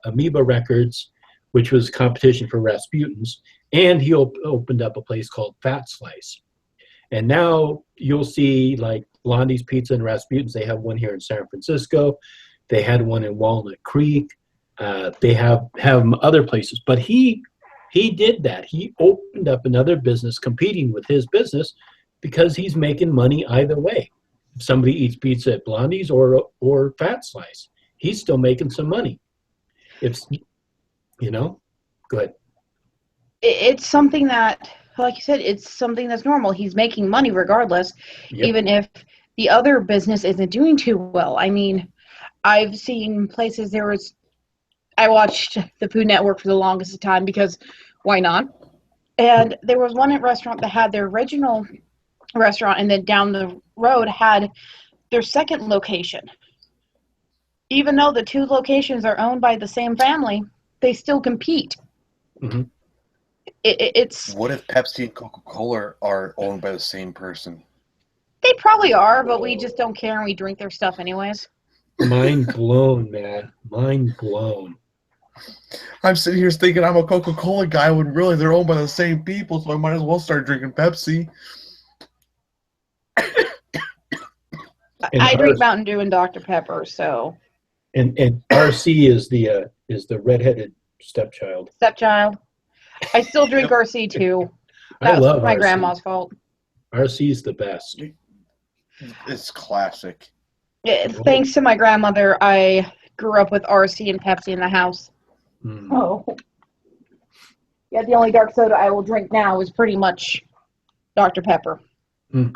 Amoeba Records, which was competition for Rasputin's, and he opened up a place called Fat Slice. And now you'll see like Blondie's Pizza and Rasputin's. They have one here in San Francisco. They had one in Walnut Creek. They have other places. But he did that. He opened up another business competing with his business because he's making money either way. If somebody eats pizza at Blondie's or Fat Slice, he's still making some money. Go ahead. It's something that, like you said, it's something that's normal. He's making money regardless, even if the other business isn't doing too well. I mean, I've seen places I watched the Food Network for the longest time because why not? And there was one restaurant that had their original restaurant, and then down the road had their second location. even though the two locations are owned by the same family, they still compete. Mm-hmm. It's What if Pepsi and Coca-Cola are owned by the same person? They probably are, but we just don't care and we drink their stuff anyways. Mind blown, man. Mind blown. I'm sitting here thinking I'm a Coca-Cola guy when really they're owned by the same people, so I might as well start drinking Pepsi. I drink Mountain Dew and Dr. Pepper, so. And RC is the redheaded stepchild. Stepchild. I still drink RC too. I That love was my RC. grandma's fault. RC is the best. It's classic. Thanks to my grandmother, I grew up with RC and Pepsi in the house. Mm. Oh. Yeah, the only dark soda I will drink now is pretty much Dr. Pepper. Mm.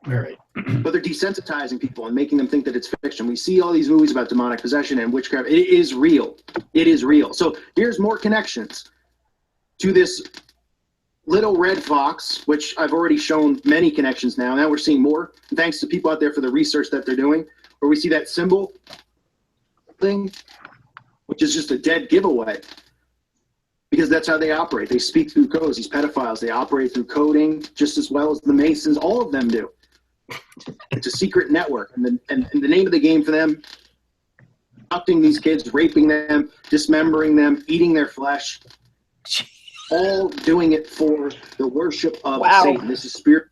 All right. But they're desensitizing people and making them think that it's fiction. We see all these movies about demonic possession and witchcraft. It is real. It is real. So here's more connections to this little red fox, which I've already shown many connections now. Now we're seeing more. And thanks to people out there for the research that they're doing, where we see that symbol thing, which is just a dead giveaway. Because that's how they operate. They speak through codes. These pedophiles, they operate through coding just as well as the Masons. All of them do. It's a secret network. And the name of the game for them, abducting these kids, raping them, dismembering them, eating their flesh, all doing it for the worship of Satan. This is spirit.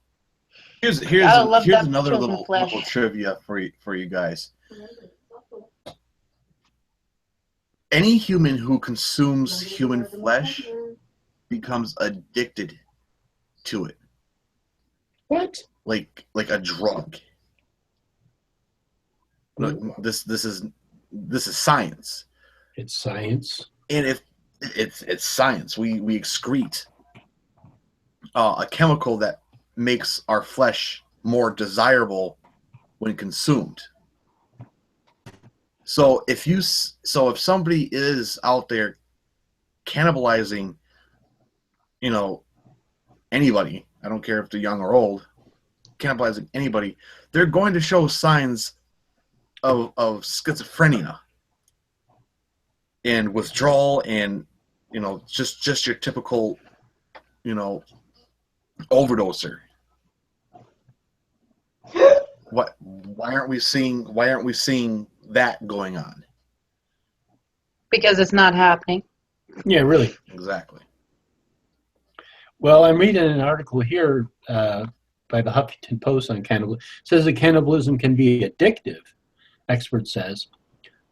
Here's another little trivia for you guys. Any human who consumes human flesh becomes addicted to it. What? Like a drug. Look, this is science. It's science. And if it's science, we excrete a chemical that makes our flesh more desirable when consumed. So if somebody is out there cannibalizing, anybody, I don't care if they're young or old, cannibalizing anybody, they're going to show signs of schizophrenia and withdrawal and just your typical overdoser. Why aren't we seeing that going on? Because it's not happening. Yeah, really. Exactly. Well, I'm reading an article here by the Huffington Post on cannibalism. It says that cannibalism can be addictive, expert says,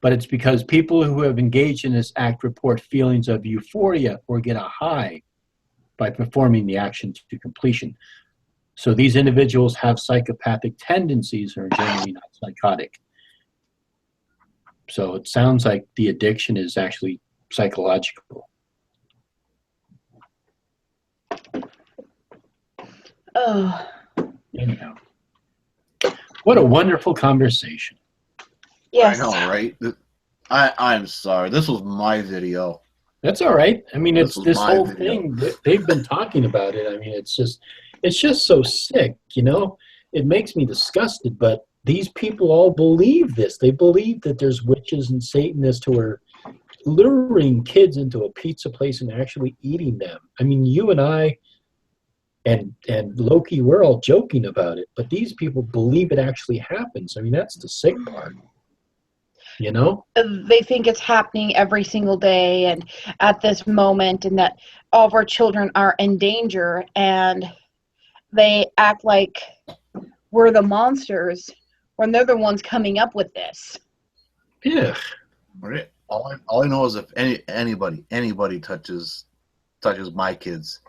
but it's because people who have engaged in this act report feelings of euphoria or get a high by performing the action to completion. So these individuals have psychopathic tendencies and are generally not psychotic. So it sounds like the addiction is actually psychological. Oh. Anyhow, what a wonderful conversation. Yes. I know, right? I'm sorry. This was my video. That's all right. I mean, it's this whole video. thing. They've been talking about it. I mean, it's just so sick, It makes me disgusted, but these people all believe this. They believe that there's witches and Satanists who are luring kids into a pizza place and actually eating them. I mean, you and I and Loki, we're all joking about it, but these people believe it actually happens. I mean, that's the sick part. They think it's happening every single day and at this moment, and that all of our children are in danger, and they act like we're the monsters when they're the ones coming up with this. Yeah. Right. All I know is if anybody touches my kids,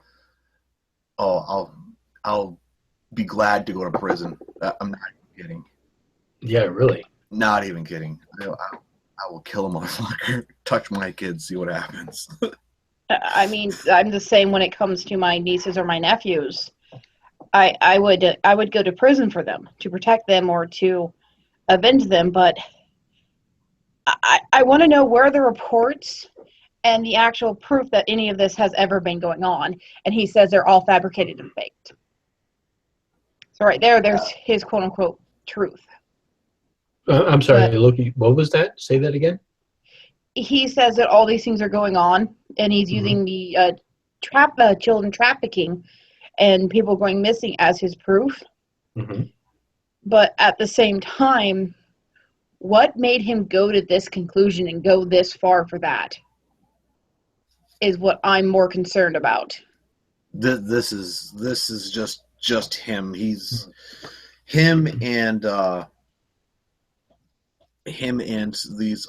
I'll be glad to go to prison. I'm not kidding. Yeah, really. Not even kidding. I will kill a motherfucker. Touch my kids, see what happens. I mean, I'm the same when it comes to my nieces or my nephews. I would go to prison for them, to protect them or to avenge them, but I want to know where the reports and the actual proof that any of this has ever been going on. And he says they're all fabricated and faked. So right there's his quote-unquote truth. I'm sorry, But Loki. What was that? Say that again. he says that all these things are going on, and he's using the children trafficking and people going missing as his proof. Mm-hmm. But at the same time, what made him go to this conclusion and go this far for that is what I'm more concerned about. This is just him. He's him and these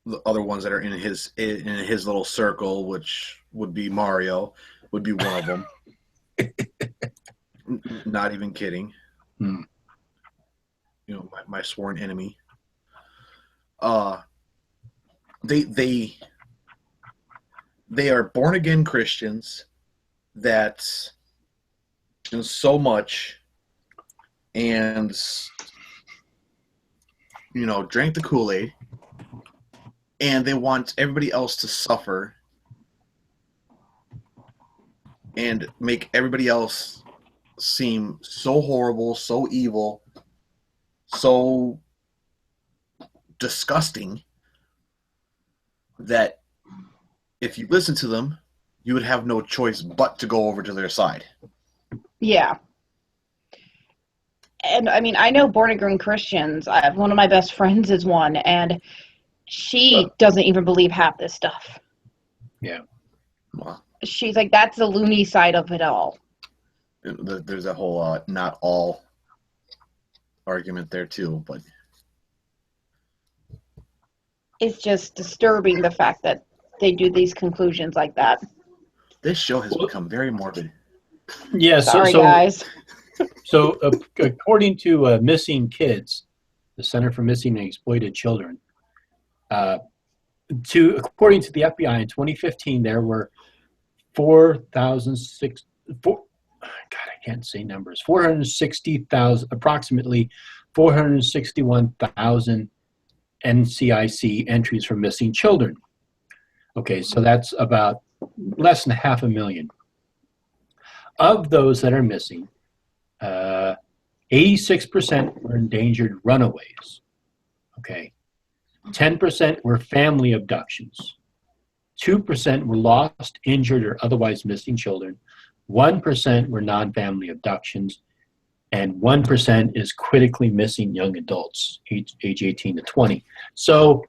the other ones that are in his little circle, which would be Mario, would be one of them. Not even kidding. Hmm. You know, my sworn enemy. They are born again Christians that so much and drank the Kool-Aid, and they want everybody else to suffer and make everybody else seem so horrible, so evil, so disgusting that if you listen to them, you would have no choice but to go over to their side. Yeah. And I mean, I know born again Christians. I have one of my best friends is one, and she doesn't even believe half this stuff. Yeah. Well, She's like, that's the loony side of it all. there's a whole not all argument there too, but It's just disturbing the fact that they do these conclusions like that. this show has become very morbid. Yeah. Sorry, guys. So according to Missing Kids, the Center for Missing and Exploited Children, according to the FBI in 2015, there were 460,000, approximately 461,000 NCIC entries for missing children. Okay, so that's about less than 500,000. Of those that are missing, 86% were endangered runaways. Okay, 10% were family abductions. 2% were lost, injured, or otherwise missing children. 1% were non-family abductions, and 1% is critically missing young adults, age 18 to 20. So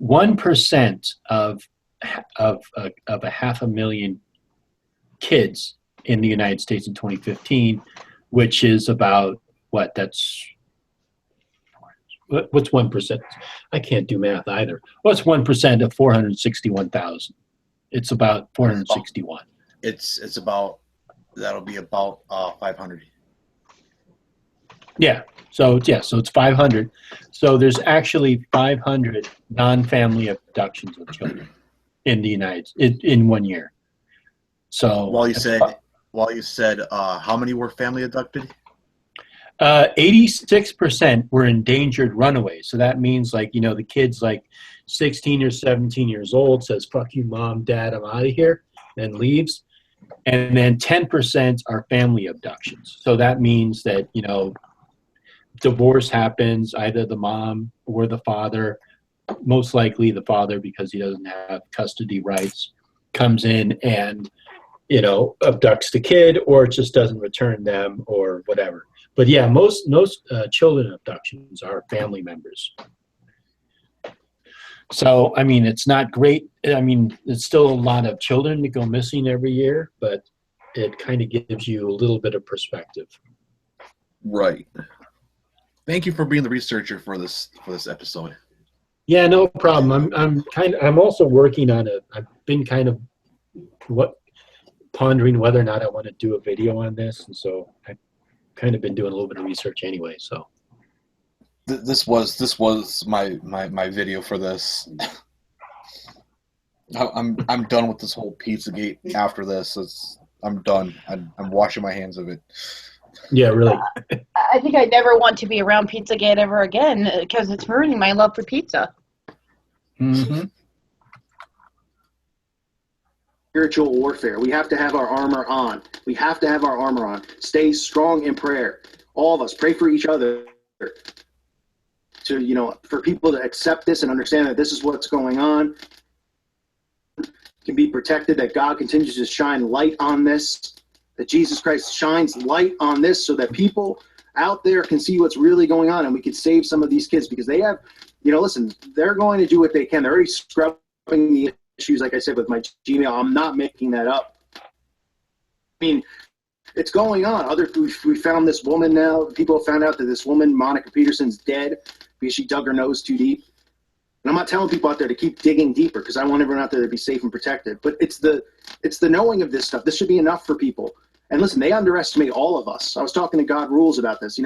1% of 500,000 kids in the United States in 2015, which is about what? What's 1%? I can't do math either. What's 1% of 461,000? It's about 461. It's about that'll be about 500. Yeah. So it's 500. So there's actually 500 non-family abductions of children in the in 1 year. So While you said how many were family abducted? 86% were endangered runaways. So that means the kid's 16 or 17 years old, says, "Fuck you, mom, dad, I'm out of here," and leaves. And then 10% are family abductions. So that means that, divorce happens, either the mom or the father, most likely the father because he doesn't have custody rights, comes in and, abducts the kid or just doesn't return them or whatever. But yeah, most children abductions are family members. So, I mean, it's not great. I mean, it's still a lot of children that go missing every year, but it kind of gives you a little bit of perspective. Right. Thank you for being the researcher for this episode. Yeah, no problem. I'm also working on it. I've been kind of pondering whether or not I want to do a video on this, and so I've kind of been doing a little bit of research anyway. So this was my video for this. I'm done with this whole Pizzagate. After this, I'm done. I'm washing my hands of it. Yeah, really. I think I never want to be around Pizzagate ever again because it's ruining my love for pizza. Mm-hmm. Spiritual warfare. We have to have our armor on. We have to have our armor on. Stay strong in prayer. all of us, pray for each other to, for people to accept this and understand that this is what's going on, can be protected, that God continues to shine light on this, that Jesus Christ shines light on this so that people out there can see what's really going on, and we can save some of these kids, because they have, listen, they're going to do what they can. They're already scrubbing the issues, like I said, with my Gmail. I'm not making that up. I mean, it's going on. We found this woman now. People have found out that this woman, Monica Peterson's, dead because she dug her nose too deep. And I'm not telling people out there to keep digging deeper, because I want everyone out there to be safe and protected. But it's the knowing of this stuff. This should be enough for people. And listen, they underestimate all of us. I was talking to God Rules about this.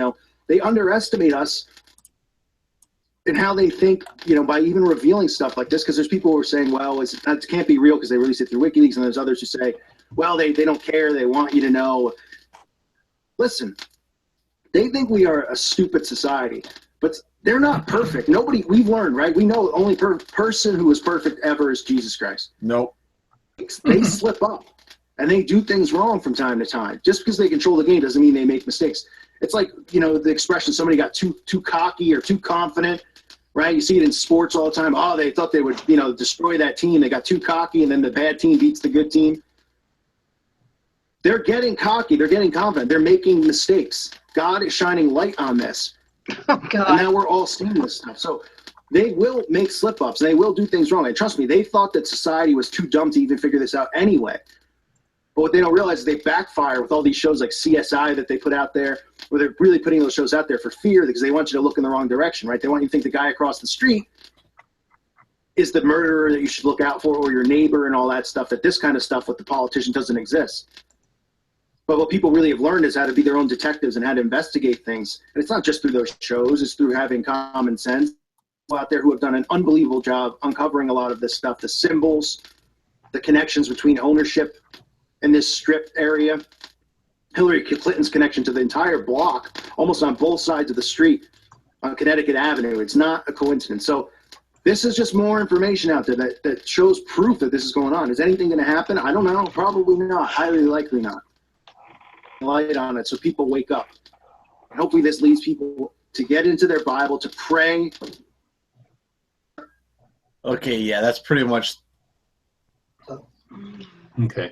They underestimate us in how they think, by even revealing stuff like this, because there's people who are saying, well, it can't be real because they release it through WikiLeaks, and there's others who say, well, they don't care. They want you to know. Listen, they think we are a stupid society, but they're not perfect. We've learned, right? We know the only person who is perfect ever is Jesus Christ. Nope. They slip up, and they do things wrong from time to time. Just because they control the game doesn't mean they make mistakes. It's like, the expression, somebody got too cocky or too confident, right? You see it in sports all the time. Oh, they thought they would, destroy that team. They got too cocky, and then the bad team beats the good team. They're getting cocky. They're getting confident. They're making mistakes. God is shining light on this. Oh, God. And now we're all seeing this stuff. So they will make slip-ups. They will do things wrong. And trust me, they thought that society was too dumb to even figure this out anyway. But what they don't realize is they backfire with all these shows like CSI that they put out there, where they're really putting those shows out there for fear, because they want you to look in the wrong direction, right? They want you to think the guy across the street is the murderer that you should look out for, or your neighbor and all that stuff, that this kind of stuff with the politician doesn't exist. But what people really have learned is how to be their own detectives and how to investigate things. And it's not just through those shows. It's through having common sense. People out there who have done an unbelievable job uncovering a lot of this stuff, the symbols, the connections between ownership in this strip area, Hillary Clinton's connection to the entire block, almost on both sides of the street on Connecticut Avenue. It's not a coincidence. So this is just more information out there that shows proof that this is going on. Is anything going to happen? I don't know. Probably not. Highly likely not. Light on it so people wake up. And hopefully this leads people to get into their Bible, to pray. Okay, yeah, that's pretty much. Okay.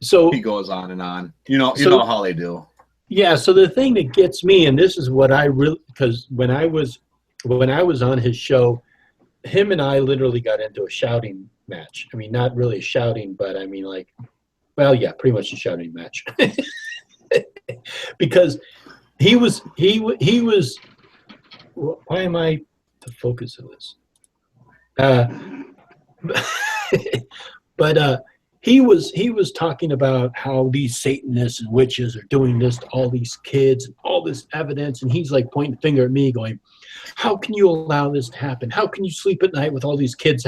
So He goes on and on. You know how they do. Yeah, so the thing that gets me, and this is what I really, because when I was on his show, him and I literally got into a shouting match. I mean, not really shouting, but I mean, like, well, yeah, pretty much a shouting match. Because he was, why am I the focus of this? But he was talking about how these Satanists and witches are doing this to all these kids and all this evidence, and he's like pointing the finger at me going, how can you allow this to happen? How can you sleep at night with all these kids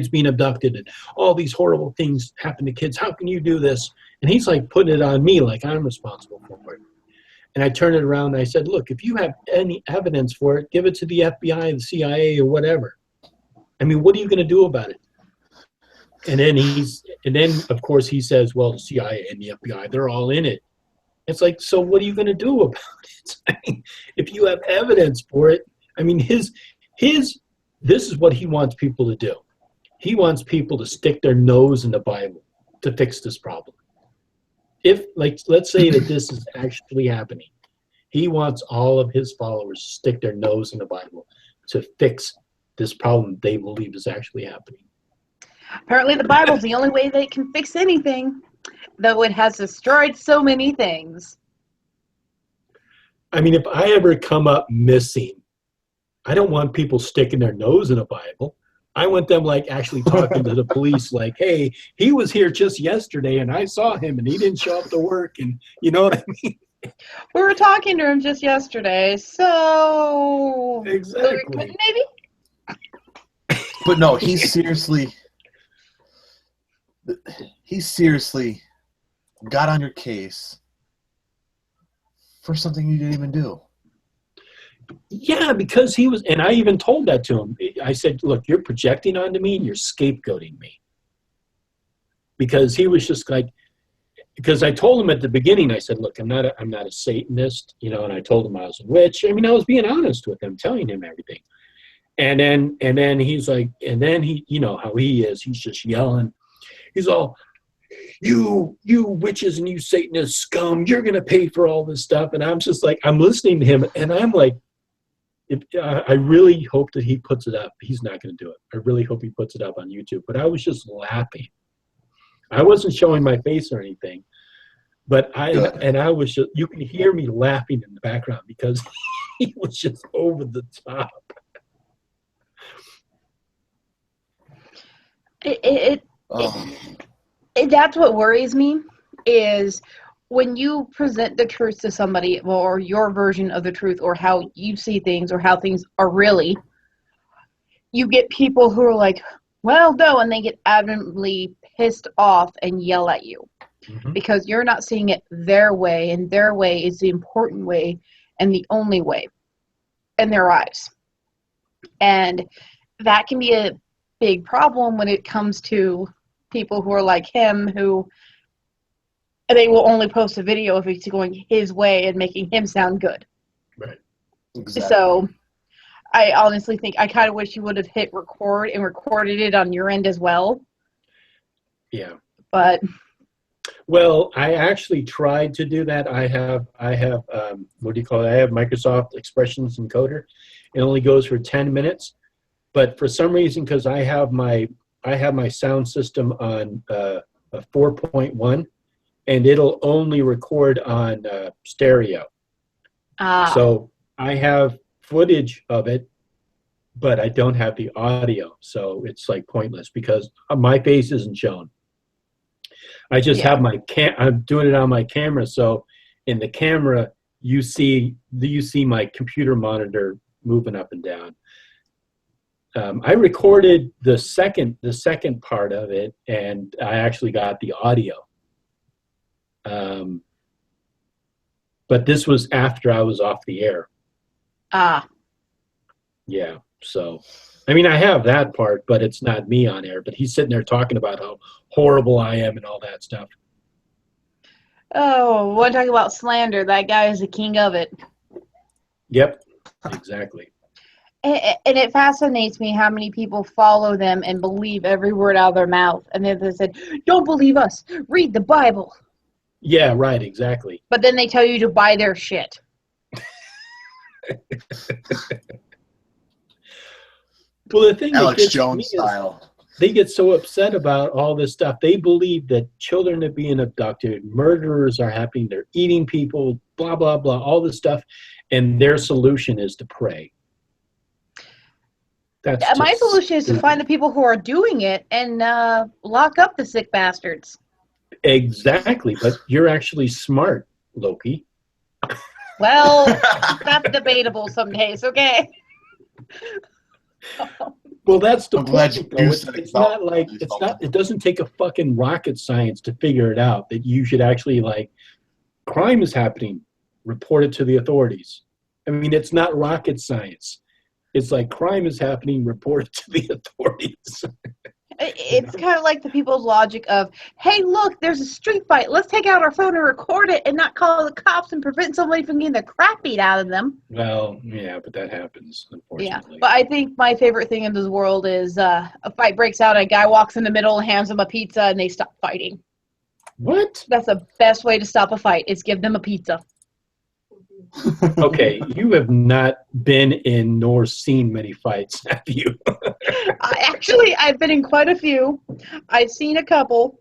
being abducted and all these horrible things happen to kids? How can you do this? And he's like putting it on me like I'm responsible for it. And I turned it around and I said, look, if you have any evidence for it, give it to the FBI, the CIA, or whatever. I mean, what are you going to do about it? And then of course he says, well, the CIA and the FBI, they're all in it. It's like, so what are you going to do about it? I mean, if you have evidence for it, I mean, this is what he wants people to do. He wants people to stick their nose in the Bible to fix this problem. If, like, let's say that this is actually happening, he wants all of his followers to stick their nose in the Bible to fix this problem they believe is actually happening. Apparently the Bible's the only way they can fix anything, though it has destroyed so many things. I mean, if I ever come up missing, I don't want people sticking their nose in a Bible. I want them like actually talking to the police like, hey, he was here just yesterday and I saw him and he didn't show up to work, and you know what I mean? We were talking to him just yesterday, so Exactly. Maybe. But no, he seriously got on your case for something you didn't even do. Yeah, because he was, and I even told that to him. I said, look, you're projecting onto me and you're scapegoating me. Because he was just like, because I told him at the beginning, I said, look, I'm not a Satanist, you know, and I told him I was a witch. I mean, I was being honest with him, telling him everything. And then he's like, and then he, you know how he is, he's just yelling. He's all, you witches and you Satanist scum, you're going to pay for all this stuff. And I'm just like, I'm listening to him, and I'm like, I really hope that he puts it up. He's not going to do it. I really hope he puts it up on YouTube. But I was just laughing. I wasn't showing my face or anything. But I was just, you can hear me laughing in the background because he was just over the top. That's what worries me, is when you present the truth to somebody, or your version of the truth, or how you see things, or how things are really, you get people who are like, well, no, and they get adamantly pissed off and yell at you because you're not seeing it their way, and their way is the important way and the only way in their eyes. And that can be a big problem when it comes to people who are like him, who they will only post a video if it's going his way and making him sound good. Right. Exactly. So I honestly think I kind of wish you would have hit record and recorded it on your end as well. Yeah. But well, I actually tried to do that. I have what do you call it? I have Microsoft Expressions Encoder. It only goes for 10 minutes. But for some reason, because I have my sound system on a 4.1, and it'll only record on stereo. So I have footage of it, but I don't have the audio. So it's like pointless because my face isn't shown. I just have I'm doing it on my camera. So in the camera, you see my computer monitor moving up and down. I recorded the second part of it, and I actually got the audio. But this was after I was off the air. Yeah. So, I mean, I have that part, but it's not me on air. But he's sitting there talking about how horrible I am and all that stuff. oh, want to talk about slander? That guy is the king of it. Yep. Exactly. And it fascinates me how many people follow them and believe every word out of their mouth. And then they said, don't believe us. Read the Bible. Yeah, right, exactly. But then they tell you to buy their shit. Well, the thing Alex that gets Jones me is style. they get so upset about all this stuff. They believe that children are being abducted, murderers are happening, they're eating people, blah, blah, blah, all this stuff. And their solution is to pray. My solution is to find the people who are doing it and lock up the sick bastards. Exactly, but you're actually smart, Loki. Well, that's debatable some days, okay? Well, that's the I'm glad point. you Though. said It's it. not like it doesn't take a fucking rocket science to figure it out that you should actually crime is happening, report it to the authorities. I mean, it's not rocket science. It's like crime is happening, report it to the authorities. It's kind of like the people's logic of, hey, look, there's a street fight. Let's take out our phone and record it and not call the cops and prevent somebody from getting the crap beat out of them. Well, yeah, but that happens, unfortunately. Yeah, but I think my favorite thing in this world is a fight breaks out, a guy walks in the middle and hands them a pizza, and they stop fighting. What? That's the best way to stop a fight, is give them a pizza. Okay, you have not been in nor seen many fights, have you? I've been in quite a few. I've seen a couple.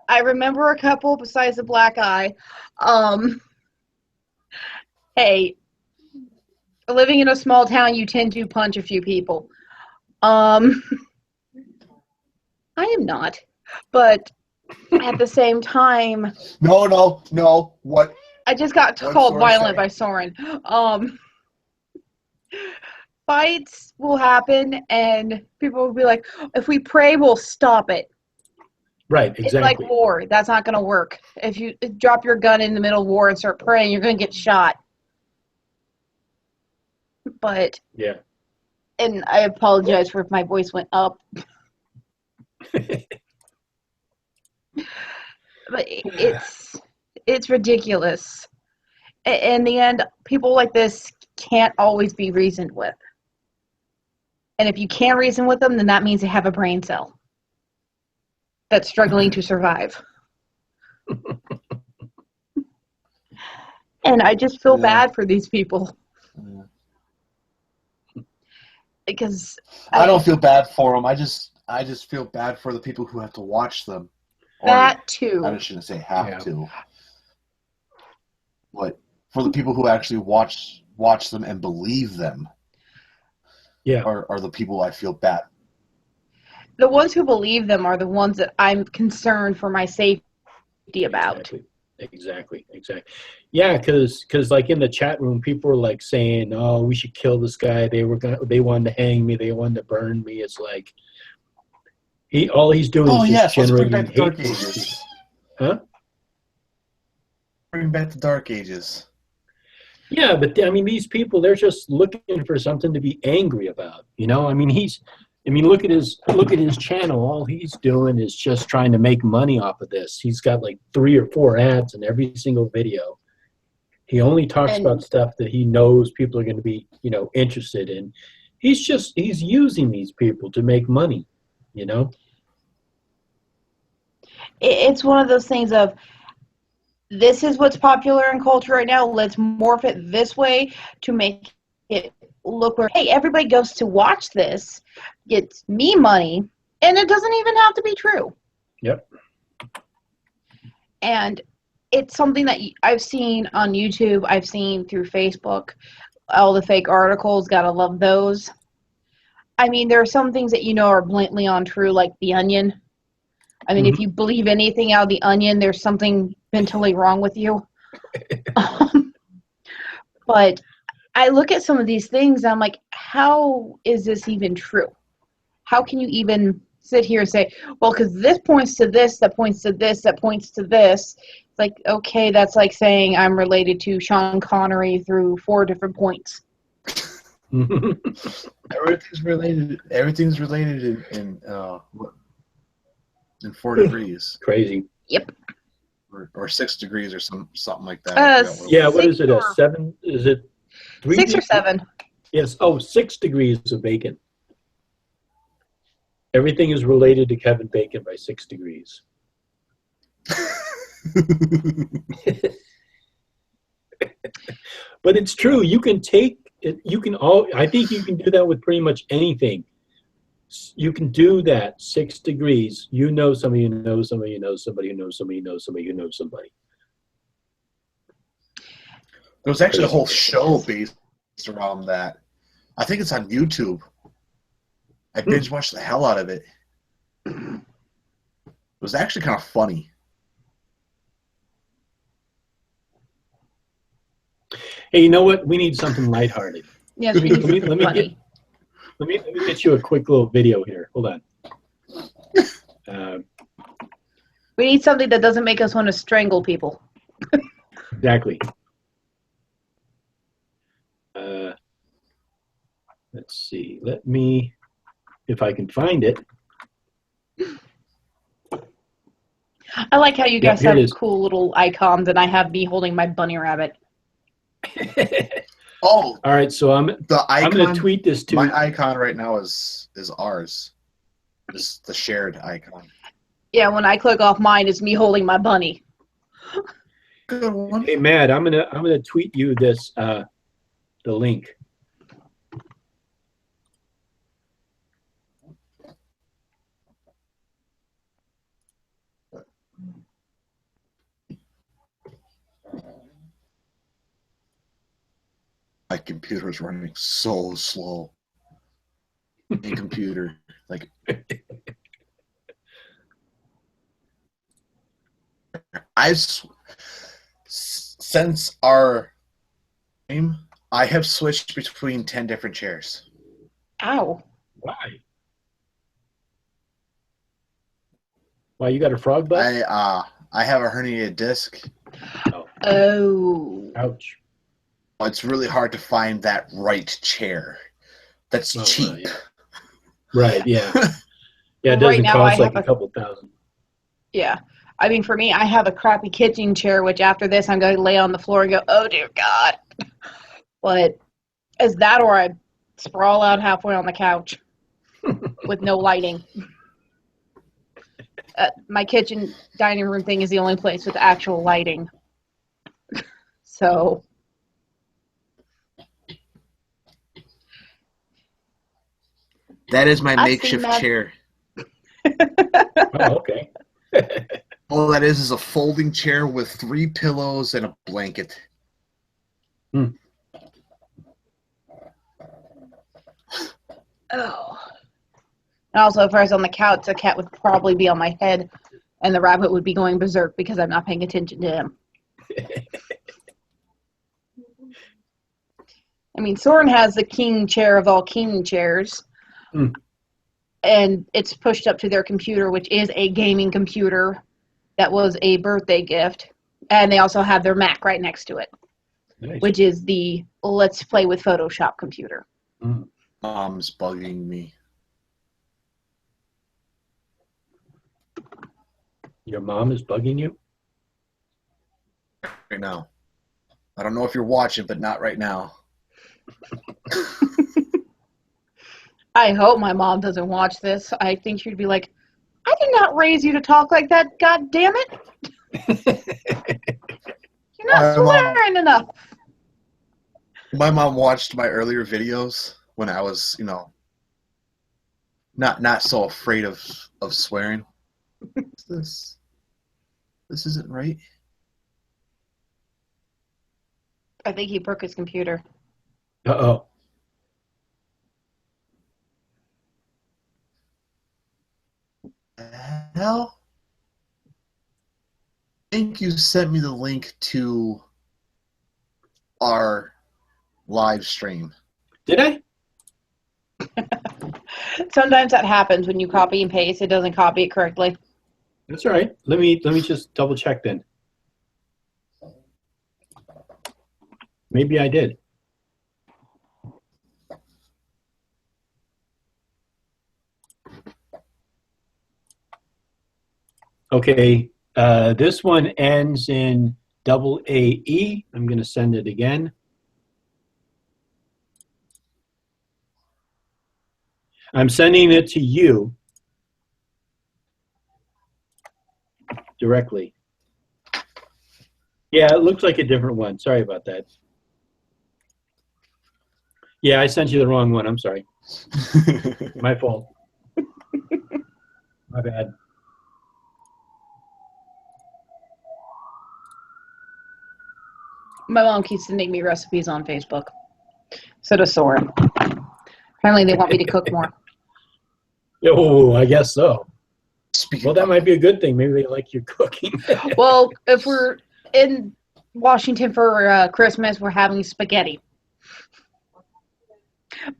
I remember a couple besides the black eye. Hey, living in a small town, you tend to punch a few people. I am not, but at the same time, No. What? I just got called violent by Soren. Fights will happen, and people will be like, if we pray, we'll stop it. Right, exactly. It's like war. That's not going to work. If you drop your gun in the middle of war and start praying, you're going to get shot. But, yeah. And I apologize for if my voice went up. But it's ridiculous. In the end, people like this can't always be reasoned with. And if you can't reason with them, then that means they have a brain cell that's struggling to survive. And I just feel bad for these people. Because I don't feel bad for them. I just feel bad for the people who have to watch them. That too. I shouldn't say have to. But for the people who actually watch them and believe them, are the people I feel bad. The ones who believe them are the ones that I'm concerned for my safety about. Exactly. Yeah, because like in the chat room, people were like saying, "Oh, we should kill this guy. They wanted to hang me. They wanted to burn me." It's like all he's doing is just generating hate. Ages. Huh? Bring back the Dark Ages. Yeah, but I mean, these people, they're just looking for something to be angry about. You know, I mean, look at his channel. All he's doing is just trying to make money off of this. He's got like 3 or 4 ads in every single video. He only talks about stuff that he knows people are going to be, interested in. He's using these people to make money, It's one of those things of, this is what's popular in culture right now. Let's morph it this way to make it look where, hey, everybody goes to watch this, gets me money, and it doesn't even have to be true. Yep. And it's something that I've seen on YouTube. I've seen through Facebook. All the fake articles, gotta love those. I mean, there are some things that are blatantly untrue, like The Onion. I mean, if you believe anything out of The Onion, there's something mentally wrong with you. But I look at some of these things, and I'm like, how is this even true? How can you even sit here and say, well, because this points to this, that points to this, that points to this. It's like, okay, that's like saying I'm related to Sean Connery through 4 different points. Everything's related in 4 degrees. Crazy. Yep. Or 6 degrees or something like that. What is it? A 7? Is it 3? 6 or 7? Yes. 6 degrees of bacon. Everything is related to Kevin Bacon by 6 degrees. But it's true. You can take it. I think you can do that with pretty much anything. You can do that 6 degrees. You know somebody who knows somebody who knows somebody who knows somebody who knows somebody who knows somebody. There was actually a whole show based around that. I think it's on YouTube. I binge watched the hell out of it. It was actually kind of funny. Hey, you know what? We need something lighthearted. Yes, we need something funny. Let me get you a quick little video here. Hold on. We need something that doesn't make us want to strangle people. Exactly. Let's see. Let me, if I can find it. I like how you guys have cool little icons, and I have me holding my bunny rabbit. Oh, all right. So I'm going to tweet this to my icon right now is ours. It's the shared icon. Yeah, when I click off mine, it's me holding my bunny. Good one. Hey, Matt, I'm gonna tweet you this the link. My computer is running so slow. A computer, like since our game, I have switched between 10 different chairs. Ow! Why? Why, you got a frog butt? I have a herniated disc. Oh. Ouch. It's really hard to find that right chair that's cheap. Yeah. Right, yeah. Yeah, it doesn't cost like a couple thousand. Yeah. I mean, for me, I have a crappy kitchen chair, which after this, I'm going to lay on the floor and go, oh, dear God. But is that or I sprawl out halfway on the couch with no lighting. My kitchen dining room thing is the only place with actual lighting. So... That is my makeshift chair. Oh, okay. All that is a folding chair with 3 pillows and a blanket. Hmm. Oh. And also, if I was on the couch, the cat would probably be on my head, and the rabbit would be going berserk because I'm not paying attention to him. I mean, Soren has the king chair of all king chairs. Mm. And it's pushed up to their computer, which is a gaming computer that was a birthday gift. And they also have their Mac right next to it, Nice. which is the Let's Play with Photoshop computer. Mm. Mom's bugging me. Your mom is bugging you? Right now. I don't know if you're watching, but not right now. I hope my mom doesn't watch this. I think she'd be like, I did not raise you to talk like that, god damn it. You're not swearing enough. My mom watched my earlier videos when I was, not so afraid of swearing. This isn't right. I think he broke his computer. Uh-oh. Hell? I think you sent me the link to our live stream. Did I? Sometimes that happens when you copy and paste. It doesn't copy it correctly. That's all right. Let me just double check then. Maybe I did. Okay, this one ends in AAE. I'm going to send it again. I'm sending it to you directly. Yeah, it looks like a different one. Sorry about that. Yeah, I sent you the wrong one. I'm sorry. My fault. My bad. My mom keeps sending me recipes on Facebook. So does Soren. Apparently they want me to cook more. Oh, I guess so. Speaking Well, that might be a good thing. Maybe they like your cooking. Well, if we're in Washington for Christmas, we're having spaghetti.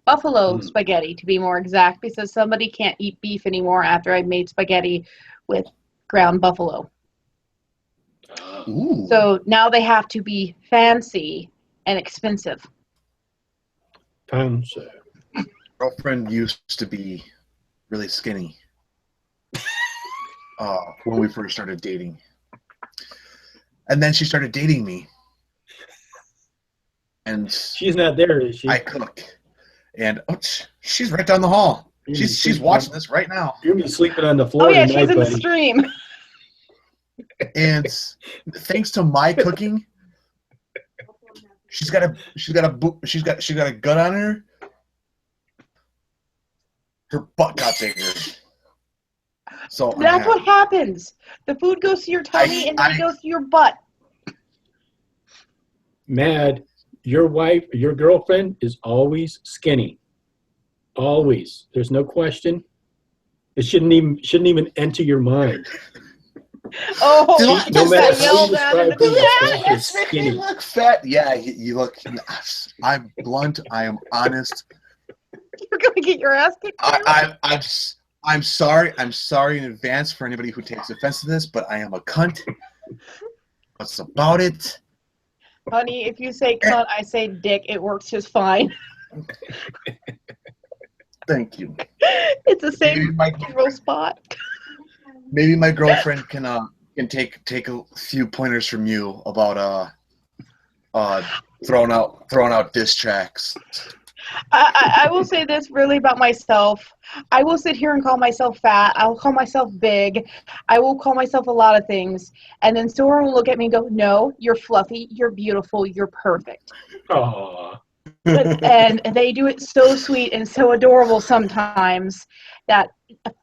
Buffalo spaghetti, to be more exact, because somebody can't eat beef anymore after I made spaghetti with ground buffalo. Ooh. So now they have to be fancy and expensive. Fancy. Girlfriend used to be really skinny when we first started dating. And then she started dating me. And she's not there, is she? I cook. And she's right down the hall. She's watching this right now. You're going to be sleeping on the floor Oh, yeah, tonight, she's in buddy. the stream. And thanks to my cooking, she's got a gut on her. Her butt got bigger. So That's what happens. The food goes to your tummy and then it goes to your butt. Mad, your wife, your girlfriend is always skinny. Always. There's no question. It shouldn't even enter your mind. Oh, No matter how you yelled at her. describe yourself, you're It's making skinny. me look fat. Yeah, you look. I'm blunt. I am honest. You're gonna get your ass kicked. I'm sorry. I'm sorry in advance for anybody who takes offense to this, but I am a cunt. What's about it? Honey, if you say cunt, I say dick. It works just fine. Thank you. It's the same Maybe my zero spot. Maybe my girlfriend can can take a few pointers from you about throwing out diss tracks. I will say this really about myself. I will sit here and call myself fat. I will call myself big. I will call myself a lot of things. And then Sora will look at me and go, no, you're fluffy. You're beautiful. You're perfect. Aww. And they do it so sweet and so adorable sometimes that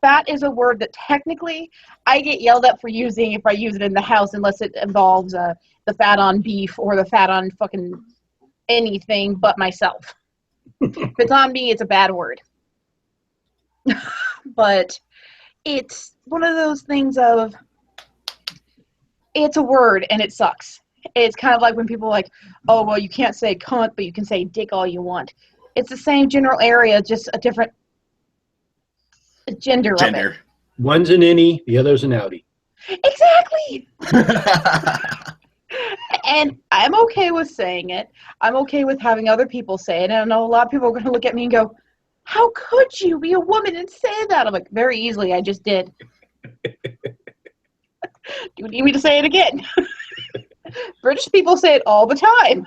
fat is a word that technically I get yelled at for using if I use it in the house unless it involves the fat on beef or the fat on fucking anything but myself. If it's on me, it's a bad word. But it's one of those things of it's a word and it sucks. It's kind of like when people are like, oh, well, you can't say cunt, but you can say dick all you want. It's the same general area, just a different gender. Of it. One's an innie, the other's an outie. Exactly. And I'm okay with saying it. I'm okay with having other people say it. And I know a lot of people are going to look at me and go, how could you be a woman and say that? I'm like, very easily, I just did. Do you need me to say it again? British people say it all the time.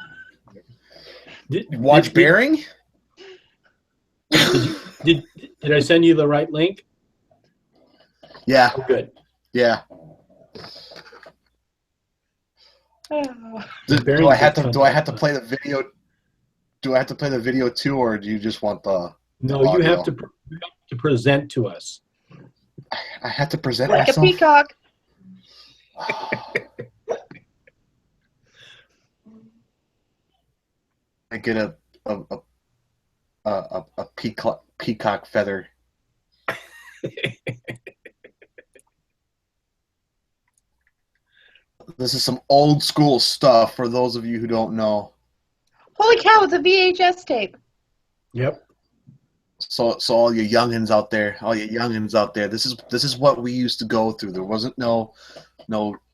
Watch Bearing? Did I send you the right link? Yeah. Oh, good. Yeah. Oh. Do I have to play the video? Do I have to play the video too, or do you just want the? No, you have to present to us. I have to present like myself? a peacock. I get a peacock feather. This is some old school stuff for those of you who don't know. Holy cow, it's a VHS tape. Yep. So all you youngins out there, this is what we used to go through. There wasn't no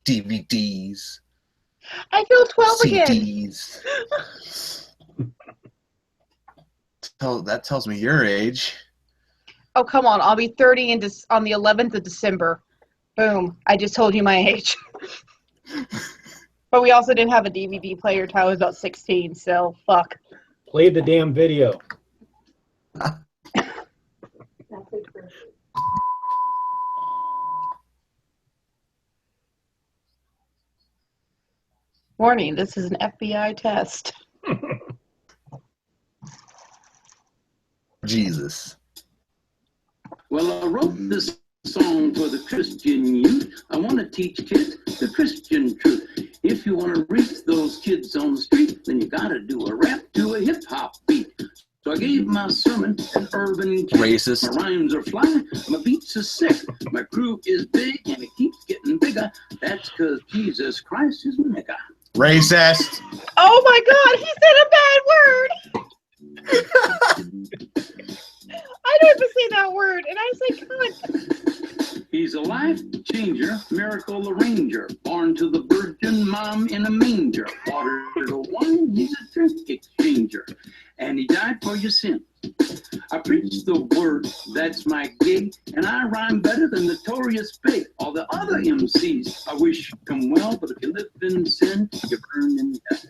DVDs. I feel 12 CDs. again. That tells me your age. Oh, come on. I'll be 30 on the 11th of December. Boom. I just told you my age. But we also didn't have a DVD player until I was about 16, so fuck. Play the damn video. Warning, this is an FBI test. Jesus. Well, I wrote this song for the Christian youth. I want to teach kids the Christian truth. If you want to reach those kids on the street, then you got to do a rap to a hip-hop beat. So I gave my sermon an urban kick. Racist. My rhymes are fly, my beats are sick. My crew is big and it keeps getting bigger. That's because Jesus Christ is my nigga. Racist. Oh my God, he said a bad word. I don't even say that word, and I say cunt. He's a life changer, miracle arranger, born to the virgin mom in a manger. Water to wine, he's a drink exchanger, and he died for your sins. I preach the word, that's my gig, and I rhyme better than Notorious Big. All the other MCs, I wish come well, but if you live in sin, you burn in hell.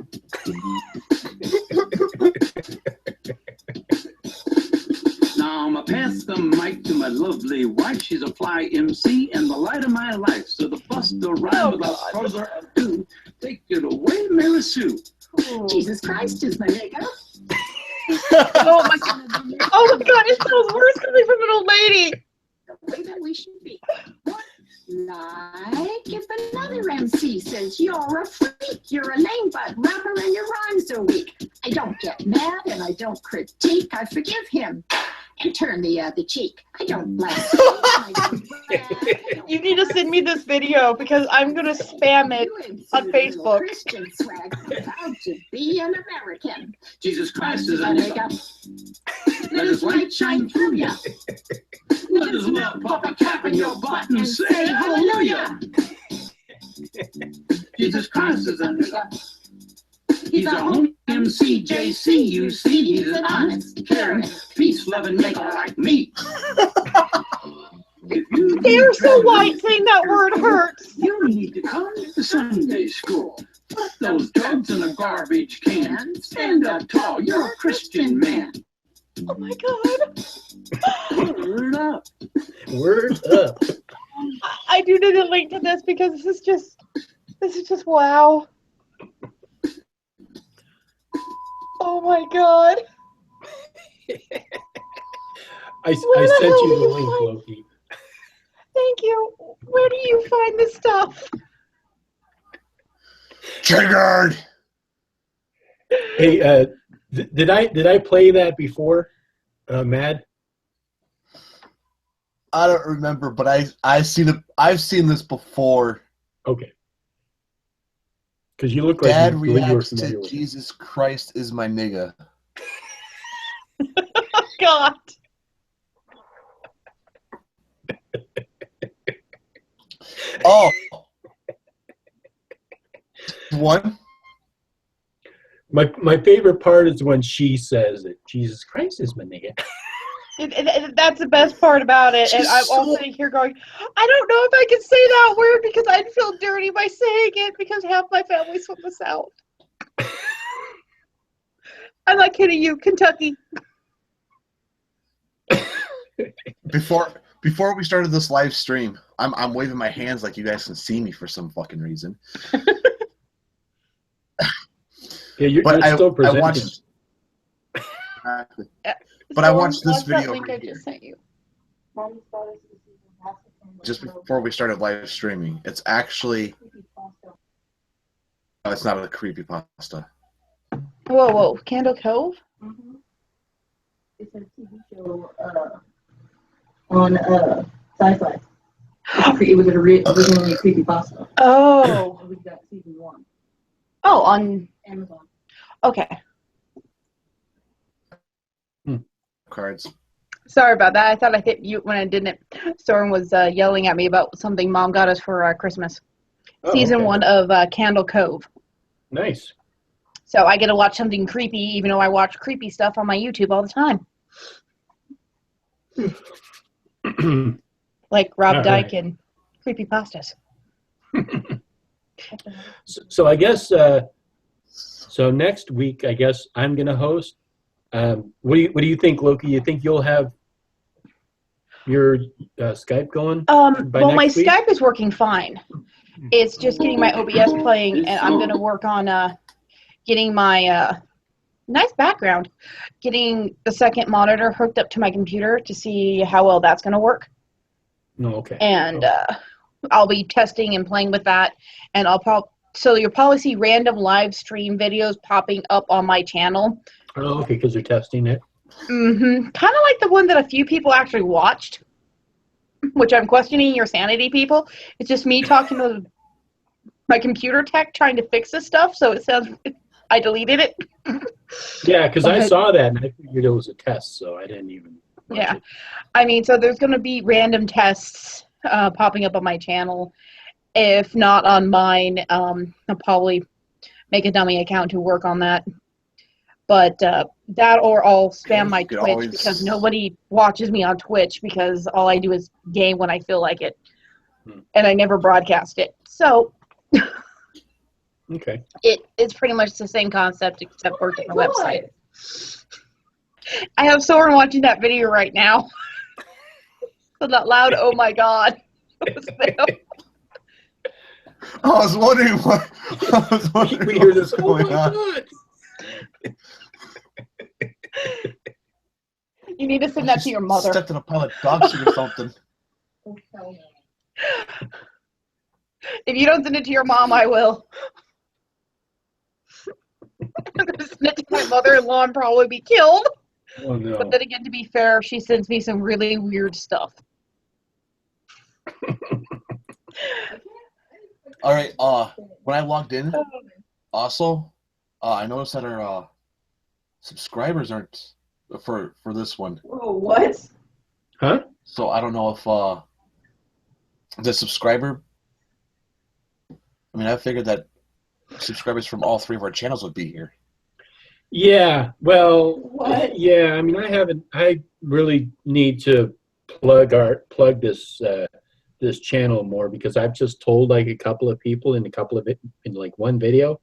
Now I'm going to pass the mic to my lovely wife. She's a fly MC and the light of my life. So the Buster rhyme without further ado. Take it away, Mary Sue. Jesus Christ is my nigga. Oh my God. Oh my God, it sounds worse coming from an old lady. The way that we should be. Like if another MC says you're a freak, you're a lame butt rapper and your rhymes are weak. I don't get mad and I don't critique. I forgive him and turn the other cheek. I don't blaspheme. I don't brag. You need to send me this video because I'm going to spam it on Facebook. Christian swag. I'm proud to be an American. Jesus Christ is a nigga. Let his light shine through ya. Let his love pop a cap in your butt and say hallelujah. Jesus Christ is a nigga. He's a home MC, JC, you see. He's an honest, caring, peace-loving nigga like me. They are so white, saying that word hurts. You need to come to Sunday school. Put those drugs in a garbage can. Stand up tall. You're a Christian man. Oh my God. Word up. Word up. I do need a link to this because this is just wow. Oh my God. I sent you the link, Loki. Thank you. Where do you find this stuff? Triggered. Hey, did I play that before, Mad? I don't remember, but I've seen this before. Okay. Because you look like Dad you were reacts familiar to with it. Jesus Christ is my nigga. Oh God. Oh. One. My favorite part is when she says that Jesus Christ is my nigga. That's the best part about it. And I'm all sitting here going, I don't know if I can say that word because I'd feel dirty by saying it because half my family's from the South. I'm not kidding you, Kentucky. Before we started this live stream, I'm waving my hands like you guys can see me for some fucking reason. Yeah, you're still presenting. I watched this video link right I here. just sent you. Just before we started live streaming. It's actually... No, it's not a creepypasta. Whoa, Candle Cove? Mm-hmm. It's a TV show on Sci-Fi. It was originally a creepypasta. Oh. We got season 1. Oh, on Amazon. Okay. Cards. Sorry about that. I thought I hit mute when I didn't. Storm was yelling at me about something Mom got us for Christmas. Oh, Season okay. 1 of Candle Cove. Nice. So I get to watch something creepy, even though I watch creepy stuff on my YouTube all the time. Like Rob Dyke and creepy pastas. So I guess so next week I guess I'm gonna host. What do you think, Loki? You think you'll have your Skype going? Well, my next week? Skype is working fine. It's just getting my OBS playing, and I'm gonna work on getting my nice background, getting the second monitor hooked up to my computer to see how well that's gonna work. No, okay. And I'll be testing and playing with that, and so you'll probably see random live stream videos popping up on my channel. Oh, okay, because you're testing it. Mm-hmm. Kind of like the one that a few people actually watched, which I'm questioning your sanity, people. It's just me talking to my computer tech trying to fix this stuff, so it sounds... I deleted it. Yeah, because I saw that and I figured it was a test, so I didn't even... Yeah. I mean, so there's going to be random tests popping up on my channel. If not on mine, I'll probably make a dummy account to work on that. But that, or I'll spam my Twitch because nobody watches me on Twitch because all I do is game when I feel like it. And I never broadcast it. So okay. It's pretty much the same concept except for a different website. I have someone watching that video right now. So that loud, oh my God. I was wondering what. We hear this. Oh my God. You need to send that to your mother. Stepped in a pile of dog shit or something. If you don't send it to your mom, I will. I'm going to send it to my mother-in-law and probably be killed. Oh no. But then again, to be fair, she sends me some really weird stuff. All right. When I logged in, also, I noticed that our subscribers aren't for this one. Whoa, what? Huh? So I don't know if the subscriber. I mean, I figured that subscribers from all three of our channels would be here. Yeah. Well. What? Yeah. I mean, I really need to plug this channel more, because I've just told like a couple of people in like one video.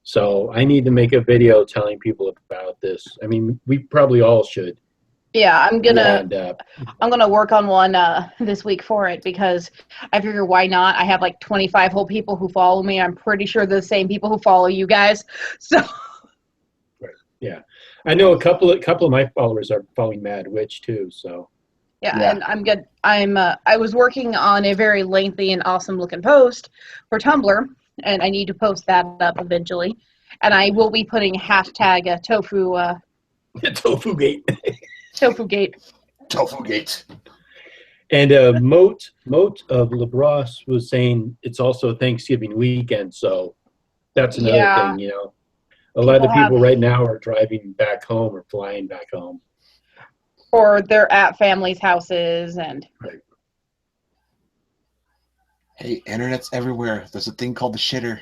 So I need to make a video telling people about this. I mean, we probably all should. Yeah, I'm gonna And, work on one this week for it, because I figure why not? I have like 25 whole people who follow me. I'm pretty sure they're the same people who follow you guys. So right, yeah, I know a couple of my followers are following Mad Witch too. So yeah, and I'm good. I was working on a very lengthy and awesome looking post for Tumblr, and I need to post that up eventually. And I will be putting hashtag tofu Tofugate. Tofugate. Tofugate. And Moat of LaBrosse was saying it's also Thanksgiving weekend, so that's another thing, you know. A lot of people right now are driving back home or flying back home. Or they're at families' houses and right. Hey, internet's everywhere. There's a thing called the shitter.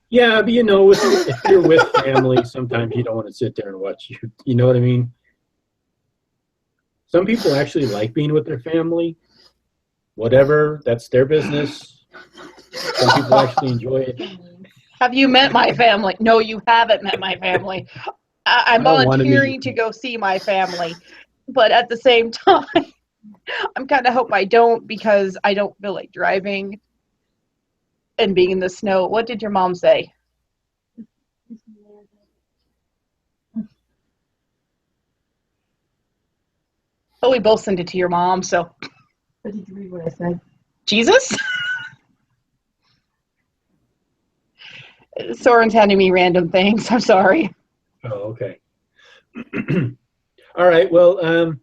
Yeah, but you know, if you're with family, sometimes you don't want to sit there and watch you. You know what I mean? Some people actually like being with their family. Whatever, that's their business. Some people actually enjoy it. Have you met my family? No, you haven't met my family. I'm volunteering to go see my family, but at the same time, I'm kind of hope I don't, because I don't feel like driving and being in the snow. What did your mom say? Oh, we both sent it to your mom, so. What did you read what I said? Jesus? Soren's handing me random things. I'm sorry. Oh, okay. All right. Well,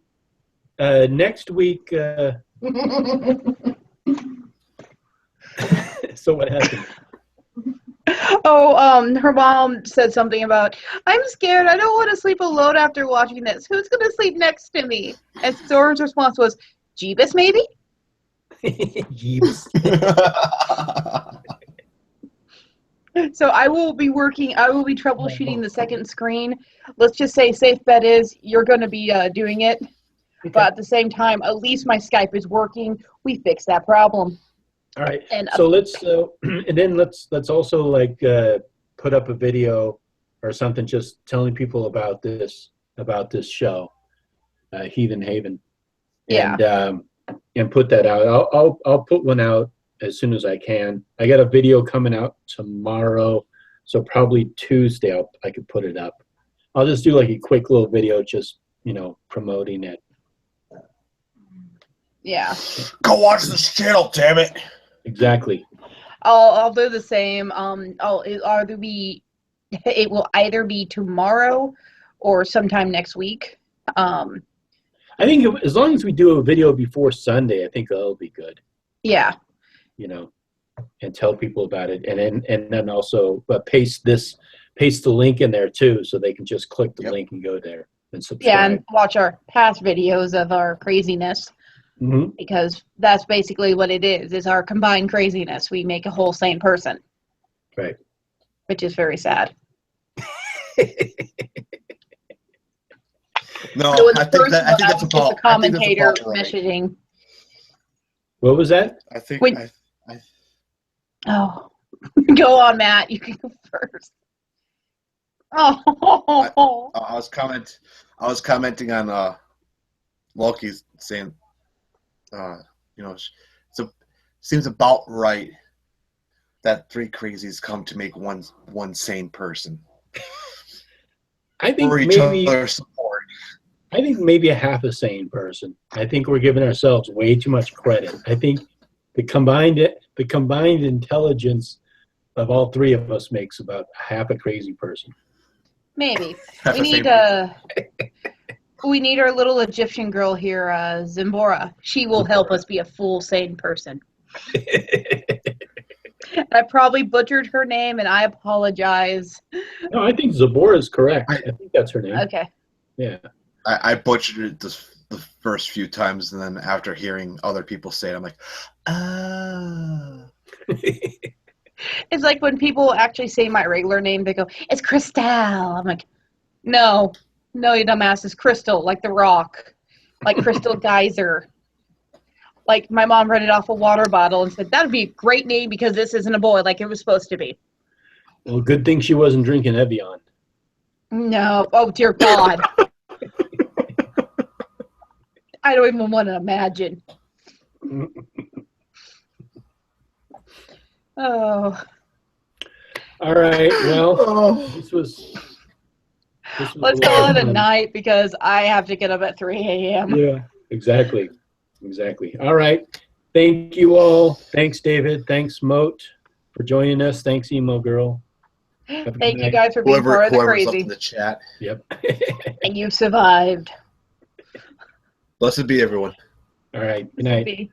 next week. So what happened? Oh, her mom said something about, I'm scared. I don't want to sleep alone after watching this. Who's going to sleep next to me? And Soren's response was, Jeebus, maybe? Jeebus. So I will be troubleshooting the second screen. Let's just say safe bet is you're going to be doing it. Okay. But at the same time, at least my Skype is working. We fixed that problem. All right. And so let's also like put up a video or something just telling people about this show, Heathen Haven. Yeah. And put that out. I'll put one out as soon as I can. I got a video coming out tomorrow, so probably Tuesday I could put it up. I'll just do like a quick little video, just promoting it. Yeah. Go watch this channel, damn it. Exactly. I'll do the same. It will either be tomorrow or sometime next week. I think as long as we do a video before Sunday, I think that'll be good. Yeah. And tell people about it, and then also paste the link in there too, so they can just click the link and go there and subscribe. Yeah, and watch our past videos of our craziness, because that's basically what it is our combined craziness. We make a whole sane person, right? Which is very sad. No, so I think that's about the commentator messaging. What was that? I think. Oh, go on, Matt. You can go first. Oh, I was commenting on Loki's saying, seems about right that 3 crazies come to make one sane person. I think maybe a half a sane person. I think we're giving ourselves way too much credit. I think the combined intelligence of all 3 of us makes about half a crazy person. Maybe. We need our little Egyptian girl here, Zimbora. She will help us be a full sane person. I probably butchered her name, and I apologize. No, I think Zimbora is correct. I think that's her name. Okay. Yeah. I butchered it the first few times, and then after hearing other people say it, I'm like, ah. It's like when people actually say my regular name, they go, it's Crystal. I'm like, no, you dumbass, it's Crystal, like The Rock. like Crystal Geyser. Like my mom read it off a water bottle and said, that'd be a great name because this isn't a boy like it was supposed to be. Well, good thing she wasn't drinking Evian. No. Oh, dear God. I don't even want to imagine. Oh. All right. Well, this was Let's a lot call of it a fun. night because I have to get up at 3 a.m. Yeah, exactly. All right. Thank you all. Thanks, David. Thanks, Moat, for joining us. Thanks, Emo Girl. Have a good Thank you night. guys for being part of the Whoever's up crazy. in the chat. Yep. And you've survived. Blessed be everyone. All right. Good night. Be.